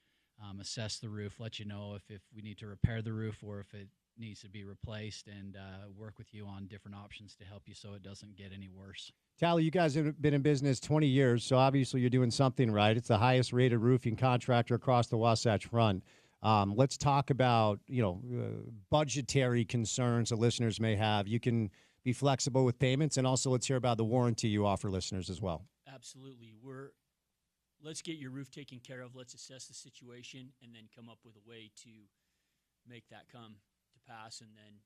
assess the roof, let you know if we need to repair the roof or if it needs to be replaced, and work with you on different options to help you so it doesn't get any worse. Tally, you guys have been in business 20 years, so obviously you're doing something right. It's the highest rated roofing contractor across the Wasatch Front. Let's talk about, budgetary concerns that listeners may have. You can be flexible with payments, and also let's hear about the warranty you offer listeners as well. Absolutely. Let's get your roof taken care of. Let's assess the situation and then come up with a way to make that come to pass, and then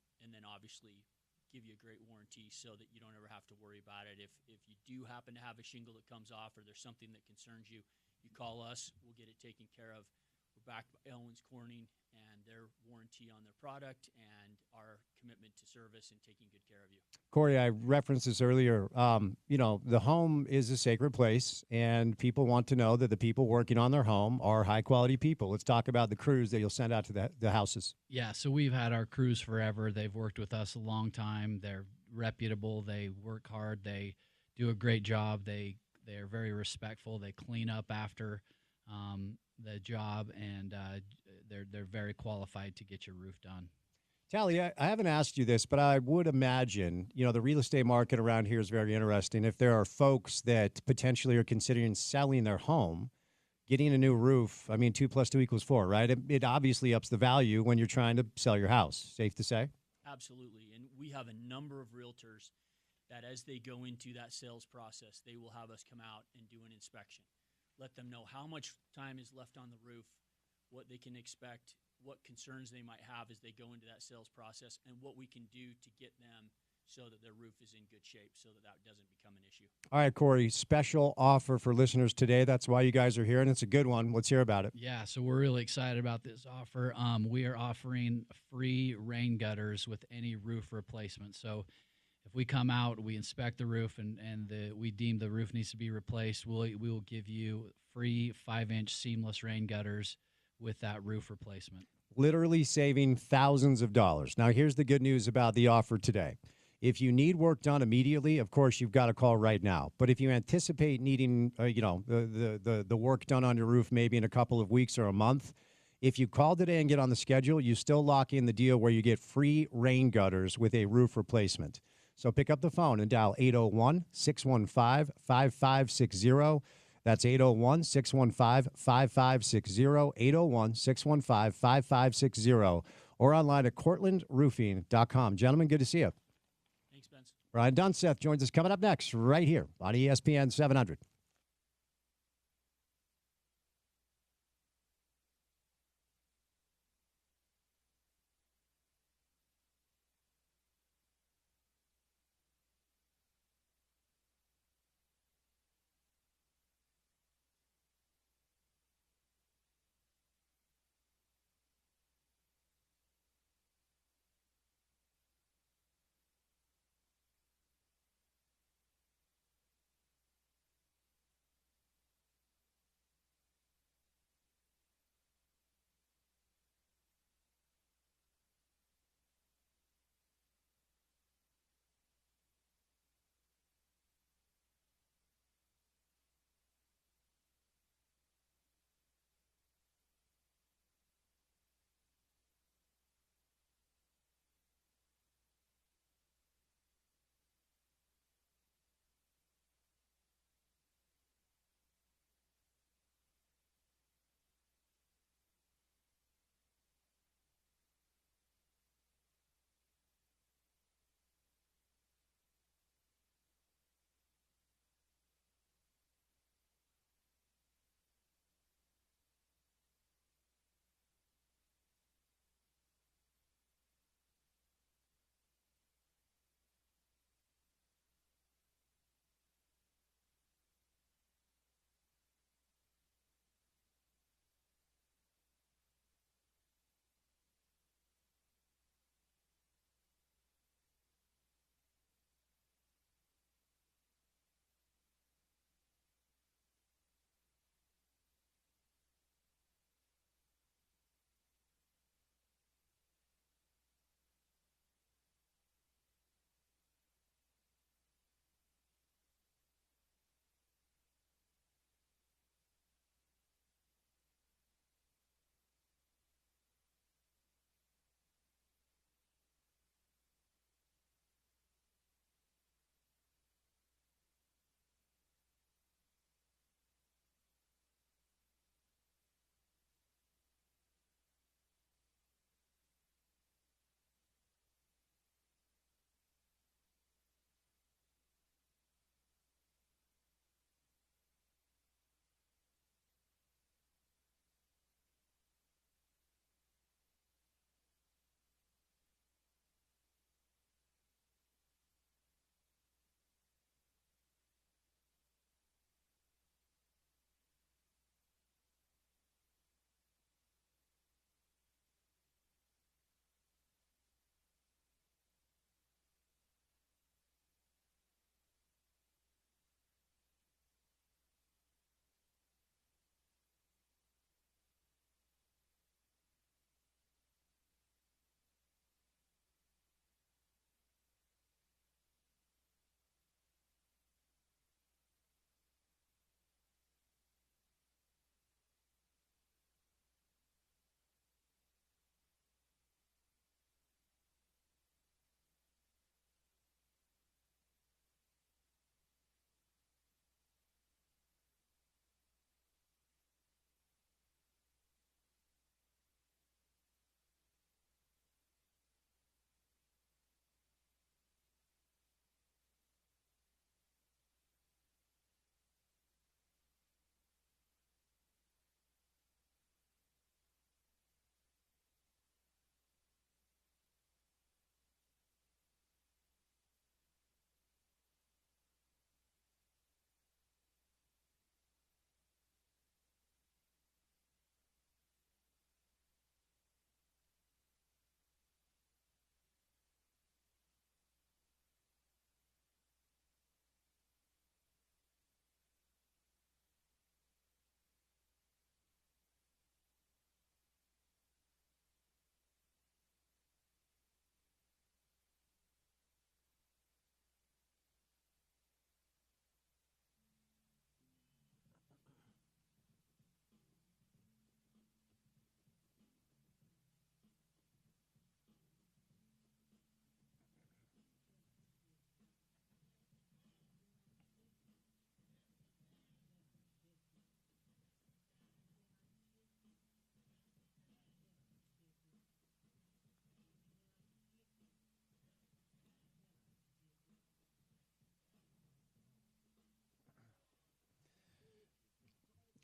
obviously give you a great warranty so that you don't ever have to worry about it. If you do happen to have a shingle that comes off or there's something that concerns you, you call us. We'll get it taken care of. We're backed by Owens Corning and their warranty on their product and our commitment to service and taking good care of you. Corey, I referenced this earlier. The home is a sacred place, and people want to know that the people working on their home are high-quality people. Let's talk about the crews that you'll send out to the houses. Yeah, so we've had our crews forever. They've worked with us a long time. They're reputable. They work hard. They do a great job. They're very respectful. They clean up after the job, and they're very qualified to get your roof done. Tally, I haven't asked you this, but I would imagine, the real estate market around here is very interesting. If there are folks that potentially are considering selling their home, getting a new roof, 2 + 2 = 4, right? It obviously ups the value when you're trying to sell your house. Safe to say? Absolutely. And we have a number of realtors that as they go into that sales process, they will have us come out and do an inspection. Let them know how much time is left on the roof, what they can expect, what concerns they might have as they go into that sales process, and what we can do to get them so that their roof is in good shape so that doesn't become an issue. All right, Corey, special offer for listeners today. That's why you guys are here, and it's a good one. Let's hear about it. Yeah, so we're really excited about this offer. We are offering free rain gutters with any roof replacement. So if we come out, we inspect the roof, and we deem the roof needs to be replaced, we will give you free 5-inch seamless rain gutters with that roof replacement. Literally saving thousands of dollars. Now, here's the good news about the offer today. If you need work done immediately, of course, you've got to call right now. But if you anticipate needing, the work done on your roof maybe in a couple of weeks or a month, if you call today and get on the schedule, you still lock in the deal where you get free rain gutters with a roof replacement. So pick up the phone and dial 801-615-5560. That's 801-615-5560, 801-615-5560, or online at cortlandroofing.com. Gentlemen, good to see you. Thanks, Spence. Brian Dunseth joins us coming up next right here on ESPN 700.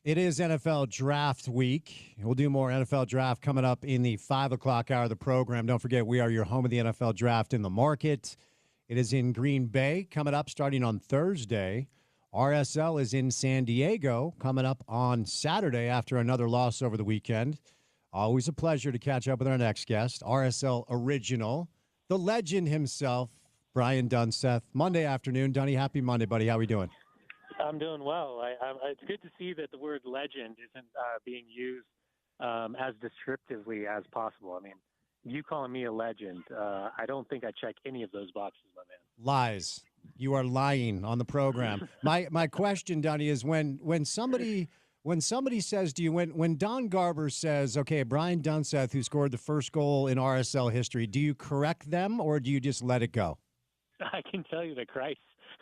It is NFL Draft Week. We'll do more NFL Draft coming up in the 5 o'clock hour of the program. Don't forget, we are your home of the NFL Draft in the market. It is in Green Bay coming up starting on Thursday. RSL is in San Diego coming up on Saturday after another loss over the weekend. Always a pleasure to catch up with our next guest, RSL original, the legend himself, Brian Dunseth. Monday afternoon. Dunny, happy Monday, buddy. How we doing? I'm doing well. It's good to see that the word legend isn't being used as descriptively as possible. I mean, you calling me a legend, I don't think I check any of those boxes, my man. Lies. You are lying on the program. My question, Dunny, is when somebody says to you, when Don Garber says, okay, Brian Dunseth, who scored the first goal in RSL history, do you correct them or do you just let it go? I can tell you that Christ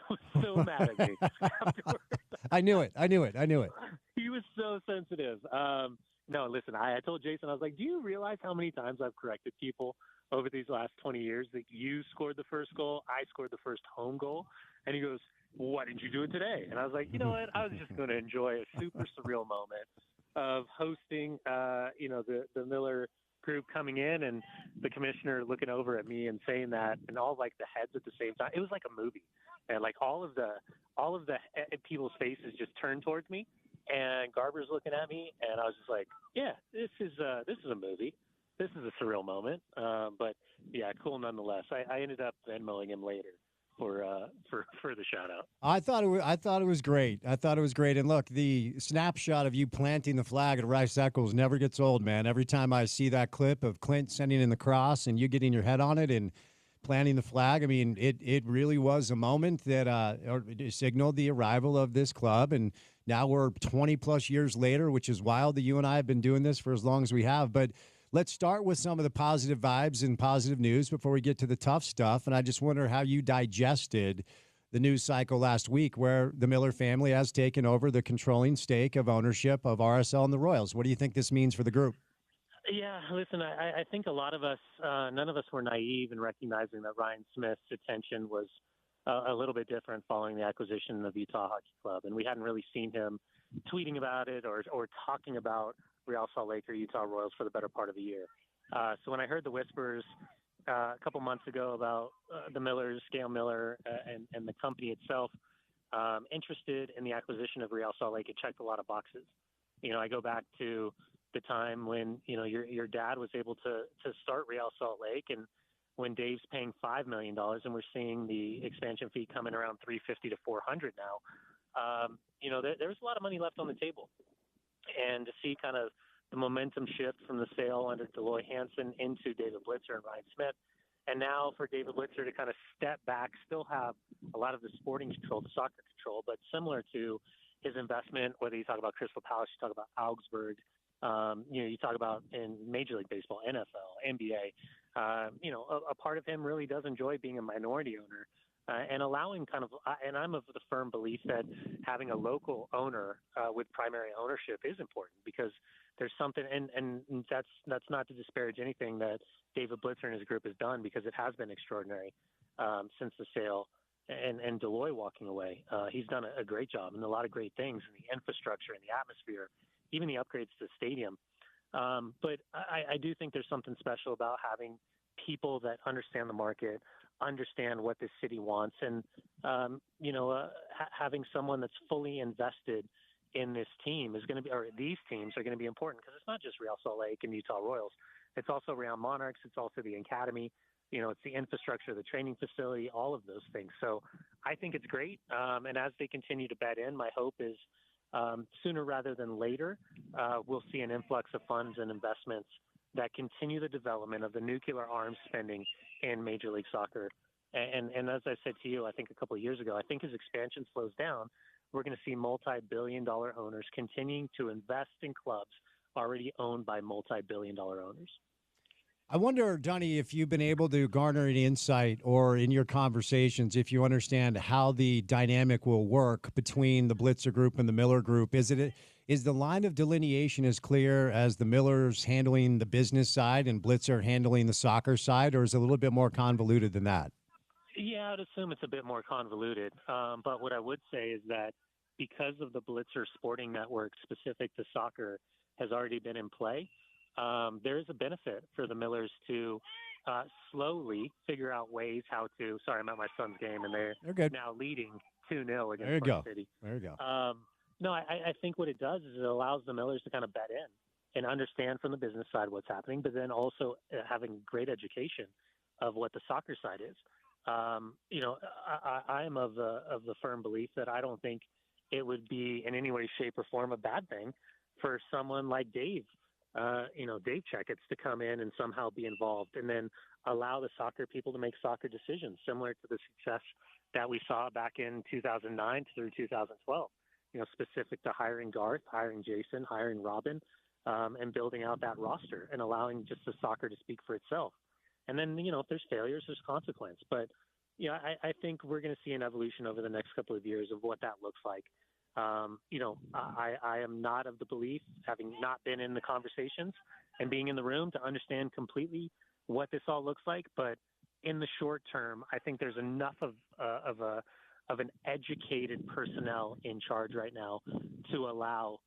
was so mad at me afterwards. I knew it. He was so sensitive. No, listen, I told Jason, I was like, do you realize how many times I've corrected people over these last 20 years that you scored the first goal, I scored the first home goal? And he goes, well, why didn't you do it today? And I was like, you know what? I was just going to enjoy a super surreal moment of hosting, the Miller group coming in and the commissioner looking over at me and saying that, and all like the heads at the same time. It was like a movie, and like all of the people's faces just turned towards me, and Garber's looking at me, and I was just like, yeah, this is a movie. This is a surreal moment. But yeah, cool nonetheless. I ended up Venmoing him later for the shout out. I thought it was great. And look, the snapshot of you planting the flag at Rice Eccles never gets old, man. Every time I see that clip of Clint sending in the cross and you getting your head on it and planting the flag, I mean, it really was a moment that signaled the arrival of this club. And now we're 20 plus years later, which is wild that you and I have been doing this for as long as we have. But let's start with some of the positive vibes and positive news before we get to the tough stuff. And I just wonder how you digested the news cycle last week where the Miller family has taken over the controlling stake of ownership of RSL and the Royals. What do you think this means for the group? Yeah, listen, I think a lot of us, none of us were naive in recognizing that Ryan Smith's attention was a little bit different following the acquisition of Utah Hockey Club. And we hadn't really seen him tweeting about it or talking about Real Salt Lake or Utah Royals for the better part of the year. So when I heard the whispers a couple months ago about the Millers, Gail Miller, and the company itself interested in the acquisition of Real Salt Lake, it checked a lot of boxes. You know, I go back to the time when, you know, your dad was able to start Real Salt Lake, and when Dave's paying $5 million and we're seeing the expansion fee coming around $350 to $400 now, you know, there's a lot of money left on the table. And to see kind of the momentum shift from the sale under Deloy Hansen into David Blitzer and Ryan Smith, and now for David Blitzer to kind of step back, still have a lot of the sporting control, the soccer control, but similar to his investment, whether you talk about Crystal Palace, you talk about Augsburg, you know, you talk about in Major League Baseball, NFL, NBA, you know, a part of him really does enjoy being a minority owner. And allowing kind of, and I'm of the firm belief that having a local owner with primary ownership is important, because there's something, and that's not to disparage anything that David Blitzer and his group has done, because it has been extraordinary since the sale and Deloy walking away. He's done a great job and a lot of great things in the infrastructure and the atmosphere, even the upgrades to the stadium. But I do think there's something special about having people that understand the market, understand what this city wants, and having someone that's fully invested in this team is going to be, or these teams are going to be important, because it's not just Real Salt Lake and Utah Royals. It's also Real Monarchs. It's also the Academy. You know, it's the infrastructure, the training facility, all of those things. So I think it's great. And as they continue to bet in, my hope is sooner rather than later, we'll see an influx of funds and investments that continue the development of the nuclear arms spending in Major League Soccer. And as I said to you, I think a couple of years ago, I think as expansion slows down, we're going to see multi-billion-dollar owners continuing to invest in clubs already owned by multi-billion-dollar owners. I wonder, Donnie, if you've been able to garner any insight, or in your conversations, if you understand how the dynamic will work between the Blitzer Group and the Miller Group. Is the line of delineation as clear as the Millers handling the business side and Blitzer handling the soccer side, or is it a little bit more convoluted than that? Yeah, I'd assume it's a bit more convoluted. But what I would say is that because of the Blitzer Sporting Network specific to soccer has already been in play, there is a benefit for the Millers to slowly figure out ways how to. Sorry, I'm at my son's game, and they're good. now leading 2-0 against There you Park go. City. There you go. No, I think what it does is it allows the Millers to kind of bet in and understand from the business side what's happening, but then also having great education of what the soccer side is. I am of the firm belief that I don't think it would be in any way, shape, or form a bad thing for someone like Dave Checketts to come in and somehow be involved and then allow the soccer people to make soccer decisions, similar to the success that we saw back in 2009 through 2012, specific to hiring Garth, hiring Jason, hiring Robin, and building out that roster and allowing just the soccer to speak for itself. And then, if there's failures, there's consequence. But, I think we're going to see an evolution over the next couple of years of what that looks like. I am not of the belief, having not been in the conversations and being in the room, to understand completely what this all looks like. But in the short term, I think there's enough of an educated personnel in charge right now to allow,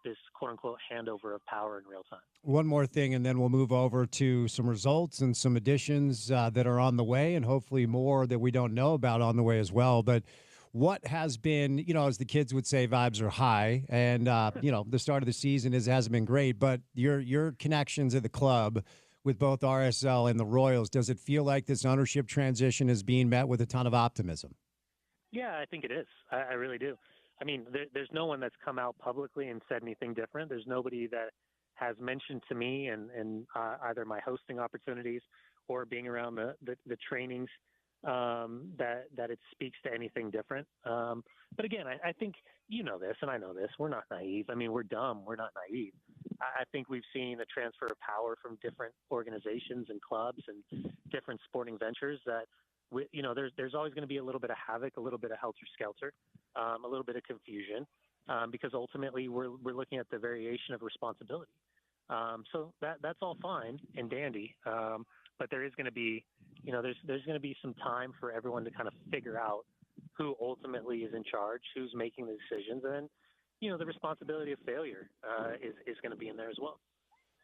this quote unquote handover of power in real time. One more thing, and then we'll move over to some results and some additions that are on the way, and hopefully more that we don't know about on the way as well. But what has been, as the kids would say, vibes are high, and the start of the season hasn't been great. But your connections at the club with both RSL and the Royals, does it feel like this ownership transition is being met with a ton of optimism? Yeah, I think it is. I really do. I mean, there's no one that's come out publicly and said anything different. There's nobody that has mentioned to me and either my hosting opportunities or being around the trainings that it speaks to anything different. But again, I think this, and I know this. We're not naive. I mean, we're dumb. We're not naive. I think we've seen a transfer of power from different organizations and clubs and different sporting ventures that there's always going to be a little bit of havoc, a little bit of helter-skelter, a little bit of confusion, because ultimately we're looking at the variation of responsibility. So that's all fine and dandy, but there is going to be, there's going to be some time for everyone to kind of figure out who ultimately is in charge, who's making the decisions, and then, the responsibility of failure is going to be in there as well.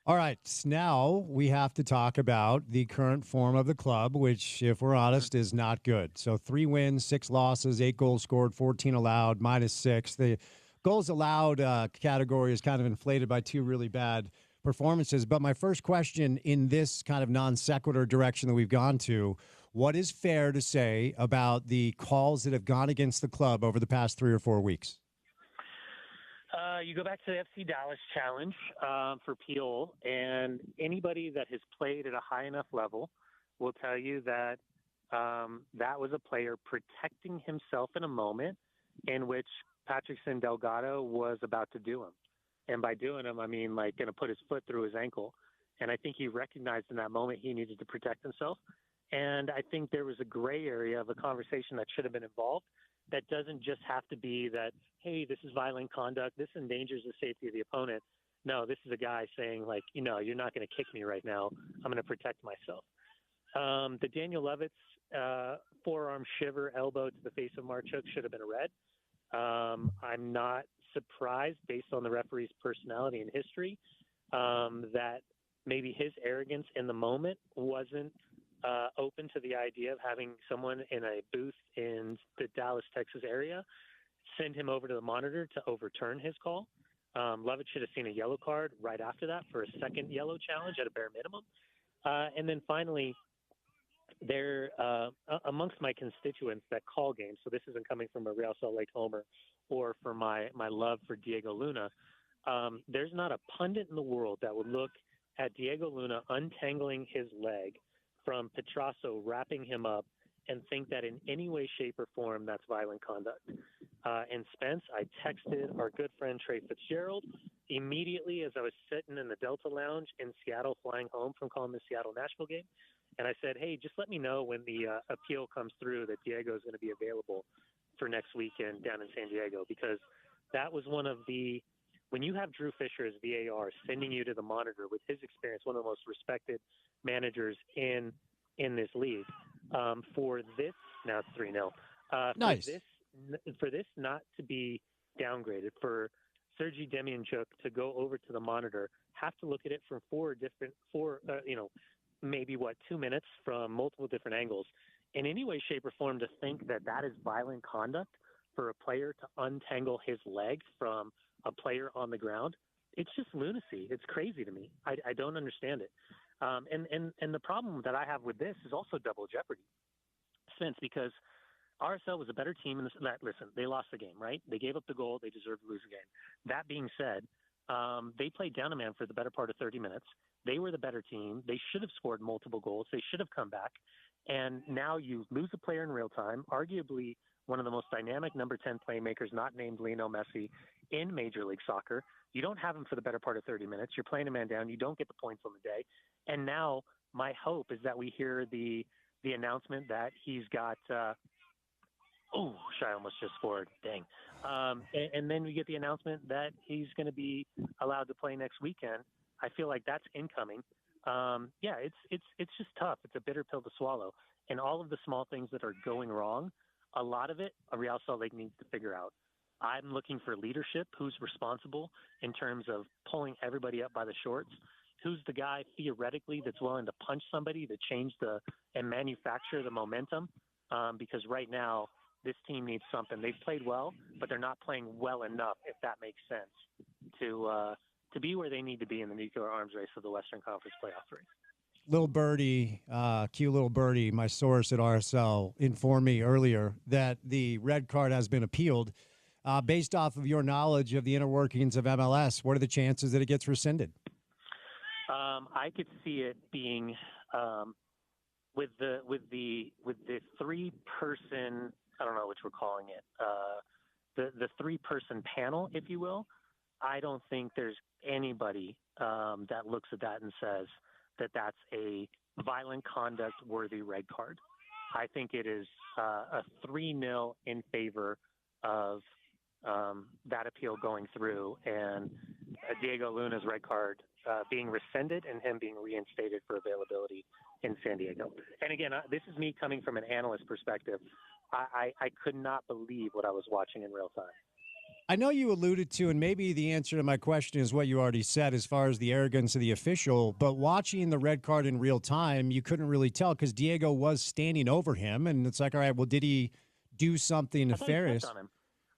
All right, now we have to talk about the current form of the club, which, if we're honest, is not good. So 3 wins, 6 losses, 8 goals scored, 14 allowed, -6. The goals allowed category is kind of inflated by 2 really bad performances. But my first question in this kind of non sequitur direction that we've gone to, what is fair to say about the calls that have gone against the club over the past 3 or 4 weeks? You go back to the FC Dallas challenge for Peel, and anybody that has played at a high enough level will tell you that that was a player protecting himself in a moment in which Patrickson Delgado was about to do him. And by doing him, I mean like going to put his foot through his ankle. And I think he recognized in that moment he needed to protect himself. And I think there was a gray area of a conversation that should have been involved. That doesn't just have to be that, hey, this is violent conduct, this endangers the safety of the opponent. No, this is a guy saying, like, you're not going to kick me right now. I'm going to protect myself. The Daniel Levitz forearm shiver elbow to the face of Marchuk should have been a red. I'm not surprised, based on the referee's personality and history, that maybe his arrogance in the moment wasn't open to the idea of having someone in a booth in the Dallas, Texas area send him over to the monitor to overturn his call. Levitt should have seen a yellow card right after that for a second yellow challenge at a bare minimum. And then finally, there amongst my constituents that call games, so this isn't coming from a Real Salt Lake homer or for my love for Diego Luna, there's not a pundit in the world that would look at Diego Luna untangling his leg from Petrasso wrapping him up and think that in any way, shape, or form that's violent conduct. And Spence, I texted our good friend Trey Fitzgerald immediately as I was sitting in the Delta Lounge in Seattle flying home from calling the Seattle Nashville game. And I said, hey, just let me know when the appeal comes through that Diego is going to be available for next weekend down in San Diego, because that was one of the – when you have Drew Fisher as VAR sending you to the monitor with his experience, one of the most respected managers in this league, for this – now it's 3-0. Nice. For this for this not to be downgraded, for Sergei Demyanchuk to go over to the monitor, have to look at it from maybe 2 minutes from multiple different angles. In any way, shape, or form, to think that that is violent conduct for a player to untangle his leg from a player on the ground, it's just lunacy. It's crazy to me. I don't understand it. And the problem that I have with this is also double jeopardy, Spence, because RSL was a better team in this. Listen, they lost the game, right? They gave up the goal. They deserved to lose the game. That being said, they played down a man for the better part of 30 minutes. They were the better team. They should have scored multiple goals. They should have come back. And now you lose a player in real time, arguably one of the most dynamic number 10 playmakers, not named Lionel Messi, in Major League Soccer. You don't have him for the better part of 30 minutes. You're playing a man down. You don't get the points on the day. And now my hope is that we hear the announcement that he's got Shai almost just scored. Dang. And then we get the announcement that he's going to be allowed to play next weekend. I feel like that's incoming. It's just tough. It's a bitter pill to swallow. And all of the small things that are going wrong, a lot of it, Real Salt Lake needs to figure out. I'm looking for leadership. Who's responsible in terms of pulling everybody up by the shorts? Who's the guy theoretically that's willing to punch somebody to change and manufacture the momentum? Because right now this team needs something. They've played well, but they're not playing well enough, if that makes sense, to be where they need to be in the nuclear arms race of the Western Conference playoff race. Little Birdie, Q Little Birdie, my source at RSL, informed me earlier that the red card has been appealed. Based off of your knowledge of the inner workings of MLS, what are the chances that it gets rescinded? I could see it being with the 3-person, I don't know what we're calling it, the 3-person panel, if you will. I don't think there's anybody that looks at that and says that that's a violent conduct worthy red card. I think it is a 3-0 in favor of that appeal going through and Diego Luna's red card being rescinded and him being reinstated for availability in San Diego. And again, this is me coming from an analyst perspective. I could not believe what I was watching in real time. I know you alluded to, and maybe the answer to my question is what you already said as far as the arrogance of the official, but watching the red card in real time, you couldn't really tell because Diego was standing over him, and it's like, all right, well, did he do something nefarious?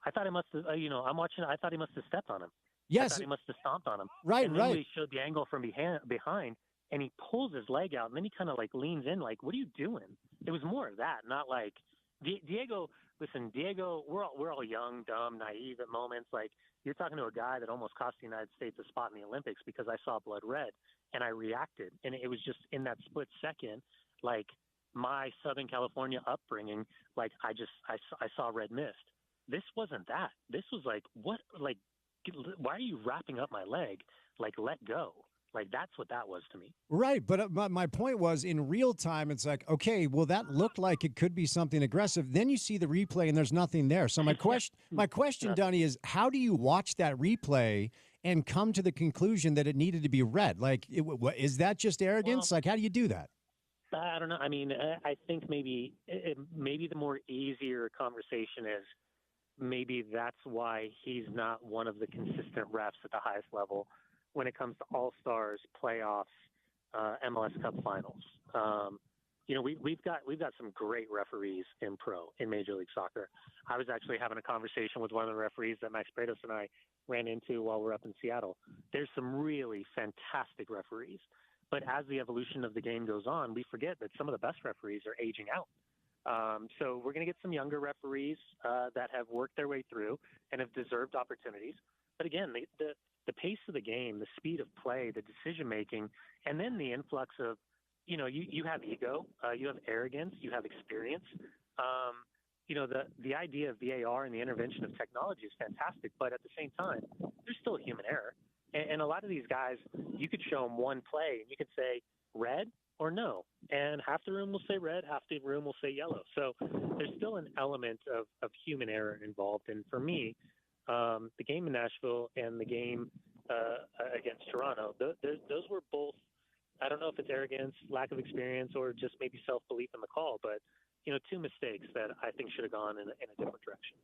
I thought he must have, I'm watching, I thought he must have stepped on him. Yes. I thought he must have stomped on him. Right, and then we showed the angle from behind, and he pulls his leg out, and then he kind of like leans in, like, what are you doing? It was more of that, not like Diego. Listen, Diego, we're all young, dumb, naive at moments. Like, you're talking to a guy that almost cost the United States a spot in the Olympics because I saw blood red and I reacted. And it was just in that split second, like my Southern California upbringing, like I saw red mist. This wasn't that. This was like, what, like, why are you wrapping up my leg? Like, let go. Like, that's what that was to me. Right. But my point was, in real time, it's like, okay, well, that looked like it could be something aggressive. Then you see the replay and there's nothing there. So my question, Dunny, is how do you watch that replay and come to the conclusion that it needed to be red? Like, is that just arrogance? Like, how do you do that? I don't know. I mean, I think maybe the more easier conversation is maybe that's why he's not one of the consistent refs at the highest level when it comes to All-Stars, playoffs, MLS Cup finals. We've got some great referees in Major League Soccer. I was actually having a conversation with one of the referees that Max Bretos and I ran into while we're up in Seattle. There's some really fantastic referees. But as the evolution of the game goes on, we forget that some of the best referees are aging out. So we're going to get some younger referees that have worked their way through and have deserved opportunities. But again, the pace of the game, the speed of play, the decision-making, and then the influx of, you have ego, you have arrogance, you have experience. The idea of VAR and the intervention of technology is fantastic, but at the same time, there's still human error. And a lot of these guys, you could show them one play, and you could say red or no. And half the room will say red, half the room will say yellow. So there's still an element of human error involved. And for me, the game in Nashville and the game against Toronto, those were both, I don't know if it's arrogance, lack of experience, or just maybe self-belief in the call, but two mistakes that I think should have gone in a different direction.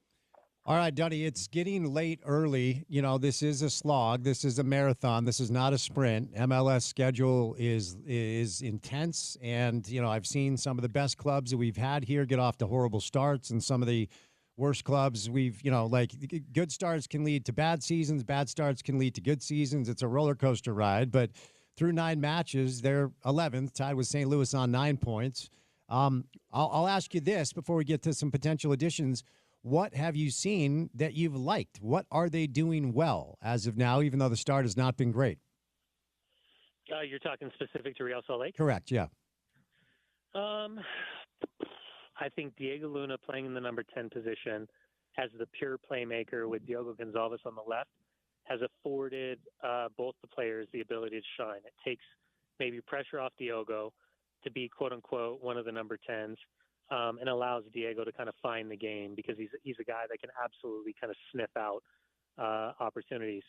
All right, Dunny, it's getting late early. This is a slog. This is a marathon. This is not a sprint. MLS schedule is intense, and I've seen some of the best clubs that we've had here get off to horrible starts, and some of the worst clubs we've good starts can lead to bad seasons. Bad starts can lead to good seasons. It's a roller coaster ride, but through 9 matches, they're 11th, tied with St. Louis on 9 points. I'll ask you this before we get to some potential additions. What have you seen that you've liked? What are they doing well as of now, even though the start has not been great? You're talking specific to Real Salt Lake? Correct, yeah. I think Diego Luna playing in the number 10 position as the pure playmaker with Diogo Gonzalez on the left has afforded both the players the ability to shine. It takes maybe pressure off Diogo to be, quote-unquote, one of the number 10s. And allows Diego to kind of find the game because he's a guy that can absolutely kind of sniff out opportunities.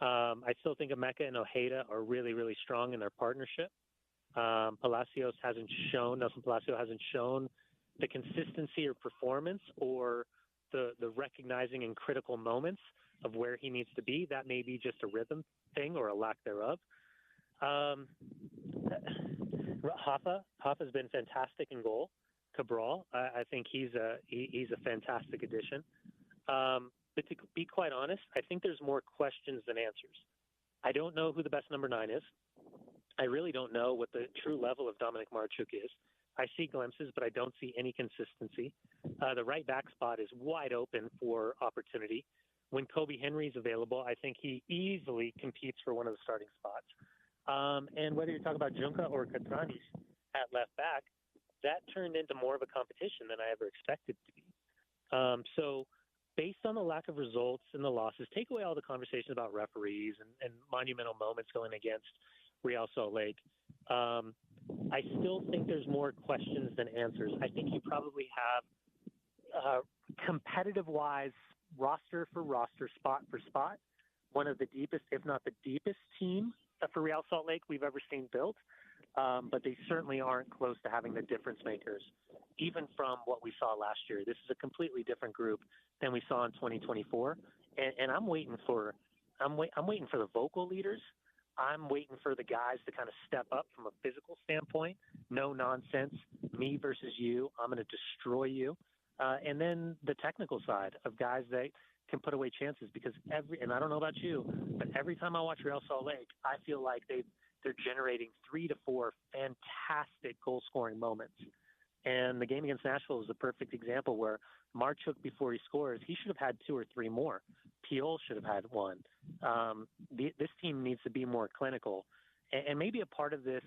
I still think Emeka and Ojeda are really, really strong in their partnership. Nelson Palacio hasn't shown the consistency or performance or the recognizing in critical moments of where he needs to be. That may be just a rhythm thing or a lack thereof. Hoffa's been fantastic in goal. Cabral, I think he's a fantastic addition. But to be quite honest, I think there's more questions than answers. I don't know who the best number 9 is. I really don't know what the true level of Dominic Marchuk is. I see glimpses, but I don't see any consistency. The right back spot is wide open for opportunity. When Kobe Henry's available, I think he easily competes for one of the starting spots. And whether you're talking about Junca or Catranis at left back, that turned into more of a competition than I ever expected to be. So based on the lack of results and the losses, take away all the conversations about referees and monumental moments going against Real Salt Lake. I still think there's more questions than answers. I think you probably have, competitive-wise, roster for roster, spot for spot, one of the deepest, if not the deepest team for Real Salt Lake we've ever seen built. But they certainly aren't close to having the difference makers, even from what we saw last year. This is a completely different group than we saw in 2024, and I'm waiting for the vocal leaders. I'm waiting for the guys to kind of step up from a physical standpoint. No nonsense, me versus you. I'm going to destroy you, and then the technical side of guys that can put away chances. Because and I don't know about you, but every time I watch Real Salt Lake, I feel like they're generating 3 to 4 fantastic goal-scoring moments. And the game against Nashville is a perfect example where Marchuk, before he scores, he should have had 2 or 3 more. Piol should have had 1. This team needs to be more clinical. And maybe a part of this,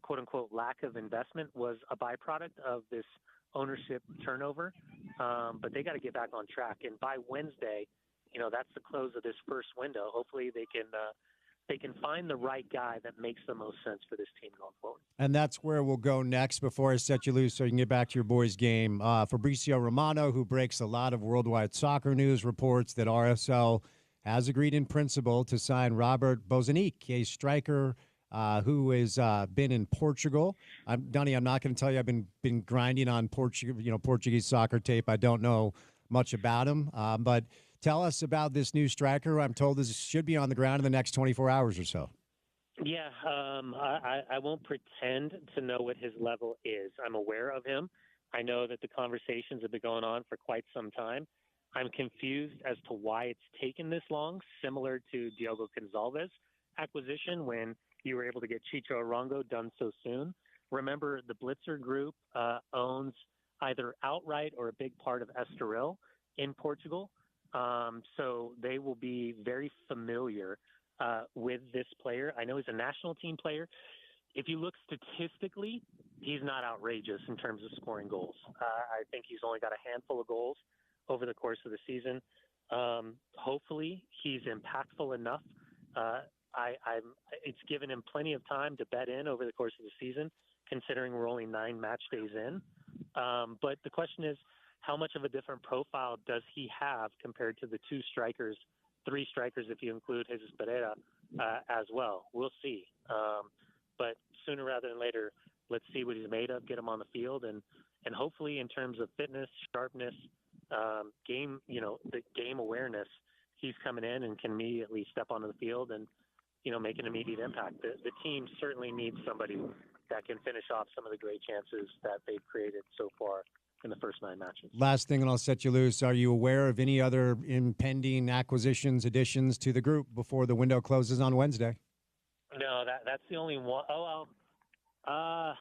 quote-unquote, lack of investment was a byproduct of this ownership turnover. But they got to get back on track. And by Wednesday, that's the close of this first window. Hopefully they can find the right guy that makes the most sense for this team going forward. And that's where we'll go next before I set you loose so you can get back to your boys' game. Fabrizio Romano, who breaks a lot of worldwide soccer news, reports that RSL has agreed in principle to sign Robert Bozanic, a striker who has been in Portugal. Dunny, I'm not going to tell you I've been grinding on Portuguese soccer tape. I don't know much about him, but tell us about this new striker. I'm told this should be on the ground in the next 24 hours or so. Yeah, I won't pretend to know what his level is. I'm aware of him. I know that the conversations have been going on for quite some time. I'm confused as to why it's taken this long, similar to Diogo Gonzalez acquisition when you were able to get Chicho Arango done so soon. Remember, the Blitzer Group owns either outright or a big part of Estoril in Portugal. So they will be very familiar with this player. I know he's a national team player. If you look statistically, he's not outrageous in terms of scoring goals. I think he's only got a handful of goals over the course of the season. Hopefully, he's impactful enough. It's given him plenty of time to bet in over the course of the season, considering we're only 9 match days in. But the question is, how much of a different profile does he have compared to the 3 strikers if you include Jesus Pereira as well? We'll see. But sooner rather than later, let's see what he's made of, get him on the field, and and hopefully in terms of fitness, sharpness, the game awareness, he's coming in and can immediately step onto the field and, make an immediate impact. The team certainly needs somebody that can finish off some of the great chances that they've created so far in the first 9 matches. Last thing, and I'll set you loose. Are you aware of any other impending acquisitions, additions to the group before the window closes on Wednesday? No, that's the only one. Oh, well,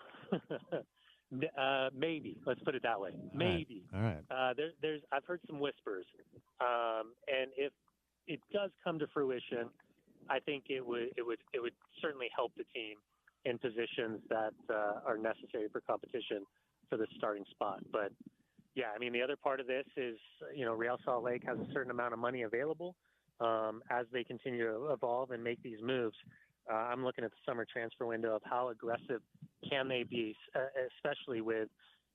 maybe. Let's put it that way. Maybe. All right. I've heard some whispers, and if it does come to fruition, I think it would certainly help the team in positions that are necessary for competition for the starting spot. But yeah, I mean, the other part of this is, Real Salt Lake has a certain amount of money available as they continue to evolve and make these moves. I'm looking at the summer transfer window of how aggressive can they be, especially with,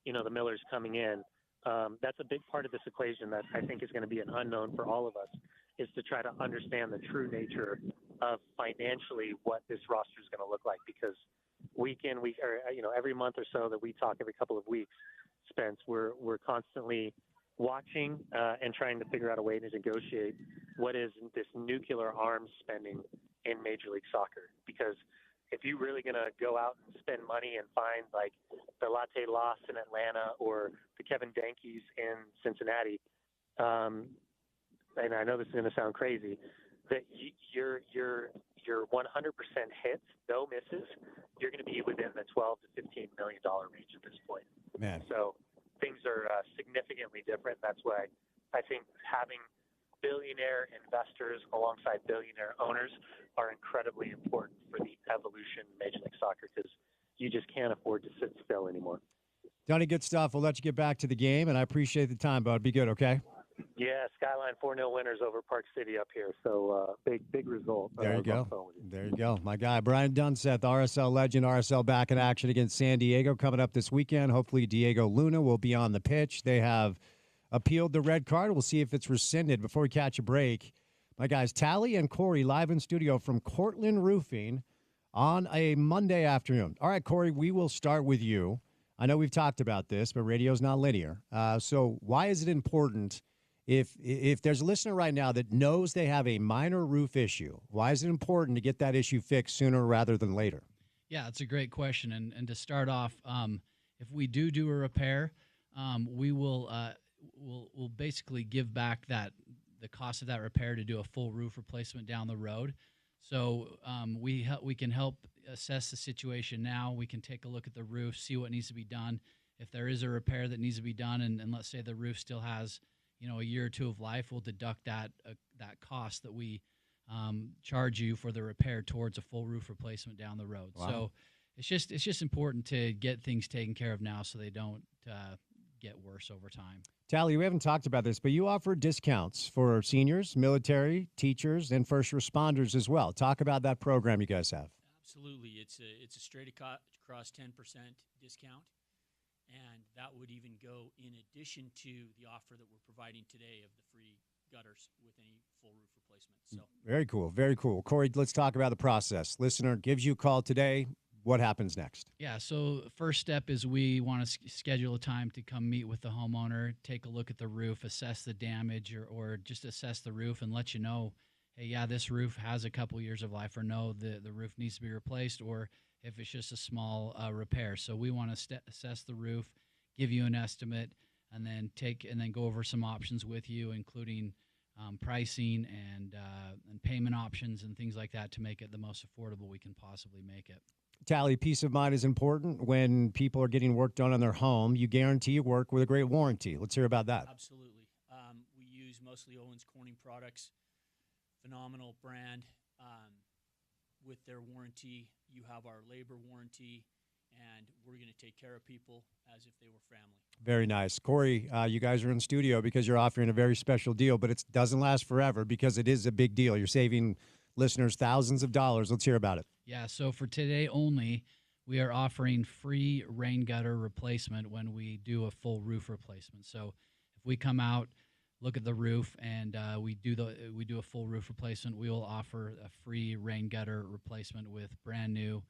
the Millers coming in. That's a big part of this equation that I think is going to be an unknown for all of us, is to try to understand the true nature of financially what this roster is going to look like, because week in, week, or, every month or so that we talk, every couple of weeks, Spence, we're constantly watching and trying to figure out a way to negotiate what is this nuclear arms spending in Major League Soccer. Because if you're really going to go out and spend money and find like the Latte Loss in Atlanta or the Kevin Dankeys in Cincinnati, and I know this is going to sound crazy, that you're 100% hits, no misses, you're going to be within the $12 to $15 million range at this point. Man. So things are significantly different. That's why I think having billionaire investors alongside billionaire owners are incredibly important for the evolution of Major League Soccer, because you just can't afford to sit still anymore. Donnie, good stuff. We'll let you get back to the game, and I appreciate the time, bud. Be good, okay? Yeah, Skyline 4-0 winners over Park City up here. So big result. There you go. There you go. My guy, Brian Dunseth, RSL legend, RSL back in action against San Diego coming up this weekend. Hopefully Diego Luna will be on the pitch. They have appealed the red card. We'll see if it's rescinded. Before we catch a break, my guys, Tally and Corey live in studio from Cortland Roofing on a Monday afternoon. All right, Corey, we will start with you. I know we've talked about this, but radio's not linear. So why is it important? If there's a listener right now that knows they have a minor roof issue, why is it important to get that issue fixed sooner rather than later? Yeah, it's a great question. And to start off, if we do a repair, we will we'll basically give back the cost of that repair to do a full roof replacement down the road. So we can help assess the situation now. We can take a look at the roof, see what needs to be done. If there is a repair that needs to be done, and let's say the roof still has a year or two of life, we'll deduct that cost that we charge you for the repair towards a full roof replacement down the road. Wow. So it's just important to get things taken care of now so they don't get worse over time. Tally, we haven't talked about this, but you offer discounts for seniors, military, teachers, and first responders as well. Talk about that program you guys have. Absolutely. It's a straight across 10% discount. And that would even go in addition to the offer that we're providing today of the free gutters with any full roof replacement. So very cool. Very cool. Corey, let's talk about the process. Listener gives you a call today. What happens next? Yeah, so first step is we want to schedule a time to come meet with the homeowner, take a look at the roof, assess the damage, or just assess the roof and let you know, hey, yeah, this roof has a couple years of life, or no, the roof needs to be replaced, or if it's just a small repair. So we want to assess the roof, give you an estimate, and then go over some options with you, including pricing and payment options and things like that to make it the most affordable we can possibly make it. Tally, peace of mind is important when people are getting work done on their home. You guarantee work with a great warranty. Let's hear about that. Absolutely. We use mostly Owens Corning products, phenomenal brand. With their warranty, you have our labor warranty, and we're going to take care of people as if they were family. Very nice. Corey, you guys are in studio because you're offering a very special deal, but it doesn't last forever because it is a big deal. You're saving listeners thousands of dollars. Let's hear about it. Yeah, so for today only, we are offering free rain gutter replacement when we do a full roof replacement. So if we come out, look at the roof, and we do a full roof replacement, we will offer a free rain gutter replacement with brand new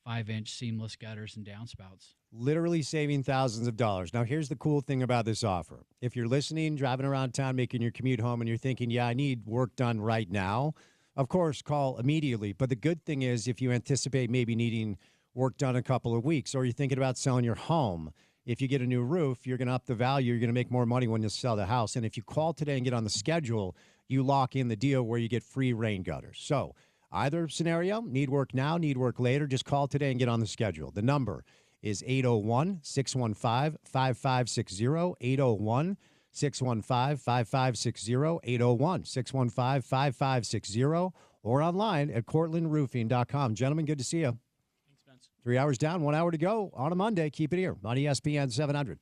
5-inch seamless gutters and downspouts. Literally saving thousands of dollars. Now, here's the cool thing about this offer. If you're listening, driving around town, making your commute home, and you're thinking, yeah, I need work done right now, of course, call immediately. But the good thing is if you anticipate maybe needing work done a couple of weeks, or you're thinking about selling your home, if you get a new roof, you're going to up the value. You're going to make more money when you sell the house. And if you call today and get on the schedule, you lock in the deal where you get free rain gutters. So either scenario, need work now, need work later, just call today and get on the schedule. The number is 801-615-5560, 801-615-5560, 801-615-5560, or online at cortlandroofing.com. Gentlemen, good to see you. Thanks, Spence. 3 hours down, 1 hour to go on a Monday. Keep it here on ESPN 700.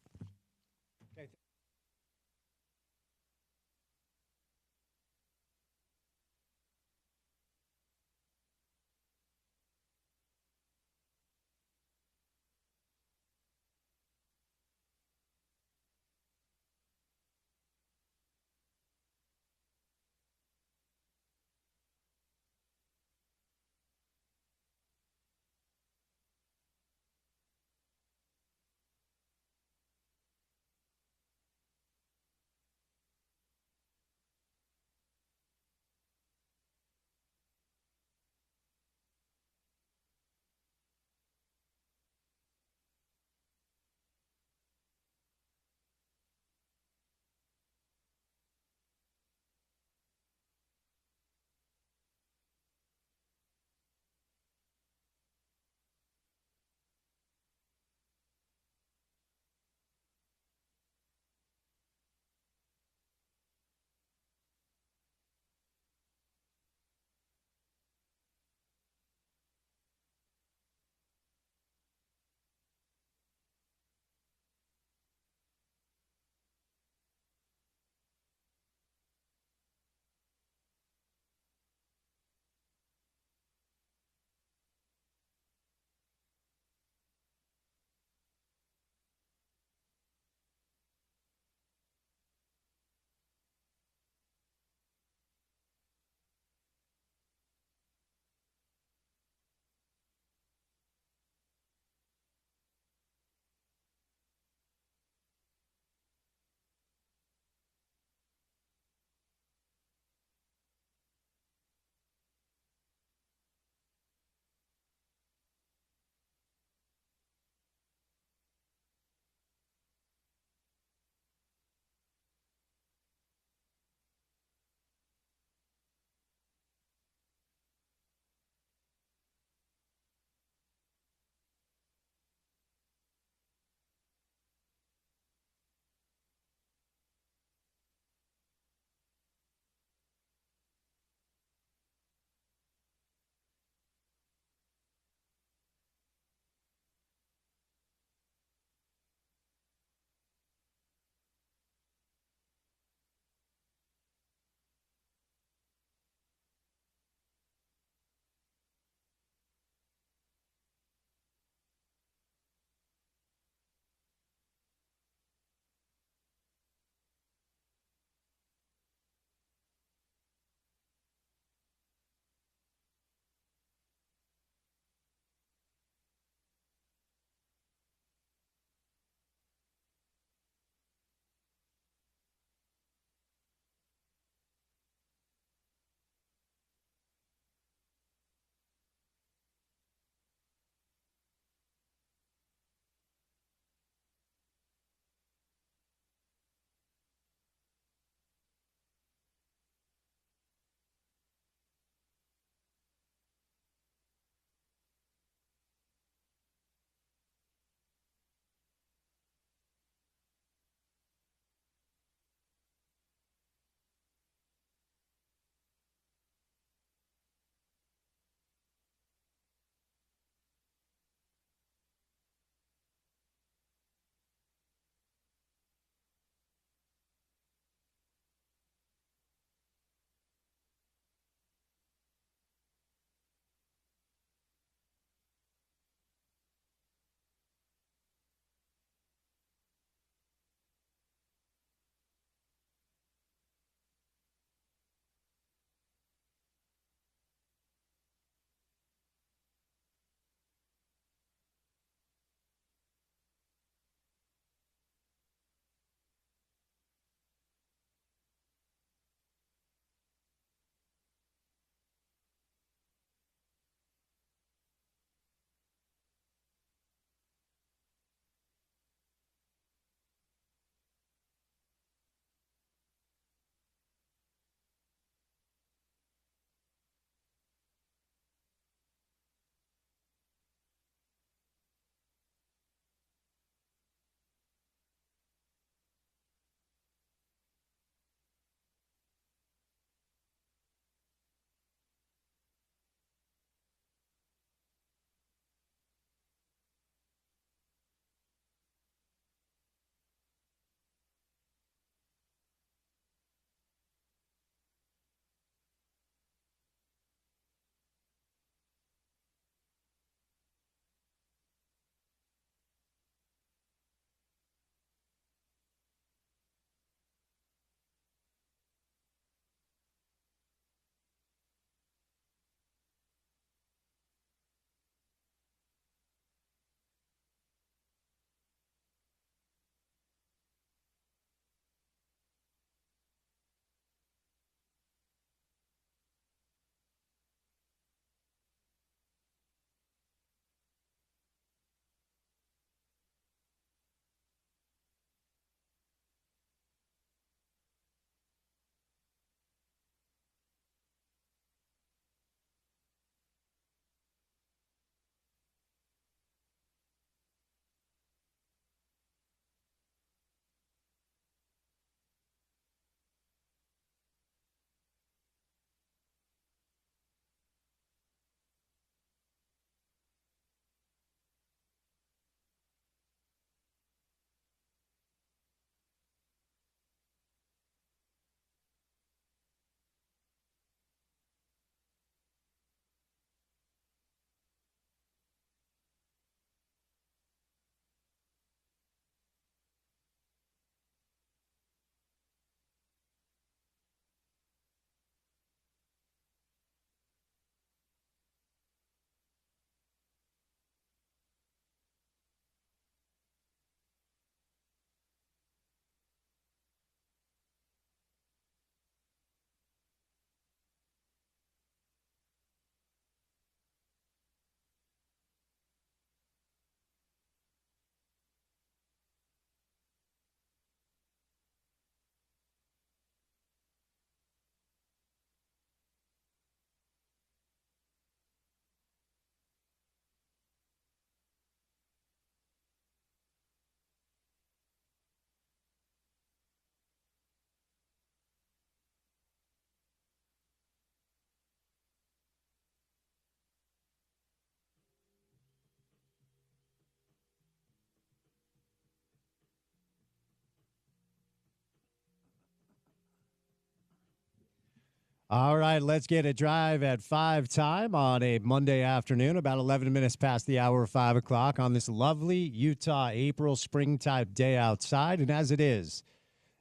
All right, let's get a drive at 5 time on a Monday afternoon, about 11 minutes past the hour of 5 o'clock on this lovely Utah April spring-type day outside. And as it is,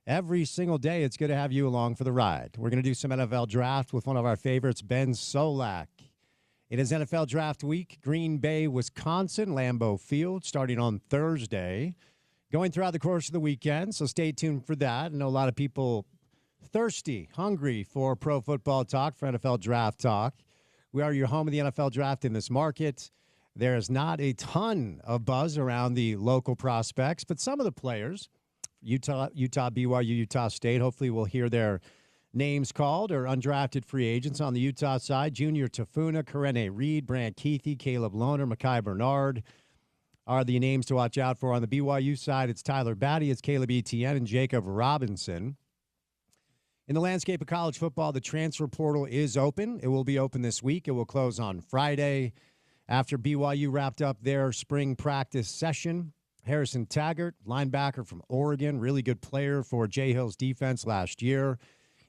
every single day, it's good to have you along for the ride. We're going to do some NFL draft with one of our favorites, Ben Solak. It is NFL Draft Week, Green Bay, Wisconsin, Lambeau Field, starting on Thursday, going throughout the course of the weekend. So stay tuned for that. I know a lot of people thirsty, hungry for pro football talk, for NFL draft talk. We are your home of the NFL draft in this market. There is not a ton of buzz around the local prospects, but some of the players, Utah, BYU, Utah State, hopefully we'll hear their names called, or undrafted free agents on the Utah side. Junior Tafuna, Karene Reed, Brant Keithy, Caleb Lohner, Mekhi Bernard are the names to watch out for. On the BYU side, it's Tyler Batty, it's Caleb Etienne, and Jacob Robinson. In the landscape of college football, the transfer portal is open. It will be open this week. It will close on Friday. After BYU wrapped up their spring practice session, Harrison Taggart, linebacker from Oregon, really good player for Jay Hill's defense last year.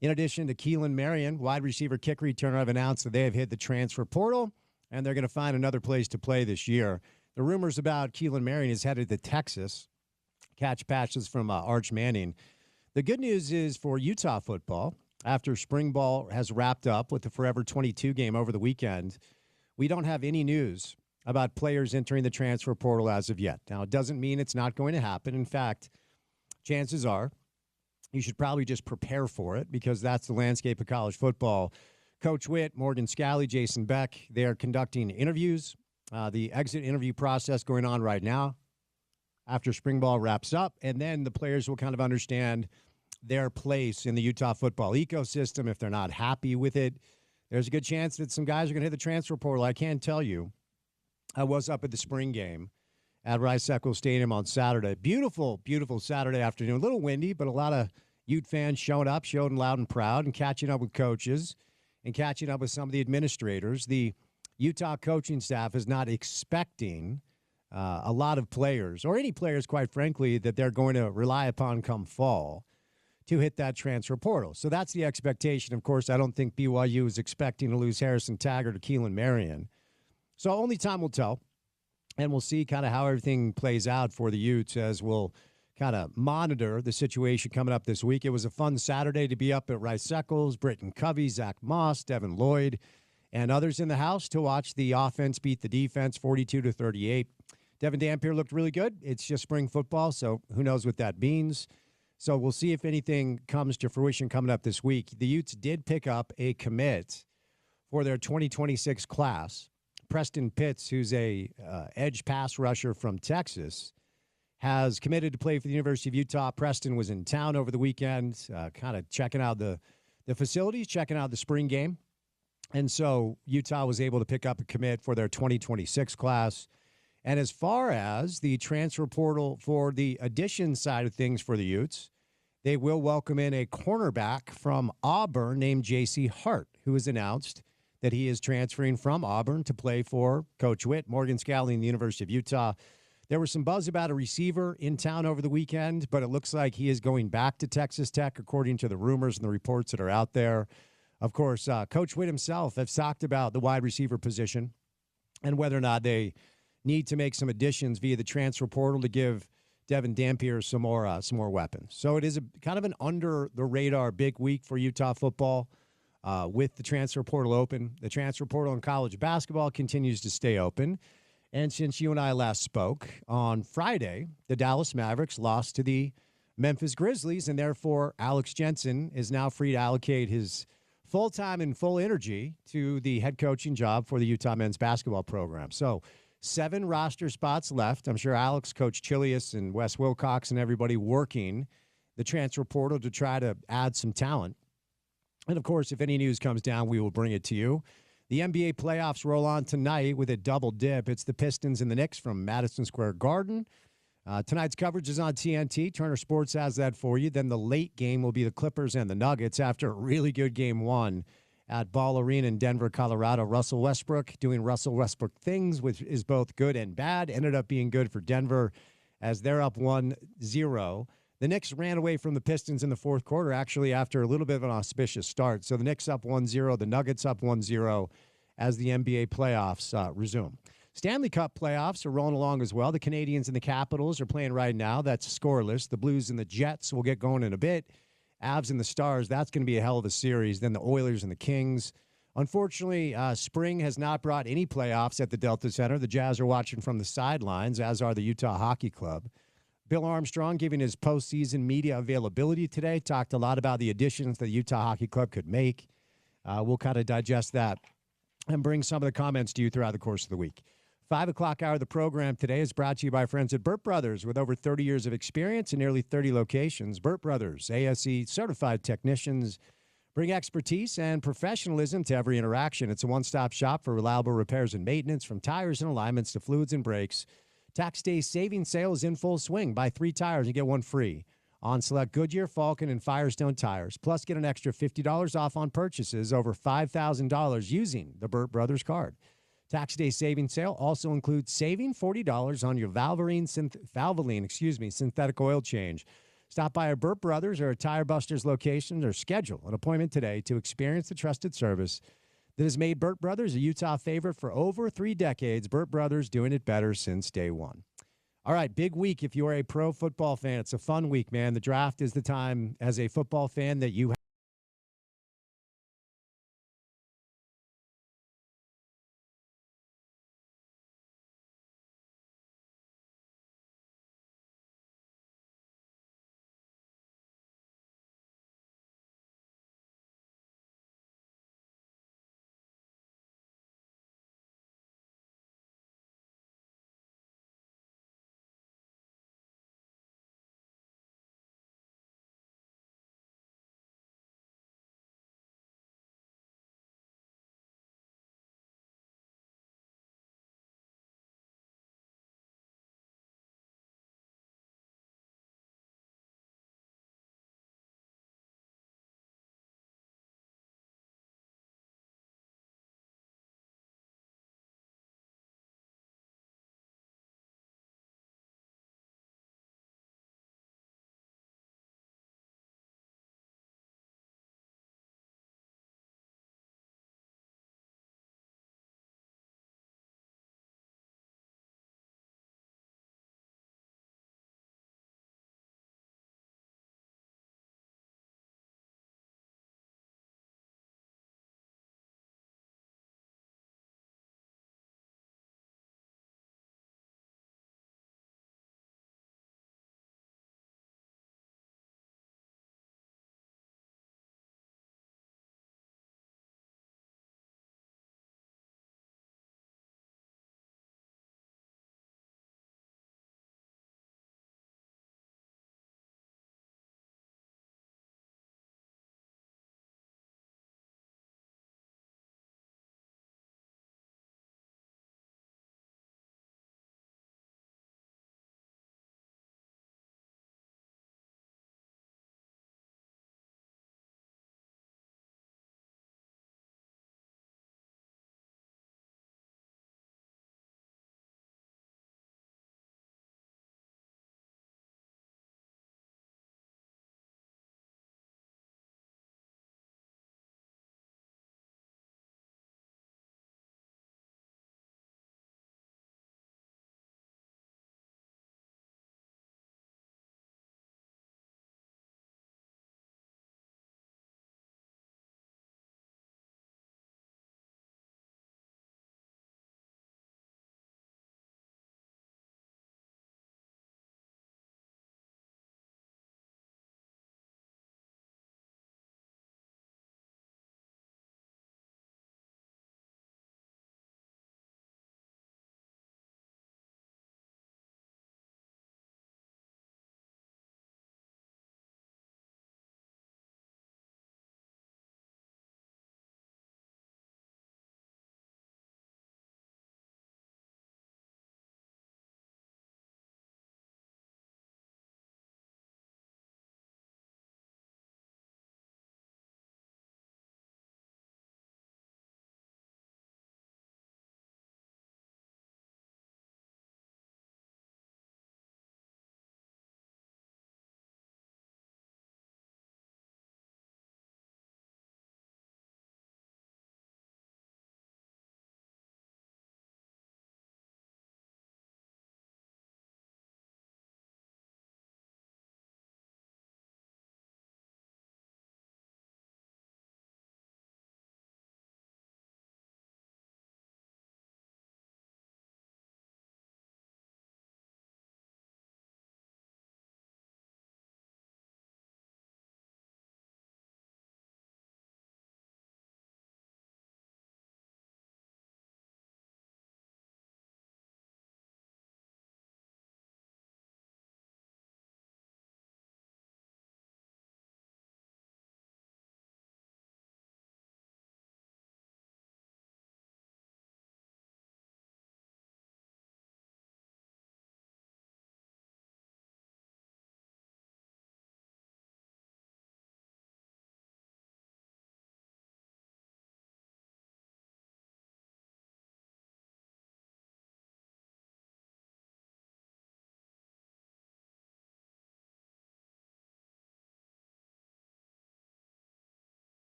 In addition to Keelan Marion, wide receiver kick returner, have announced that they have hit the transfer portal, and they're going to find another place to play this year. The rumors about Keelan Marion is headed to Texas. Catch passes from Arch Manning. The good news is for Utah football, after spring ball has wrapped up with the Forever 22 game over the weekend, we don't have any news about players entering the transfer portal as of yet. Now, it doesn't mean it's not going to happen. In fact, chances are you should probably just prepare for it, because that's the landscape of college football. Coach Witt, Morgan Scalley, Jason Beck, they are conducting interviews. The exit interview process going on right now after spring ball wraps up, and then the players will kind of understand their place in the Utah football ecosystem. If they're not happy with it, there's a good chance that some guys are going to hit the transfer portal. I can tell you, I was up at the spring game at Rice-Eccles Stadium on Saturday. Beautiful, beautiful Saturday afternoon. A little windy, but a lot of Ute fans showing up, showing loud and proud, and catching up with coaches and catching up with some of the administrators. The Utah coaching staff is not expecting a lot of players, or any players, quite frankly, that they're going to rely upon come fall to hit that transfer portal. So that's the expectation. Of course, I don't think BYU is expecting to lose Harrison Taggart or Keelan Marion. So only time will tell, and we'll see kind of how everything plays out for the Utes as we'll kind of monitor the situation coming up this week. It was a fun Saturday to be up at Rice-Eccles, Britton Covey, Zach Moss, Devin Lloyd, and others in the house to watch the offense beat the defense 42-38. Devin Dampier looked really good. It's just spring football, so who knows what that means. So we'll see if anything comes to fruition coming up this week. The Utes did pick up a commit for their 2026 class. Preston Pitts, who's a edge pass rusher from Texas, has committed to play for the University of Utah. Preston was in town over the weekend, kind of checking out the facilities, checking out the spring game. And so Utah was able to pick up a commit for their 2026 class. And as far as the transfer portal for the addition side of things for the Utes, they will welcome in a cornerback from Auburn named J.C. Hart, who has announced that he is transferring from Auburn to play for Coach Witt, Morgan Scalley, and the University of Utah. There was some buzz about a receiver in town over the weekend, but it looks like he is going back to Texas Tech, according to the rumors and the reports that are out there. Of course, Coach Witt himself has talked about the wide receiver position and whether or not they need to make some additions via the transfer portal to give Devin Dampier some more weapons. So it is a kind of an under-the-radar big week for Utah football with the transfer portal open. The transfer portal in college basketball continues to stay open. And since you and I last spoke on Friday, the Dallas Mavericks lost to the Memphis Grizzlies, and therefore Alex Jensen is now free to allocate his full time and full energy to the head coaching job for the Utah men's basketball program. So 7 roster spots left. I'm sure Alex, Coach Chilius, and Wes Wilcox and everybody working the transfer portal to try to add some talent. And, of course, if any news comes down, we will bring it to you. The NBA playoffs roll on tonight with a double dip. It's the Pistons and the Knicks from Madison Square Garden. Tonight's coverage is on TNT. Turner Sports has that for you. Then the late game will be the Clippers and the Nuggets after a really good game 1 at Ball Arena in Denver, Colorado. Russell Westbrook doing Russell Westbrook things, which is both good and bad. Ended up being good for Denver as they're up 1-0. The Knicks ran away from the Pistons in the fourth quarter, actually, after a little bit of an auspicious start. So the Knicks up 1-0, the Nuggets up 1-0 as the NBA playoffs resume. Stanley Cup playoffs are rolling along as well. The Canadiens and the Capitals are playing right now. That's scoreless. The Blues and the Jets will get going in a bit. Avs and the Stars, that's going to be a hell of a series. Then the Oilers and the Kings. Unfortunately, spring has not brought any playoffs at the Delta Center. The Jazz are watching from the sidelines, as are the Utah Hockey Club. Bill Armstrong, giving his postseason media availability today, talked a lot about the additions that the Utah Hockey Club could make. We'll kind of digest that and bring some of the comments to you throughout the course of the week. 5 o'clock hour of the program today is brought to you by friends at Burt Brothers. With over 30 years of experience in nearly 30 locations, Burt Brothers, ASE certified technicians, bring expertise and professionalism to every interaction. It's a one-stop shop for reliable repairs and maintenance, from tires and alignments to fluids and brakes. Tax Day savings sale is in full swing. Buy 3 tires and get 1 free on select Goodyear, Falcon, and Firestone tires. Plus, get an extra $50 off on purchases over $5,000 using the Burt Brothers card. Tax Day savings sale also includes saving $40 on your Valvoline synthetic oil change. Stop by our Burt Brothers or Tire Busters locations or schedule an appointment today to experience the trusted service that has made Burt Brothers a Utah favorite for over 3 decades. Burt Brothers, doing it better since day one. All right, big week if you are a pro football fan. It's a fun week, man. The draft is the time as a football fan that you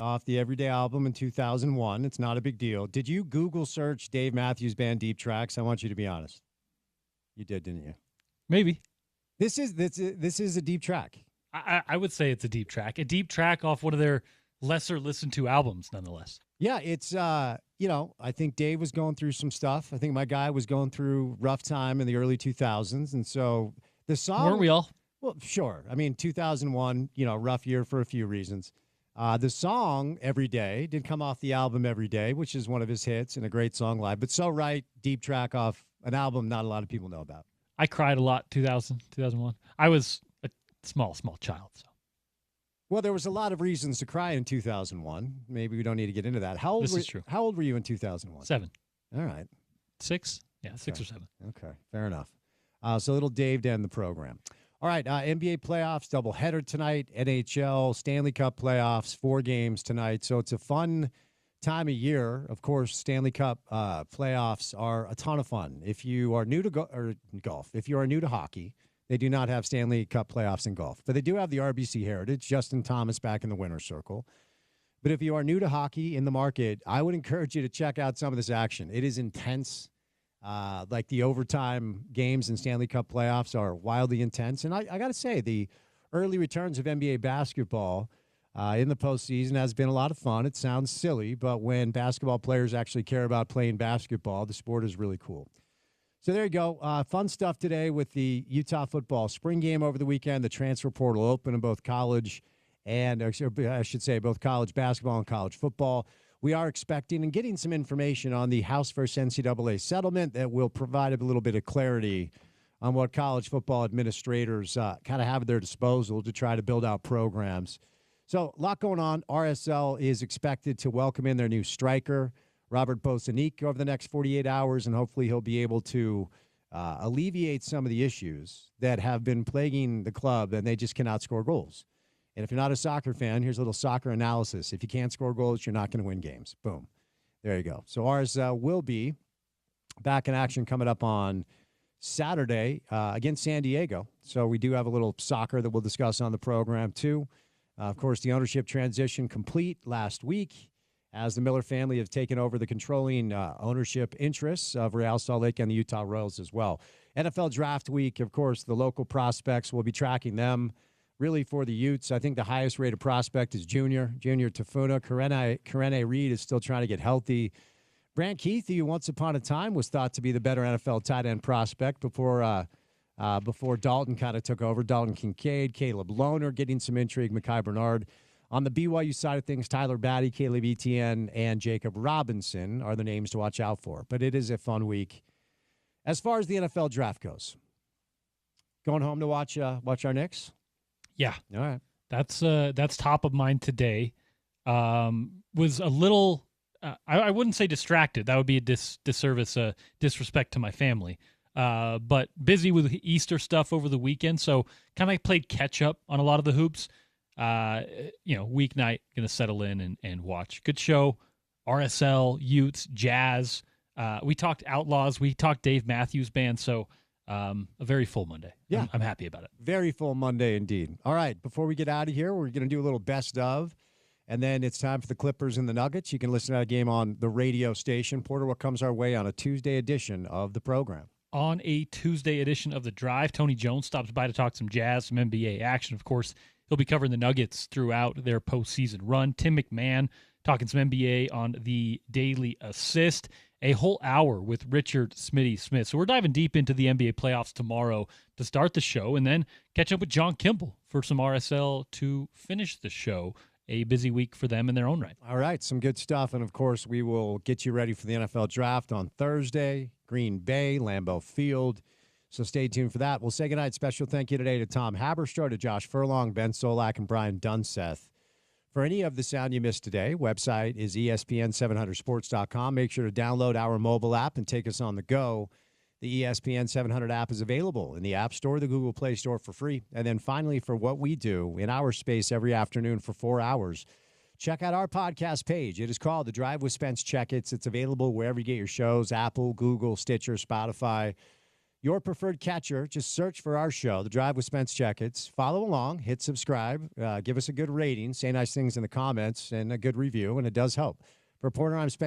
off the Everyday album in 2001. It's not a big deal. Did you Google search Dave Matthews Band Deep Tracks? I want you to be honest. You did, didn't you? Maybe. This is a deep track. I would say it's a deep track. A deep track off one of their lesser listened to albums, nonetheless. Yeah, it's, I think Dave was going through some stuff. I think my guy was going through rough time in the early 2000s. And so the song. Weren't we all? Well, sure. I mean, 2001, rough year for a few reasons. The song Every Day did come off the album Every Day, which is one of his hits and a great song live. But So Right, deep track off an album not a lot of people know about. I cried a lot 2001. I was a small child. So. Well, there was a lot of reasons to cry in 2001. Maybe we don't need to get into that. This is true. How old were you in 2001? 7. All right. 6? Yeah, 6 or 7. Okay, fair enough. So little Dave to end the program. All right, NBA playoffs, doubleheader tonight, NHL, Stanley Cup playoffs, 4 games tonight. So it's a fun time of year. Of course, Stanley Cup playoffs are a ton of fun. If you are new to golf, if you are new to hockey, they do not have Stanley Cup playoffs in golf, but they do have the RBC Heritage, Justin Thomas back in the winner's circle. But if you are new to hockey in the market, I would encourage you to check out some of this action. It is intense. Like the overtime games in Stanley Cup playoffs are wildly intense. And I got to say, the early returns of NBA basketball in the postseason has been a lot of fun. It sounds silly, but when basketball players actually care about playing basketball, the sport is really cool. So there you go. Fun stuff today with the Utah football spring game over the weekend. The transfer portal open in both college and, I should say, both college basketball and college football. We are expecting and getting some information on the House versus NCAA settlement that will provide a little bit of clarity on what college football administrators kind of have at their disposal to try to build out programs. So a lot going on. RSL is expected to welcome in their new striker, Robert Bosanic, over the next 48 hours, and hopefully he'll be able to alleviate some of the issues that have been plaguing the club, and they just cannot score goals. And if you're not a soccer fan, here's a little soccer analysis. If you can't score goals, you're not going to win games. Boom. There you go. So RSL will be back in action coming up on Saturday against San Diego. So we do have a little soccer that we'll discuss on the program, too. Of course, the ownership transition complete last week as the Miller family have taken over the controlling ownership interests of Real Salt Lake and the Utah Royals as well. NFL Draft Week, of course, the local prospects, we'll be tracking them really for the Utes. I think the highest rated prospect is Junior Tafuna. Karene Reed is still trying to get healthy. Brant Keith, who once upon a time was thought to be the better NFL tight end prospect before Dalton kind of took over. Dalton Kincaid, Caleb Lohner getting some intrigue, Mekhi Bernard. On the BYU side of things, Tyler Batty, Caleb Etienne, and Jacob Robinson are the names to watch out for. But it is a fun week. As far as the NFL draft goes, going home to watch our Knicks? Yeah. All right. That's top of mind today. Was a little, I wouldn't say distracted. That would be a disservice, disrespect to my family. But busy with Easter stuff over the weekend. So kind of played catch up on a lot of the hoops. Weeknight, going to settle in and watch. Good show. RSL, Utes, Jazz. We talked Outlaws. We talked Dave Matthews Band. So a very full Monday. Yeah. I'm happy about it. Very full Monday indeed. All right. Before we get out of here, we're going to do a little best of. And then it's time for the Clippers and the Nuggets. You can listen to that game on the radio station. Porter, what comes our way on a Tuesday edition of the program? On a Tuesday edition of The Drive, Tony Jones stops by to talk some Jazz, some NBA action. Of course, he'll be covering the Nuggets throughout their postseason run. Tim McMahon talking some NBA on the Daily Assist. A whole hour with Richard Smitty Smith. So we're diving deep into the NBA playoffs tomorrow to start the show, and then catch up with John Kimball for some RSL to finish the show. A busy week for them in their own right. All right, some good stuff. And, of course, we will get you ready for the NFL Draft on Thursday, Green Bay, Lambeau Field. So stay tuned for that. We'll say goodnight. Special thank you today to Tom Haberstroh, to Josh Furlong, Ben Solak, and Brian Dunseth. For any of the sound you missed today, website is ESPN700sports.com. Make sure to download our mobile app and take us on the go. The ESPN 700 app is available in the App Store, the Google Play Store for free. And then finally, for what we do in our space every afternoon for 4 hours, check out our podcast page. It is called The Drive with Spence Checketts. It's available wherever you get your shows, Apple, Google, Stitcher, Spotify. your preferred catcher. Just search for our show, The Drive with Spence Checketts. Follow along, hit subscribe, give us a good rating, say nice things in the comments, and a good review, and it does help. For reporter, I'm Spence